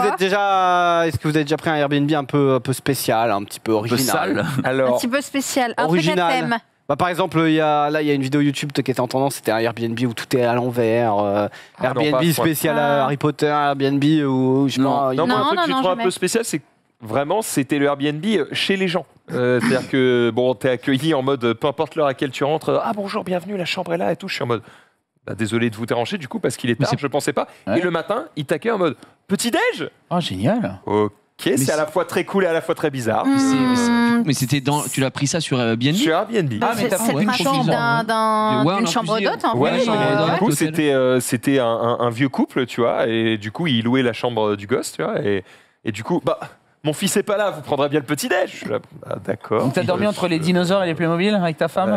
vous avez déjà pris un Airbnb un peu spécial, un petit peu Un peu original? sale. Un Alors, petit peu spécial. Un truc à Original. thème. Bah, par exemple, il y a une vidéo YouTube qui était en tendance, c'était un Airbnb où tout est à l'envers. non, pas Airbnb à ce point. spécial Ah. Harry Potter, Airbnb où je sais Non. pas, non, moi, un Non, truc que je non, trouve un jamais. peu spécial, c'est que vraiment, c'était le Airbnb chez les gens. C'est-à-dire que, bon, t'es accueilli en mode, peu importe l'heure à laquelle tu rentres, ah bonjour, bienvenue, la chambre est là et tout. Je suis en mode, bah, désolé de vous déranger du coup, parce qu'il est Mais tard, je pensais pas. Ouais. Et le matin, il t'accueille en mode, petit-déj. Oh, génial. Ok, c'est à c'est- la fois très cool et à la fois très bizarre. Mais c'était dans. Tu l'as pris ça sur Airbnb? Sur Airbnb. Ah, mais C'est t'as c'est pris le une principe chambre. Ouais, d'une on chambre inclusive. d'hôte, en Ouais, fait. chambre du d'hôte, coup, hôtel. c'était un vieux couple, tu vois, et du coup, il louait la chambre du gosse, tu vois, et du coup, bah, mon fils est pas là, vous prendrez bien le petit-déj. Je suis là, ah, d'accord. Donc t'as dormi entre les dinosaures et les Playmobil avec ta femme? Non,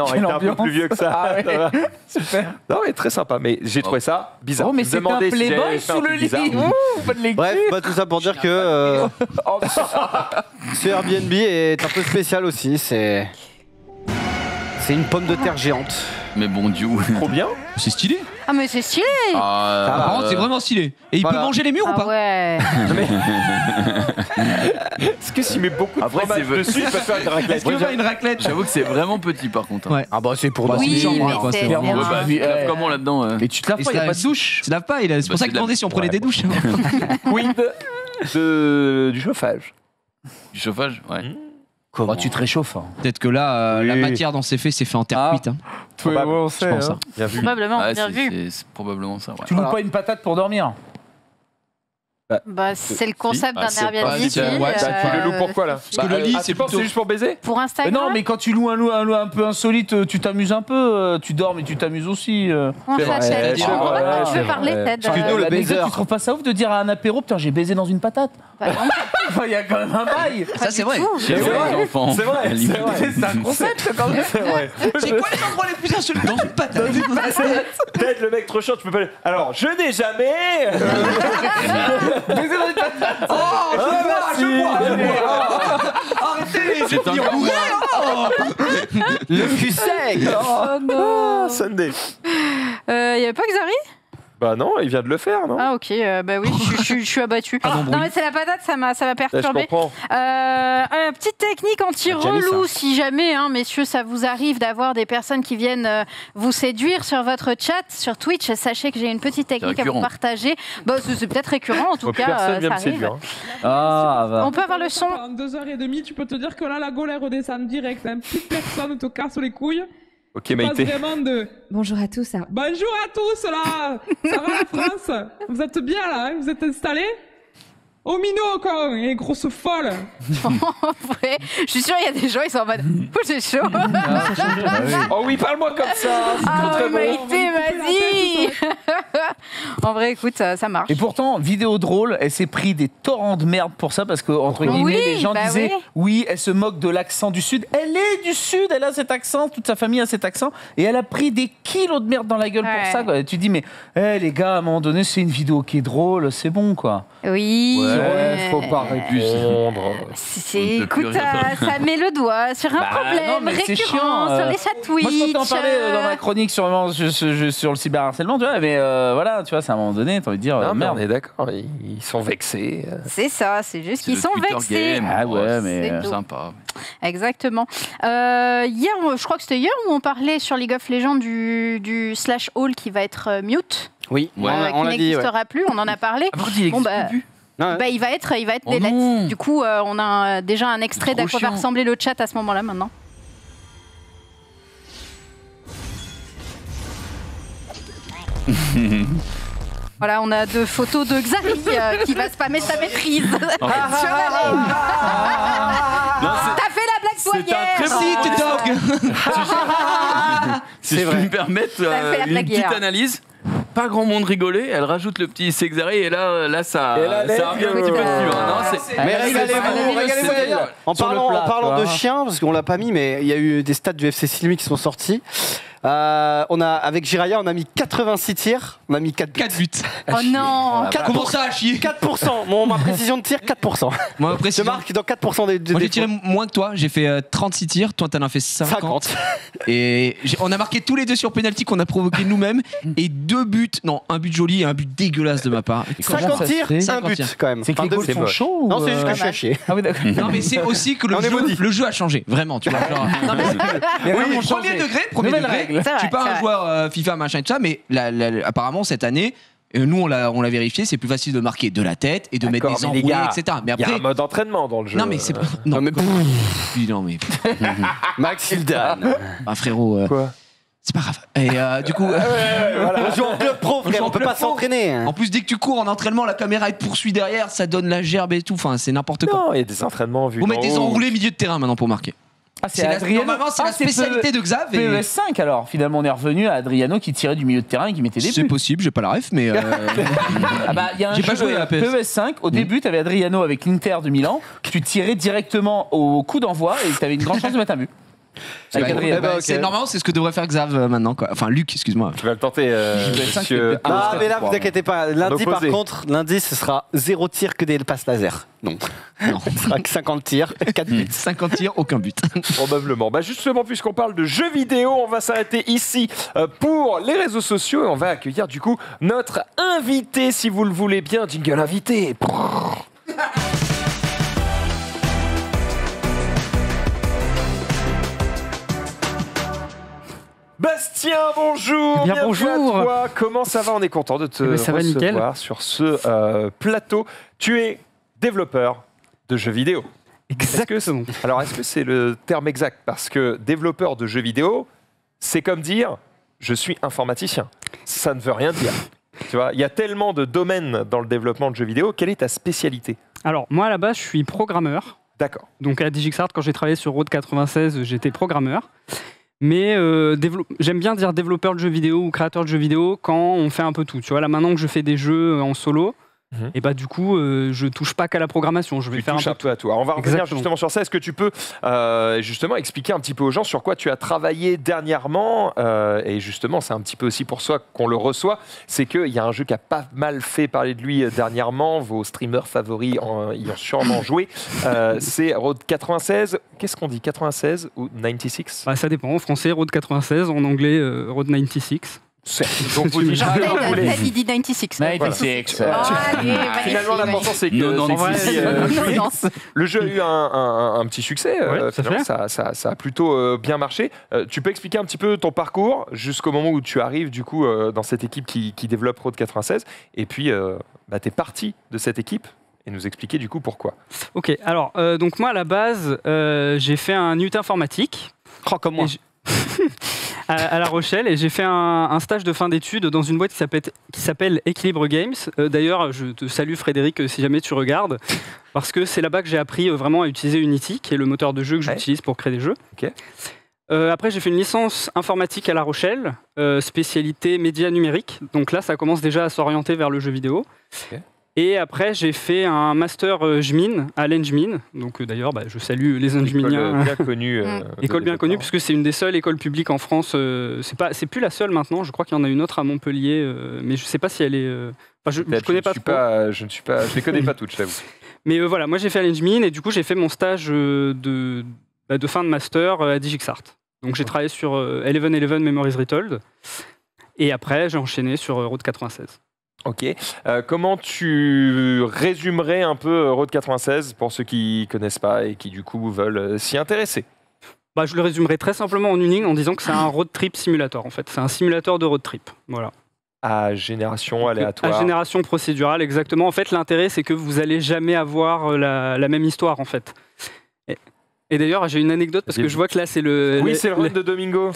il Quelle était un peu ambiance. plus vieux que ça. Ah ouais. Ça va. Super. Non, mais très sympa, mais j'ai trouvé ça bizarre. Oh, mais Je me c'est un demandais si j'allais playboy faire un sous le truc lit. bizarre. Ouh, pas de lecture. Bref, bah, tout ça pour dire que ce Airbnb est un peu spécial aussi. C'est une pomme de terre géante. Mais bon Dieu. Trop bien. C'est stylé. Ah, mais c'est stylé. Par contre, c'est vraiment stylé. Et il Voilà. peut manger les murs ou Ah pas? ouais. Est-ce que s'il met beaucoup de Après, fromage c'est- dessus, il peut faire une raclette? Est-ce qu'il veut une raclette? J'avoue que c'est vraiment petit par contre. hein. Ouais. Ah bah c'est pour Bah, dormir. Oui, chambre, mais quoi, c'est c'est bien. vraiment- Ouais, bah, tu te laves comment là-dedans Mais tu te laves Et pas, il n'y a ça- pas de douche. Tu laves pas, c'est Bah, pour ça c'est que de la- demandais si on prenait Ouais, des douches. Quid du chauffage? Du chauffage? Ouais. Oh, tu te réchauffes. hein. Peut-être que là, la Oui. matière dans ces faits s'est fait en terre Ah. cuite. hein. Probable. on Je pense. hein. Bien vu. Probablement, Ouais, bien vu. c'est probablement ça. Ouais. Tu loues pas une patate pour dormir? Bah, c'est le concept Bah, d'un c'est pas Airbnb. si- qui, ouais, Bah, tu le loues pourquoi là? Parce que le lit, Ah, c'est tu penses que plutôt- c'est juste pour baiser? Pour Instagram. Non, mais quand tu loues un peu insolite, tu t'amuses un peu. Tu dors, mais tu t'amuses aussi. On C'est vrai, s'achète. c'est On vrai, va c'est tu veux parler, vrai. Ted. Excuse-nous, le L'anecdote, baiser. tu trouves pas ça ouf de dire à un apéro, putain, j'ai baisé dans une patate? Bah, non. Il y a quand même un bail. Ça, c'est vrai. Chez les enfants. C'est vrai, c'est vrai. C'est un concept quand même. C'est vrai. C'est quoi les endroits les plus insolites dans une patate? Peut-être le mec trop chiant, tu peux pas. Alors, je n'ai jamais. Baiser dans une patate. Oh, je vois. Arrêtez. C'est un Le cul sec. Oh non. Sunday. Il y avait pas Xari? Bah non, il vient de le faire, non? Ah ok, bah oui, je suis abattue. Non mais c'est la patate, ça m'a Là, je perturbé. comprends. Petite technique anti-relou, si jamais, hein, messieurs, ça vous arrive d'avoir des personnes qui viennent vous séduire sur votre chat, sur Twitch, sachez que j'ai une petite technique à vous récurrent. partager. Bah, c'est peut-être récurrent, en tout cas, Personne vient ça me séduire. arrive. hein. Ah, va. On peut avoir le son. En 2h30, tu peux te dire que là, la Gaule, elle redescend direct. Hein. Plus personne ne te casse les couilles. Ok, Tu passes Maïté. vraiment de Bonjour à tous. bonjour à tous là. Ça va la France? Vous êtes bien là? Hein, vous êtes installés? Oh Mino, quand elle est grosse folle. En vrai, je suis sûre, il y a des gens, ils sont en mode oh, j'ai chaud. Oh oui, parle-moi comme ça. C'est Ah, très, très bon. Maïté, vas-y. En vrai, écoute, ça marche. Et pourtant, vidéo drôle, elle s'est pris des torrents de merde pour ça parce que, entre guillemets, Oui, les gens bah disaient oui. elle se moque de l'accent du Sud. Elle est du Sud, elle a cet accent, toute sa famille a cet accent. Et elle a pris des kilos de merde dans la gueule Ouais. pour ça. Quoi. Et tu dis, mais les gars, à un moment donné, c'est une vidéo qui est drôle, c'est bon, quoi. Oui. Ouais, faut pas répondre. Écoute, ça met le doigt sur un problème non, mais c'est récurrent chiant, sur les chats Twitch. Moi, je comptais en parler dans ma chronique sur le cyberharcèlement, tu vois, mais voilà, tu vois, c'est à un moment donné, t'as envie de dire, Non, mais merde. on est d'accord, ils sont vexés. C'est ça, c'est juste C'est qu'ils le sont Twitter vexés. game. Ah ouais, mais C'est tout. Sympa. Exactement. Hier, je crois que c'était hier où on parlait sur League of Legends du slash all qui va être mute. Oui, Ouais. on Qui l'a dit. Ouais. n'existera plus, on en a parlé. il bah, plus. Non, ouais. Bah, il va être Oh délai. non. Du coup, on a déjà un extrait C'est trop d'à quoi va chiant. ressembler le chat à ce moment-là maintenant. Voilà, on a deux photos de Xari qui va spammer sa maîtrise. Sur la ligne. T'as fait la blague C'est un soignère. très Si, tu dog. Si je peux me permettre fait la une blague petite hier. analyse, pas grand monde rigolait, elle rajoute le petit Sexari et là ça, Et là, ça revient un petit peu dessus. hein. Non, Mais régalez-vous, régalez-vous. c'est- En Sur le parlant, plat, en parlant tu de vois. chiens, parce qu'on l'a pas mis, mais il y a eu des stats du FC Silmi qui sont sortis. Avec Jiraya, on a mis 86 tirs, on a mis 4 buts. 4 buts. Oh non. Comment ça à chier 4%. Ma précision de tir, 4%. Moi, Je précision. marque dans 4% des Moi j'ai tiré moins que toi, j'ai fait 36 tirs, toi t'en as fait 50. 50. Et on a marqué tous les deux sur penalty qu'on a provoqué nous-mêmes et 2 buts, non, un but joli et un but dégueulasse de ma part. Comment 50 ça se tirs, fait 1 50 but tirs. quand même. C'est que les Enfin, goals deux- sont moche. chauds Non, ou, c'est juste que je suis mal. à chier. Ah oui, d'accord. Non mais c'est aussi que On est maudits. le jeu a changé, vraiment, tu vois. Genre, non, mais Les oui, règles ont premier changé. degré, premier Nouvelle degré. règle. C'est Je suis vrai, pas c'est un vrai. joueur FIFA machin et tout ça, mais apparemment cette année, nous on l'a vérifié, c'est plus facile de marquer de la tête et de mettre D'accord, des mais les enroulés, gars, etc. Mais Il y a après, un mode entraînement dans le jeu. non mais c'est pas, Non, mais non mais, Max Hildan. bah, frérot, Quoi c'est pas grave. Et du coup. On joue en club pro, On joue frère, en on peut club pas pro. s'entraîner. En plus, dès que tu cours en entraînement, la caméra elle te poursuit derrière, ça donne la gerbe et tout. Enfin, c'est n'importe quoi. Non, il y a des entraînements vus. Vous mettez des d'en haut. enroulés milieu de terrain maintenant pour marquer. Ah, Normalement, c'est la spécialité de Xav. Et... PES5 alors, finalement on est revenu à Adriano qui tirait du milieu de terrain et qui mettait des C'est buts. possible, j'ai pas la ref, mais. Ah bah il y a un J'ai pas jeu joué à PS. PES5, au début tu avais Adriano avec l'Inter de Milan, tu tirais directement au coup d'envoi et tu avais une grande chance de mettre un but. Avec Adriano. bah, ok. Normalement, c'est ce que devrait faire Xav maintenant. Quoi. Enfin, Luc, excuse-moi. Tu vas le tenter, JB5, monsieur. c'est Ah, mais là, vous inquiétez pas. Lundi, par opposé. contre, lundi, ce sera 0 tir que des passes laser. Non. Non. Ce sera que 50 tirs, 4 buts. 50 tirs, aucun but. Probablement. Bah justement, puisqu'on parle de jeux vidéo, on va s'arrêter ici pour les réseaux sociaux et on va accueillir du coup notre invité, si vous le voulez bien. Jingle invité. Bastien, bonjour. Eh bien, bienvenue bonjour. à toi. Comment ça va? On est content de te Eh ben, ça va nickel. recevoir sur ce plateau. Tu es développeur de jeux vidéo. Exactement. Est-ce que c'est le terme exact? Parce que développeur de jeux vidéo, c'est comme dire je suis informaticien. Ça ne veut rien dire. Tu vois, il y a tellement de domaines dans le développement de jeux vidéo. Quelle est ta spécialité? Alors, moi, à la base, je suis programmeur. D'accord. Donc, à DigixArt, quand j'ai travaillé sur Road 96, j'étais programmeur. Mais j'aime bien dire développeur de jeux vidéo ou créateur de jeux vidéo quand on fait un peu tout. Tu vois, là, maintenant que je fais des jeux en solo, et bah du coup, je touche pas qu'à la programmation. Je vais Tu faire touches un un peu peu à tout. Alors, on va revenir Exactement. justement sur ça. Est-ce que tu peux justement expliquer un petit peu aux gens sur quoi tu as travaillé dernièrement et justement, c'est un petit peu aussi pour ça qu'on le reçoit. C'est qu'il y a un jeu qui a pas mal fait parler de lui dernièrement. Vos streamers favoris y ont sûrement joué. C'est Road 96. Qu'est-ce qu'on dit, 96 ou 96? Bah, ça dépend. En français, Road 96. En anglais, Road 96. Donc vous dites Genre, comme vous voulez. Ted, il dit 96. 96. Oh, allez, Finalement, magnifique, l'important, c'est que Non, non, celui-ci, magnifique. Non, non. le jeu a eu un petit succès. Ouais, tout à Finalement, fait. ça a plutôt bien marché. Tu peux expliquer un petit peu ton parcours jusqu'au moment où tu arrives du coup dans cette équipe qui développe Road 96 et puis tu es parti de cette équipe et nous expliquer du coup pourquoi. Ok, alors, donc moi, à la base, j'ai fait un UT informatique. Oh, comme moi. Et à La Rochelle et j'ai fait un stage de fin d'études dans une boîte qui s'appelle Équilibre Games. D'ailleurs, je te salue Frédéric si jamais tu regardes, parce que c'est là-bas que j'ai appris vraiment à utiliser Unity, qui est le moteur de jeu que j'utilise pour créer des jeux. Ok. Après, j'ai fait une licence informatique à La Rochelle, spécialité médias numériques. Donc là, ça commence déjà à s'orienter vers le jeu vidéo. Ok. Et après, j'ai fait un master JMIN à l'ENJMIN. Donc d'ailleurs, je salue les ENJMINiens. École bien connue. École bien connue, puisque c'est une des seules écoles publiques en France. C'est plus la seule maintenant. Je crois qu'il y en a une autre à Montpellier, mais je ne sais pas si elle est. Je connais pas trop. Je les connais pas toutes, je t'avoue. Mais voilà, moi j'ai fait à l'ENJMIN et du coup j'ai fait mon stage de fin de master à DigixArt. Donc j'ai travaillé sur 1111 Memories Retold. Et après, j'ai enchaîné sur Road 96. Ok. Comment tu résumerais un peu Road 96 pour ceux qui connaissent pas et qui du coup veulent s'y intéresser? Je le résumerai très simplement en une ligne en disant que c'est un road trip simulator en fait. C'est un simulateur de road trip. Voilà. À génération aléatoire. À génération procédurale, exactement. En fait, l'intérêt, c'est que vous allez jamais avoir la même histoire en fait. Et d'ailleurs, j'ai une anecdote parce que je vois que là, c'est le. Oui, c'est le run de Domingo.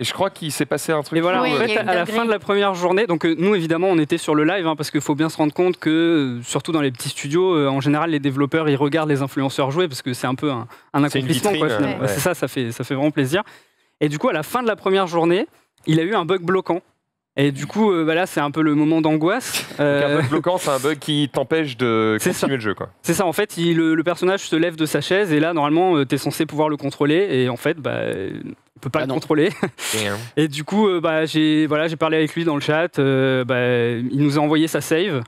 Et je crois qu'il s'est passé un truc. Et voilà, en fait, à la fin de la première journée, donc nous évidemment on était sur le live parce qu'il faut bien se rendre compte que surtout dans les petits studios, en général les développeurs ils regardent les influenceurs jouer parce que c'est un peu un accomplissement. Vitrine, quoi, finalement. C'est ça fait vraiment plaisir. Et du coup à la fin de la première journée, il a eu un bug bloquant. Et du coup, là, c'est un peu le moment d'angoisse. Un bug bloquant, c'est un bug qui t'empêche de continuer le jeu, quoi. C'est ça, en fait, le personnage se lève de sa chaise et là, normalement, t'es censé pouvoir le contrôler et en fait, on peut pas le contrôler. Et du coup, j'ai parlé avec lui dans le chat. Il nous a envoyé sa save.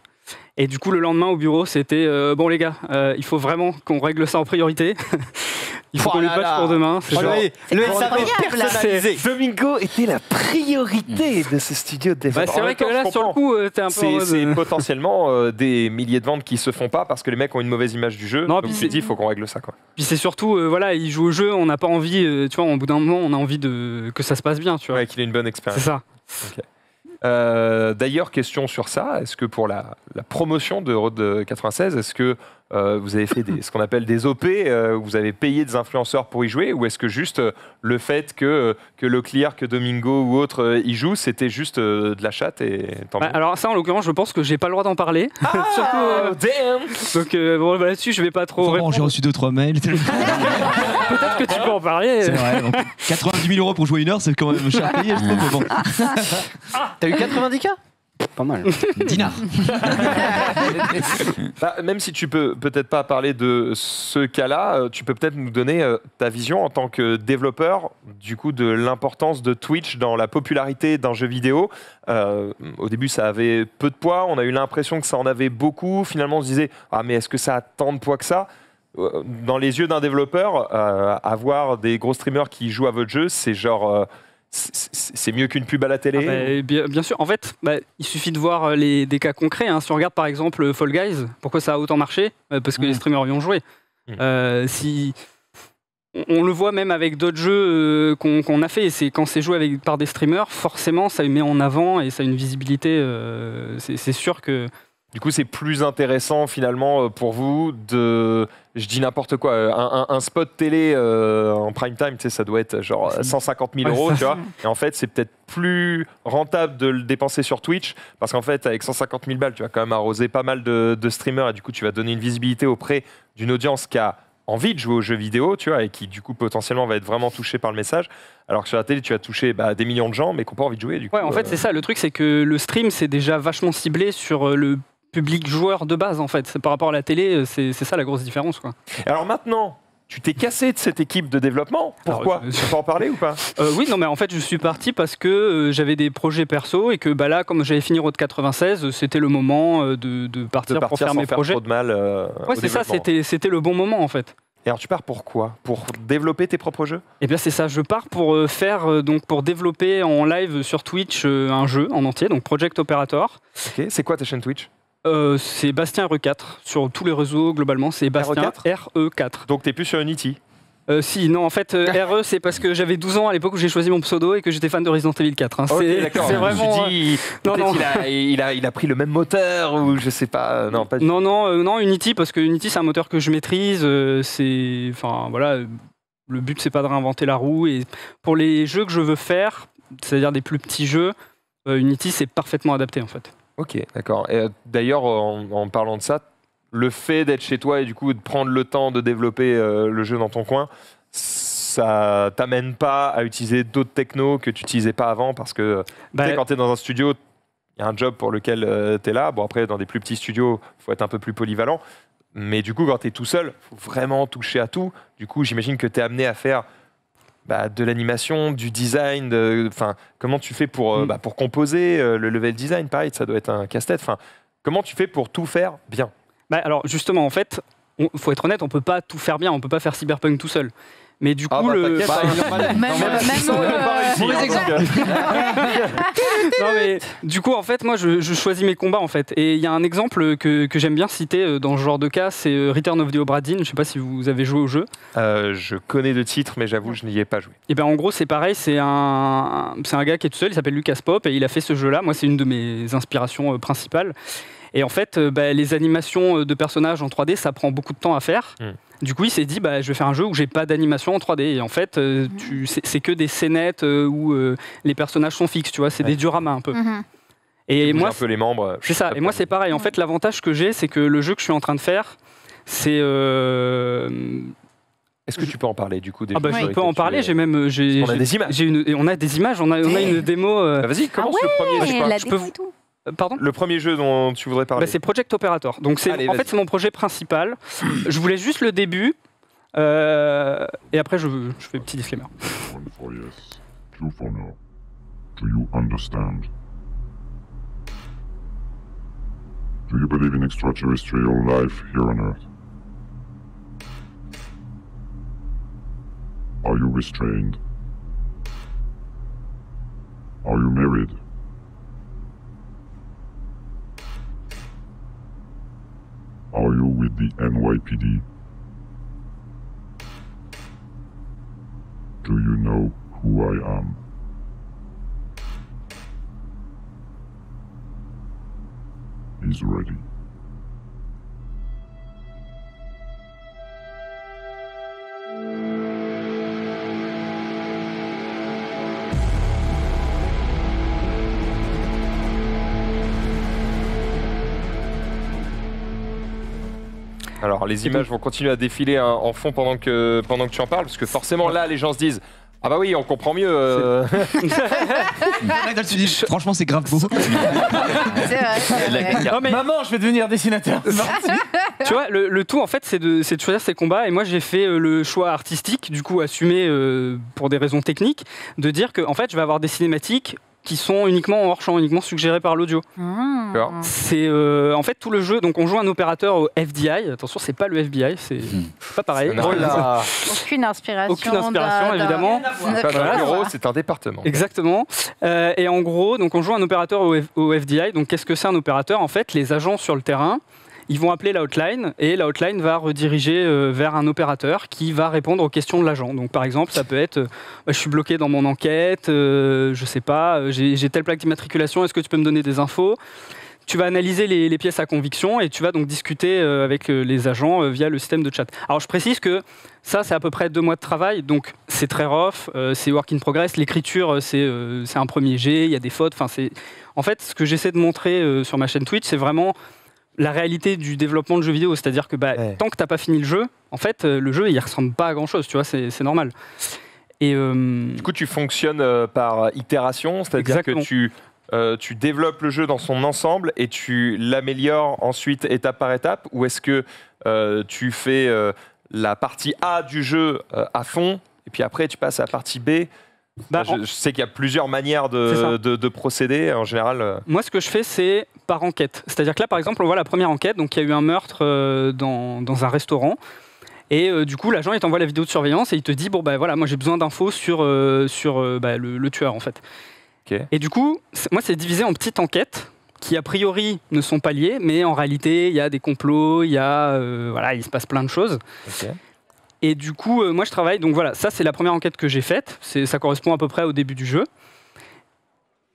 Et du coup, le lendemain au bureau, c'était bon les gars, il faut vraiment qu'on règle ça en priorité. Il faut qu'on le patch pour demain. C'est le SAV personnalisé. Domingo était la priorité de ce studio de développement. C'est vrai que là, sur le coup, t'es un peu. C'est potentiellement des milliers de ventes qui se font pas parce que les mecs ont une mauvaise image du jeu. Non, donc tu dis, il faut qu'on règle ça, quoi. Puis c'est surtout, ils jouent au jeu, on n'a pas envie, tu vois, au bout d'un moment, on a envie que ça se passe bien, tu vois. Ouais, qu'il ait une bonne expérience. C'est ça. Okay. D'ailleurs, question sur ça, est-ce que pour la promotion de Road 96, est-ce que vous avez fait ce qu'on appelle des OP, vous avez payé des influenceurs pour y jouer, ou est-ce que juste le fait que Leclerc, que Domingo ou autre y jouent, c'était juste de la chatte et tant mieux. Alors ça, en l'occurrence, je pense que j'ai pas le droit d'en parler. Surtout, damn. Donc là-dessus, je vais pas trop répondre. J'ai reçu 2-3 mails. Peut-être que tu peux en parler. C'est vrai. Donc, 90 000 € pour jouer une heure, c'est quand même cher payé, je trouve. Mais bon. T'as eu 90K? Pas mal. Dinars. Même si tu peux peut-être pas parler de ce cas-là, tu peux peut-être nous donner ta vision en tant que développeur du coup de l'importance de Twitch dans la popularité d'un jeu vidéo. Au début, ça avait peu de poids. On a eu l'impression que ça en avait beaucoup. Finalement, on se disait mais est-ce que ça a tant de poids que ça? Dans les yeux d'un développeur, avoir des gros streamers qui jouent à votre jeu, c'est genre c'est mieux qu'une pub à la télé? Bien sûr. En fait, il suffit de voir des cas concrets. Si on regarde par exemple Fall Guys, pourquoi ça a autant marché? Parce que les streamers y ont joué. Si on le voit même avec d'autres jeux qu'on a fait, c'est quand c'est joué par des streamers, forcément ça met en avant et ça a une visibilité. C'est sûr que. Du coup, c'est plus intéressant finalement pour vous de, je dis n'importe quoi, un spot télé en prime time, tu sais, ça doit être genre 150 000 €, tu vois. Et en fait, c'est peut-être plus rentable de le dépenser sur Twitch parce qu'en fait, avec 150 000 balles, tu vas quand même arroser pas mal de streamers et du coup, tu vas donner une visibilité auprès d'une audience qui a envie de jouer aux jeux vidéo, tu vois, et qui du coup potentiellement va être vraiment touché par le message. Alors que sur la télé, tu vas toucher des millions de gens, mais qui n'ont pas envie de jouer. Du coup, en fait, c'est ça. Le truc, c'est que le stream, c'est déjà vachement ciblé sur le public joueur de base en fait. Par rapport à la télé, c'est ça la grosse différence, quoi. Alors maintenant, tu t'es cassé de cette équipe de développement. Pourquoi? Tu peux en parler ou pas? Oui, non, mais en fait, je suis parti parce que j'avais des projets perso et que là, comme j'avais fini Road 96, c'était le moment de partir pour faire mes projets. Trop de mal. Ouais, c'est ça. C'était le bon moment en fait. Et alors tu pars pour quoi? Pour développer tes propres jeux? Eh bien c'est ça, je pars pour pour développer en live sur Twitch un jeu en entier, donc Project Operator. Ok, c'est quoi ta chaîne Twitch? C'est Bastien RE4 sur tous les réseaux globalement, c'est Bastien RE4. Donc t'es plus sur Unity? Si, non, en fait, RE, c'est parce que j'avais 12 ans à l'époque où j'ai choisi mon pseudo et que j'étais fan de Resident Evil 4. Ok, d'accord. C'est vraiment. Il a pris le même moteur ou je sais pas. Non, pas du non, Unity, parce que Unity, c'est un moteur que je maîtrise. Enfin, voilà. Le but, c'est pas de réinventer la roue. Et pour les jeux que je veux faire, c'est-à-dire des plus petits jeux, Unity, c'est parfaitement adapté, en fait. Ok, d'accord. Et d'ailleurs, en parlant de ça, le fait d'être chez toi et du coup de prendre le temps de développer le jeu dans ton coin, ça t'amène pas à utiliser d'autres technos que tu n'utilisais pas avant parce que tu sais, quand tu es dans un studio, il y a un job pour lequel tu es là. Bon, après, dans des plus petits studios, il faut être un peu plus polyvalent. Mais du coup, quand tu es tout seul, il faut vraiment toucher à tout. Du coup, j'imagine que tu es amené à faire de l'animation, du design. Comment tu fais pour composer le level design, pareil, ça doit être un casse-tête. Comment tu fais pour tout faire bien? Alors, justement, en fait, il faut être honnête, on peut pas tout faire bien, on peut pas faire Cyberpunk tout seul. Mais du coup, non, mais du coup, en fait, moi, je choisis mes combats, en fait. Et il y a un exemple que j'aime bien citer dans ce genre de cas, c'est Return of the Obra Dinn. Je sais pas si vous avez joué au jeu. Je connais le titre, mais j'avoue, je n'y ai pas joué. Et en gros, c'est pareil, c'est un gars qui est tout seul, il s'appelle Lucas Pop, et il a fait ce jeu-là. Moi, c'est une de mes inspirations principales. Et en fait, les animations de personnages en 3D, ça prend beaucoup de temps à faire. Du coup, il s'est dit, je vais faire un jeu où j'ai pas d'animation en 3D. Et en fait, c'est que des scénettes où les personnages sont fixes, tu vois, c'est des dioramas un peu. Et moi, un peu les membres. C'est ça. Et moi, c'est pareil. En fait, l'avantage que j'ai, c'est que le jeu que je suis en train de faire, c'est. Est-ce que tu peux en parler du coup? Je peux en parler. J'ai même. On a des images. On a des images. On a une démo. Vas-y, commence le premier. Je peux vous. Pardon? Le premier jeu dont tu voudrais parler. C'est Project Operator. Donc en fait, c'est mon projet principal. Je voulais juste le début. Et après, je fais un petit disclaimer. Do you understand? Do you believe in extraterrestrial life here on Earth? Are you restrained? Are you married? Are you with the NYPD? Do you know who I am? He's ready. Alors, les images vont continuer à défiler en fond pendant que tu en parles, parce que forcément, là, les gens se disent « Ah bah oui, on comprend mieux Franchement, c'est grave beau. C'est vrai. Maman, je vais devenir dessinateur. Tu vois, le tout, en fait, c'est de choisir ses combats. Et moi, j'ai fait le choix artistique, du coup, assumé pour des raisons techniques, de dire que, en fait, je vais avoir des cinématiques qui sont uniquement en hors-champ, uniquement suggérées par l'audio. C'est en fait tout le jeu. Donc on joue un opérateur au FBI. Attention, c'est pas le FBI, c'est pas pareil. Aucune inspiration. Aucune inspiration, évidemment. Un bureau, c'est un département. Exactement. Et en gros, donc on joue un opérateur au FBI. Donc qu'est-ce que c'est un opérateur? En fait, les agents sur le terrain, ils vont appeler la hotline et la hotline va rediriger vers un opérateur qui va répondre aux questions de l'agent. Donc par exemple, ça peut être je suis bloqué dans mon enquête, je sais pas, j'ai telle plaque d'immatriculation, est-ce que tu peux me donner des infos? Tu vas analyser les pièces à conviction et tu vas donc discuter avec les agents via le système de chat. Alors je précise que ça, c'est à peu près 2 mois de travail, donc c'est très rough, c'est work in progress. L'écriture, c'est un premier jet, il y a des fautes. En fait, ce que j'essaie de montrer sur ma chaîne Twitch, c'est vraiment la réalité du développement de jeux vidéo, c'est-à-dire que tant que t'as pas fini le jeu, en fait, le jeu il ressemble pas à grand-chose, tu vois, c'est normal. Et du coup, tu fonctionnes par itération, c'est-à-dire que tu développes le jeu dans son ensemble et tu l'améliores ensuite étape par étape, ou est-ce que tu fais la partie A du jeu à fond et puis après tu passes à la partie B? Je sais qu'il y a plusieurs manières de procéder en général. Moi, ce que je fais, c'est par enquête. C'est-à-dire que là, par exemple, on voit la première enquête. Donc, il y a eu un meurtre dans un restaurant. Et du coup, l'agent, il t'envoie la vidéo de surveillance et il te dit bon, voilà, moi, j'ai besoin d'infos sur le tueur, en fait. Okay. Et du coup, moi, c'est divisé en petites enquêtes qui, a priori, ne sont pas liées. Mais en réalité, il y a des complots, il se passe plein de choses. Okay. Et du coup, moi je travaille, donc voilà, ça c'est la première enquête que j'ai faite, ça correspond à peu près au début du jeu.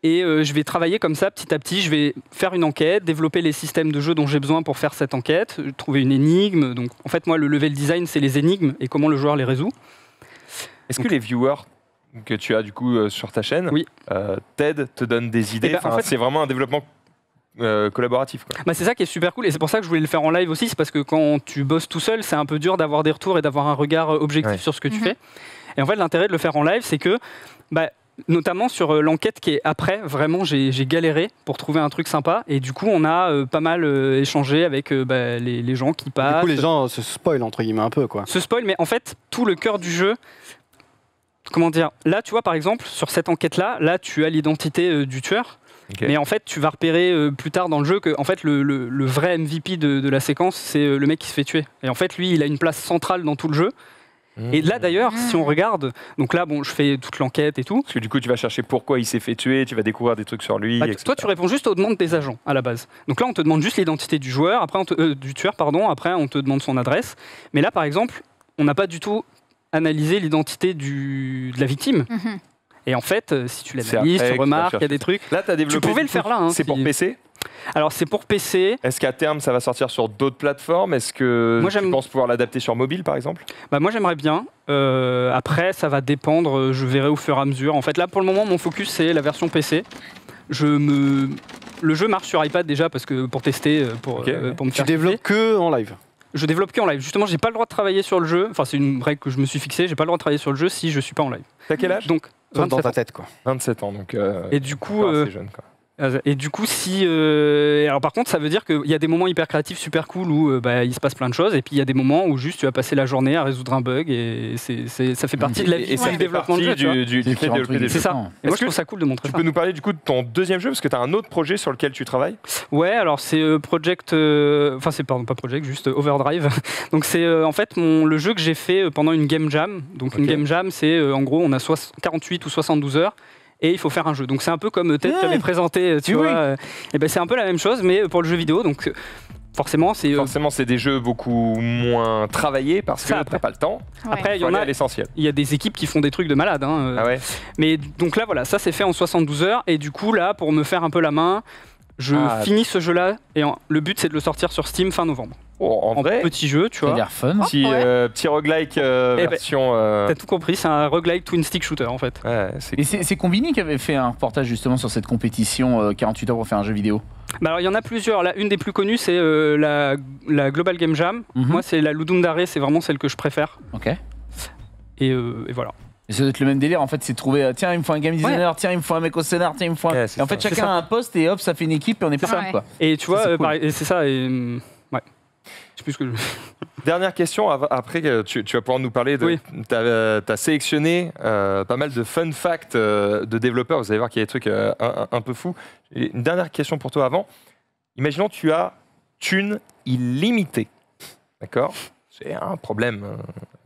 Et je vais travailler comme ça petit à petit, je vais faire une enquête, développer les systèmes de jeu dont j'ai besoin pour faire cette enquête, trouver une énigme. Donc en fait moi le level design c'est les énigmes et comment le joueur les résout. Est-ce que les viewers que tu as du coup sur ta chaîne t'aident, te donnent des idées? En fait, c'est vraiment un développement collaboratif, quoi. Bah, c'est ça qui est super cool et c'est pour ça que je voulais le faire en live aussi, c'est parce que quand tu bosses tout seul, c'est un peu dur d'avoir des retours et d'avoir un regard objectif sur ce que tu fais. Et en fait, l'intérêt de le faire en live, c'est que, notamment sur l'enquête qui est après, vraiment, j'ai galéré pour trouver un truc sympa et du coup, on a pas mal échangé avec les gens qui passent. Du coup, les gens se spoilent entre guillemets un peu, quoi. Se spoil, mais en fait, tout le cœur du jeu. Comment dire? Là, tu vois, par exemple, sur cette enquête-là, là, tu as l'identité du tueur. Mais en fait, tu vas repérer plus tard dans le jeu que en fait, le vrai MVP de la séquence, c'est le mec qui se fait tuer. Et en fait, lui, il a une place centrale dans tout le jeu. Et là, d'ailleurs, si on regarde, donc là, bon, je fais toute l'enquête et tout. Parce que du coup, tu vas chercher pourquoi il s'est fait tuer, tu vas découvrir des trucs sur lui. Etc. Toi, tu réponds juste aux demandes des agents à la base. Donc là, on te demande juste l'identité du joueur, après du tueur, pardon. Après, on te demande son adresse. Mais là, par exemple, on n'a pas du tout analysé l'identité de la victime. Et en fait, si tu l'analyses, tu remarques, il y a des trucs. Là, tu as développé. Tu pouvais le faire là. C'est pour PC? Alors, c'est pour PC. Est-ce qu'à terme, ça va sortir sur d'autres plateformes? Est-ce que tu penses pouvoir l'adapter sur mobile, par exemple? Moi, j'aimerais bien. Après, ça va dépendre. Je verrai au fur et à mesure. En fait, là, pour le moment, mon focus, c'est la version PC. Le jeu marche sur iPad déjà, parce que pour tester, pour me faire Tu développes que en live? Je développe que en live. Justement, j'ai pas le droit de travailler sur le jeu. Enfin, c'est une règle que je me suis fixée. J'ai pas le droit de travailler sur le jeu si je suis pas en live. T'as quel âge? Donc, dans ta tête, quoi. 27 ans, donc. Et du coup, assez jeune, quoi. Et du coup, alors par contre, ça veut dire qu'il y a des moments hyper créatifs, super cool où il se passe plein de choses, et puis il y a des moments où juste tu vas passer la journée à résoudre un bug, et ça fait partie de la vie du développement de jeu. C'est ça. Et moi, je trouve ça cool de montrer ça. Tu peux nous parler du coup de ton deuxième jeu, parce que tu as un autre projet sur lequel tu travailles? Ouais, alors c'est juste Overdrive. Donc c'est en fait le jeu que j'ai fait pendant une game jam. Donc une game jam, c'est en gros on a 48 ou 72 heures. Et il faut faire un jeu. Donc c'est un peu comme peut-être j'avais présenté, tu vois. Et ben c'est un peu la même chose, mais pour le jeu vidéo. Donc forcément, c'est des jeux beaucoup moins travaillés parce que t'as pas le temps. Après, il y en a l'essentiel. Il y a des équipes qui font des trucs de malade. Mais donc là, voilà, ça c'est fait en 72 heures. Et du coup, là, pour me faire un peu la main, je finis ce jeu-là. Et le but, c'est de le sortir sur Steam fin novembre. En vrai, petit jeu, tu vois. Ça a l'air fun. Petit roguelike version. T'as tout compris, c'est un roguelike twin stick shooter en fait. Et c'est Combini qui avait fait un reportage justement sur cette compétition 48 heures pour faire un jeu vidéo. Alors il y en a plusieurs. Là, une des plus connues, c'est la Global Game Jam. Moi, c'est la Ludum Dare, c'est vraiment celle que je préfère. Ok. Et voilà. Et ça doit être le même délire en fait, c'est de trouver tiens, il me faut un game designer, tiens, il me faut un mec au scénar, tiens, il me faut un. Et en fait, chacun a un poste et hop, ça fait une équipe et on est pas mal, quoi. Et tu vois, cool. et c'est ça. Ouais. Je sais plus ce que je... Dernière question, après tu vas pouvoir nous parler de... T'as sélectionné pas mal de fun facts de développeurs, vous allez voir qu'il y a des trucs un peu fous. Et une dernière question pour toi avant. Imaginons tu as thune illimitée, d'accord? C'est un problème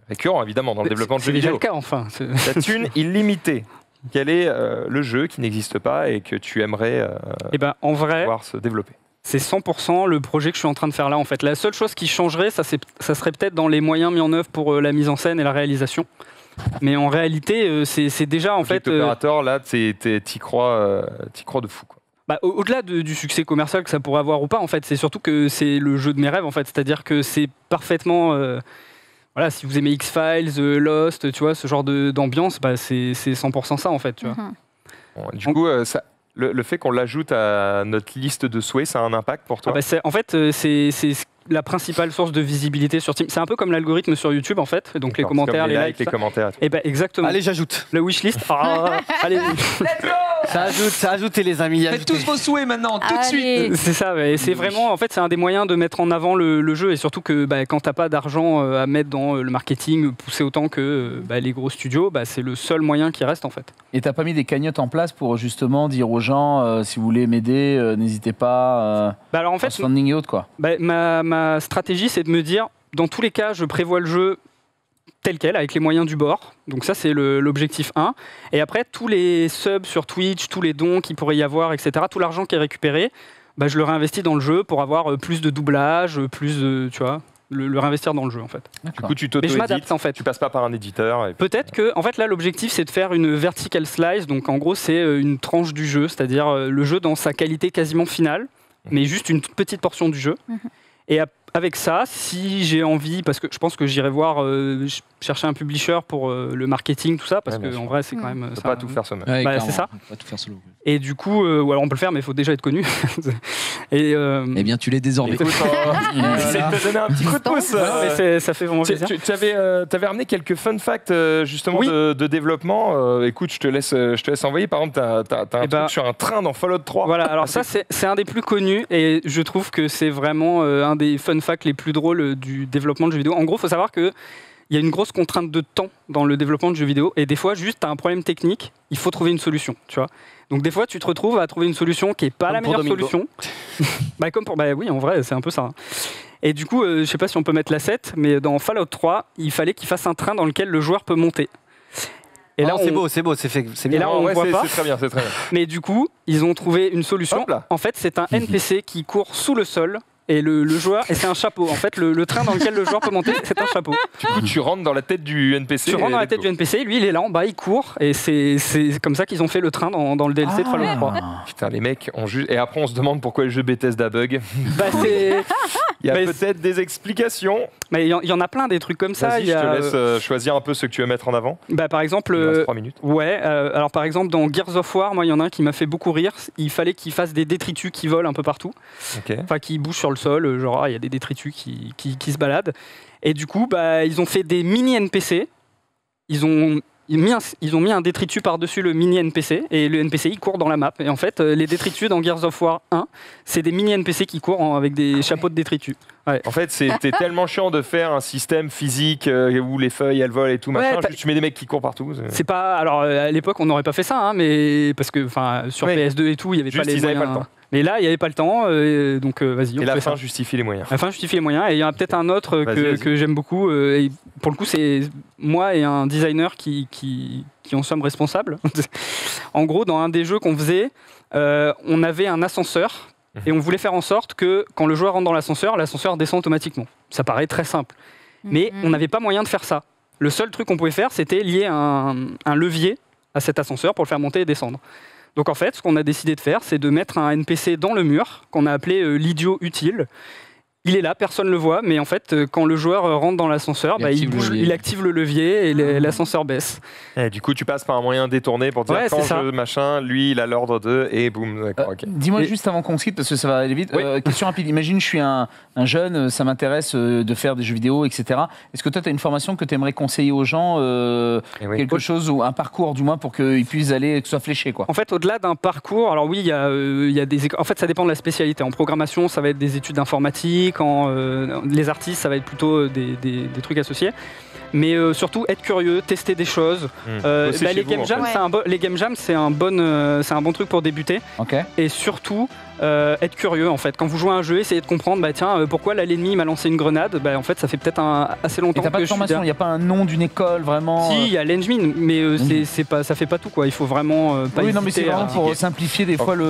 récurrent évidemment dans le développement de jeux vidéo. C'est déjà le cas enfin. La thune illimitée. Quel est le jeu qui n'existe pas et que tu aimerais en vrai, voir se développer? C'est 100% le projet que je suis en train de faire là en fait. La seule chose qui changerait, ça serait peut-être dans les moyens mis en œuvre pour la mise en scène et la réalisation. Mais en réalité, c'est déjà en fait... L'opérateur, là, t'y crois de fou, quoi. Au-delà du succès commercial que ça pourrait avoir ou pas, en fait, c'est surtout que c'est le jeu de mes rêves, en fait. C'est-à-dire que c'est parfaitement... voilà, si vous aimez X-Files, Lost, tu vois, ce genre d'ambiance, c'est 100% ça, en fait, tu vois. Bon, du coup, le fait qu'on l'ajoute à notre liste de souhaits, ça a un impact pour toi? En fait, c'est la principale source de visibilité sur Steam. C'est un peu comme l'algorithme sur YouTube, en fait. Donc les commentaires, les likes, les commentaires. Et exactement. Allez, j'ajoute. Le wishlist. Allez. Ça ajoute, les amis. Faites tous vos souhaits maintenant, tout de suite. C'est ça. C'est vraiment, en fait, c'est un des moyens de mettre en avant le jeu, et surtout que quand t'as pas d'argent à mettre dans le marketing, pousser autant que les gros studios, c'est le seul moyen qui reste, en fait. Et t'as pas mis des cagnottes en place pour justement dire aux gens si vous voulez m'aider, n'hésitez pas. Alors en fait, funding et autres, quoi. Ma stratégie, c'est de me dire, dans tous les cas, je prévois le jeu tel quel, avec les moyens du bord. Donc ça, c'est l'objectif 1. Et après, tous les subs sur Twitch, tous les dons qu'il pourrait y avoir, etc., tout l'argent qui est récupéré, je le réinvestis dans le jeu pour avoir plus de doublage, plus de, tu vois, le réinvestir dans le jeu, en fait. Du coup, tu Mais je m'adapte, en fait. Tu passes pas par un éditeur. Peut-être que, en fait, là, l'objectif, c'est de faire une vertical slice. Donc, en gros, c'est une tranche du jeu, c'est-à-dire le jeu dans sa qualité quasiment finale, mais juste une toute petite portion du jeu. Et avec ça, si j'ai envie, parce que je pense que j'irai voir, je chercher un publisher pour le marketing, tout ça, parce Ouais, bien que en sûr. vrai, c'est quand même. On peut ça- pas tout faire soi-même. Ouais, Bah, clairement, c'est ça. on peut pas tout faire solo. Et du coup, ou alors on peut le faire, mais il faut déjà être connu. Et Eh bien, tu l'es désormais. Écoute, c'est de te donner un petit coup de pouce. mais ça fait vraiment plaisir. Tu avais ramené quelques fun facts justement Oui. de développement. Écoute, je te laisse envoyer. Par exemple, t'as un Eh ben, truc sur un train dans Fallout 3. Voilà, alors ça c'est un des plus connus et je trouve que c'est vraiment un des fun facts les plus drôles du développement de jeux vidéo. En gros, il faut savoir que il y a une grosse contrainte de temps dans le développement de jeux vidéo et des fois, juste tu as un problème technique, il faut trouver une solution, tu vois. Donc des fois, tu te retrouves à trouver une solution qui est pas Comme la pour meilleure Domingo. solution. Oui, en vrai, c'est un peu ça. Et du coup, je sais pas si on peut mettre l'asset, mais dans Fallout 3, il fallait qu'il fasse un train dans lequel le joueur peut monter. Et là, c'est on- beau, c'est fait, c'est Et bien. là, on ouais, voit pas. c'est très bien, c'est très bien. Mais du coup, ils ont trouvé une solution. Hop là. En fait, c'est un NPC qui court sous le sol. Et le joueur, et c'est un chapeau. En fait, le train dans lequel le joueur peut monter, c'est un chapeau. Du coup, tu rentres dans la tête du NPC. Tu rentres dans la et tête let's du NPC, lui il est là en bas, il court, et c'est comme ça qu'ils ont fait le train dans le DLC de Fallout 3. go. Putain, les mecs ont juste. Et après, on se demande pourquoi le jeu Bethesda bug. Bah, c'est- Il y a Mais peut-être des explications. Mais il y en a plein des trucs comme ça. Vas-y, Il je y a, te laisse choisir un peu ceux que tu veux mettre en avant. bah, par exemple, Il nous reste 3 minutes. ouais, alors par exemple dans Gears of War, moi il y en a un qui m'a fait beaucoup rire. Il fallait qu'il fasse des détritus qui volent un peu partout, Ok. enfin qui bougent sur le sol, genre il y a des détritus qui se baladent. Et du coup, bah, ils ont fait des mini NPC. Ils ont mis un détritus par-dessus le mini NPC et le NPC il court dans la map. Et en fait, les détritus dans Gears of War 1, c'est des mini NPC qui courent avec des chapeaux de détritus. Ouais. En fait, c'était tellement chiant de faire un système physique où les feuilles elles volent et tout, machin. Ouais, Juste, tu mets des mecs qui courent partout. C'est pas. Alors à l'époque, on n'aurait pas fait ça, hein, mais parce que sur Ouais. PS2 et tout, il y avait Juste, pas les ils avaient moyens. pas le temps. Mais là, il n'y avait pas le temps, donc vas-y. Et on la fait fin ça. justifie les moyens. La fin justifie les moyens. Et il y en a peut-être un autre Vas-y. que j'aime beaucoup. Et pour le coup, c'est moi et un designer qui en sommes responsables. En gros, dans un des jeux qu'on faisait, on avait un ascenseur. Et on voulait faire en sorte que quand le joueur rentre dans l'ascenseur descend automatiquement. Ça paraît très simple. Mais on n'avait pas moyen de faire ça. Le seul truc qu'on pouvait faire, c'était lier un levier à cet ascenseur pour le faire monter et descendre. Donc en fait, ce qu'on a décidé de faire, c'est de mettre un NPC dans le mur, qu'on a appelé l'idiot utile. Il est là, personne ne le voit, mais en fait, quand le joueur rentre dans l'ascenseur, il active le levier et l'ascenseur baisse. Et du coup, tu passes par un moyen détourné pour dire Ouais, quand c'est ça. je machin, lui, il a l'ordre de et boum. D'accord, ok. Dis-moi juste avant qu'on se quitte, parce que ça va aller vite, Oui. question rapide. Imagine, je suis un jeune, ça m'intéresse de faire des jeux vidéo, etc. Est-ce que toi, tu as une formation que tu aimerais conseiller aux gens, Eh oui. quelque chose, ou un parcours du moins, pour qu'ils puissent aller, que ce soit fléché, quoi. En fait, au-delà d'un parcours, alors oui, il y a des écoles. En fait, ça dépend de la spécialité. En programmation, ça va être des études d'informatique. Les artistes, ça va être plutôt des trucs associés. Mais surtout, être curieux, tester des choses. Bossez chez Les vous, game en jams, fait. les game jams, c'est un bon truc pour débuter. Ok. Et surtout, être curieux en fait. Quand vous jouez à un jeu, essayez de comprendre, pourquoi là l'ennemi m'a lancé une grenade. En fait, ça fait peut-être assez longtemps Et t'as pas que de je suis formation, il derrière. n'y a pas un nom d'une école, vraiment Si, il y a l'engine, mais c'est pas, ça fait pas tout quoi. Il faut vraiment pas Oui, non, mais c'est hésiter vraiment à- pour simplifier des fois le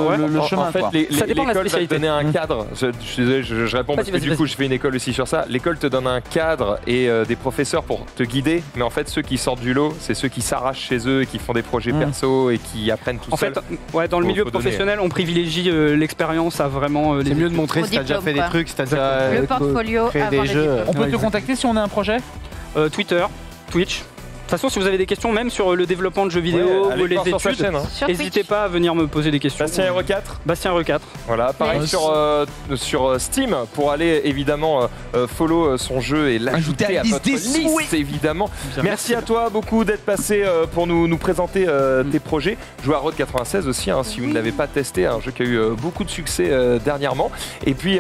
chemin, En fait, quoi. Ça dépend de la l'école va te spécialité. donner un cadre. Je suis désolé, je réponds parce que Vas-y, du coup, je fais une école aussi sur ça. L'école te donne un cadre et des professeurs pour te guider. Mais en fait, ceux qui sortent du lot, c'est ceux qui s'arrachent chez eux et qui font des projets perso et qui apprennent tout En seul. fait, dans le Faut- milieu faut donner. professionnel, on privilie l'expérience à vraiment les C'est mieux de études. montrer Au si t'as déjà diplôme, fait des quoi. trucs, si t'as déjà Le portfolio créé avant des le jeux. diplôme. On peut te contacter si on a un projet Twitter, Twitch. De toute façon, si vous avez des questions, même sur le développement de jeux vidéo Ouais, allez ou les voir sur sa études, chaîne, hein. Sur n'hésitez Twitch. pas à venir me poser des questions. Bastien Hero 4. Bastien Hero 4. Voilà, pareil Ouais. sur Steam pour aller évidemment follow son jeu et l'ajouter Ajouter à à la votre liste des liste souhaits. évidemment. Bien, Merci à toi beaucoup d'être passé pour nous présenter tes projets. Jouer à Road 96 aussi, hein, si vous ne l'avez pas testé, un jeu qui a eu beaucoup de succès dernièrement. Et puis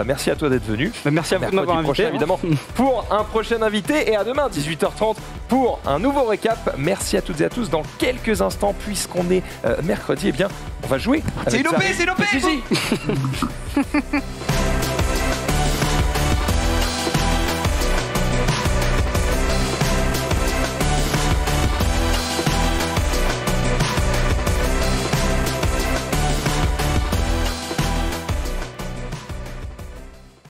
merci à toi d'être venu. Merci à vous de m'avoir Mercredi invité. prochain, évidemment, pour un prochain invité. Et à demain, 18h30, pour un nouveau récap. Merci à toutes et à tous. Dans quelques instants, puisqu'on est mercredi, eh bien, on va jouer. C'est avec Lopé, Farid c'est Lopé. et Gigi.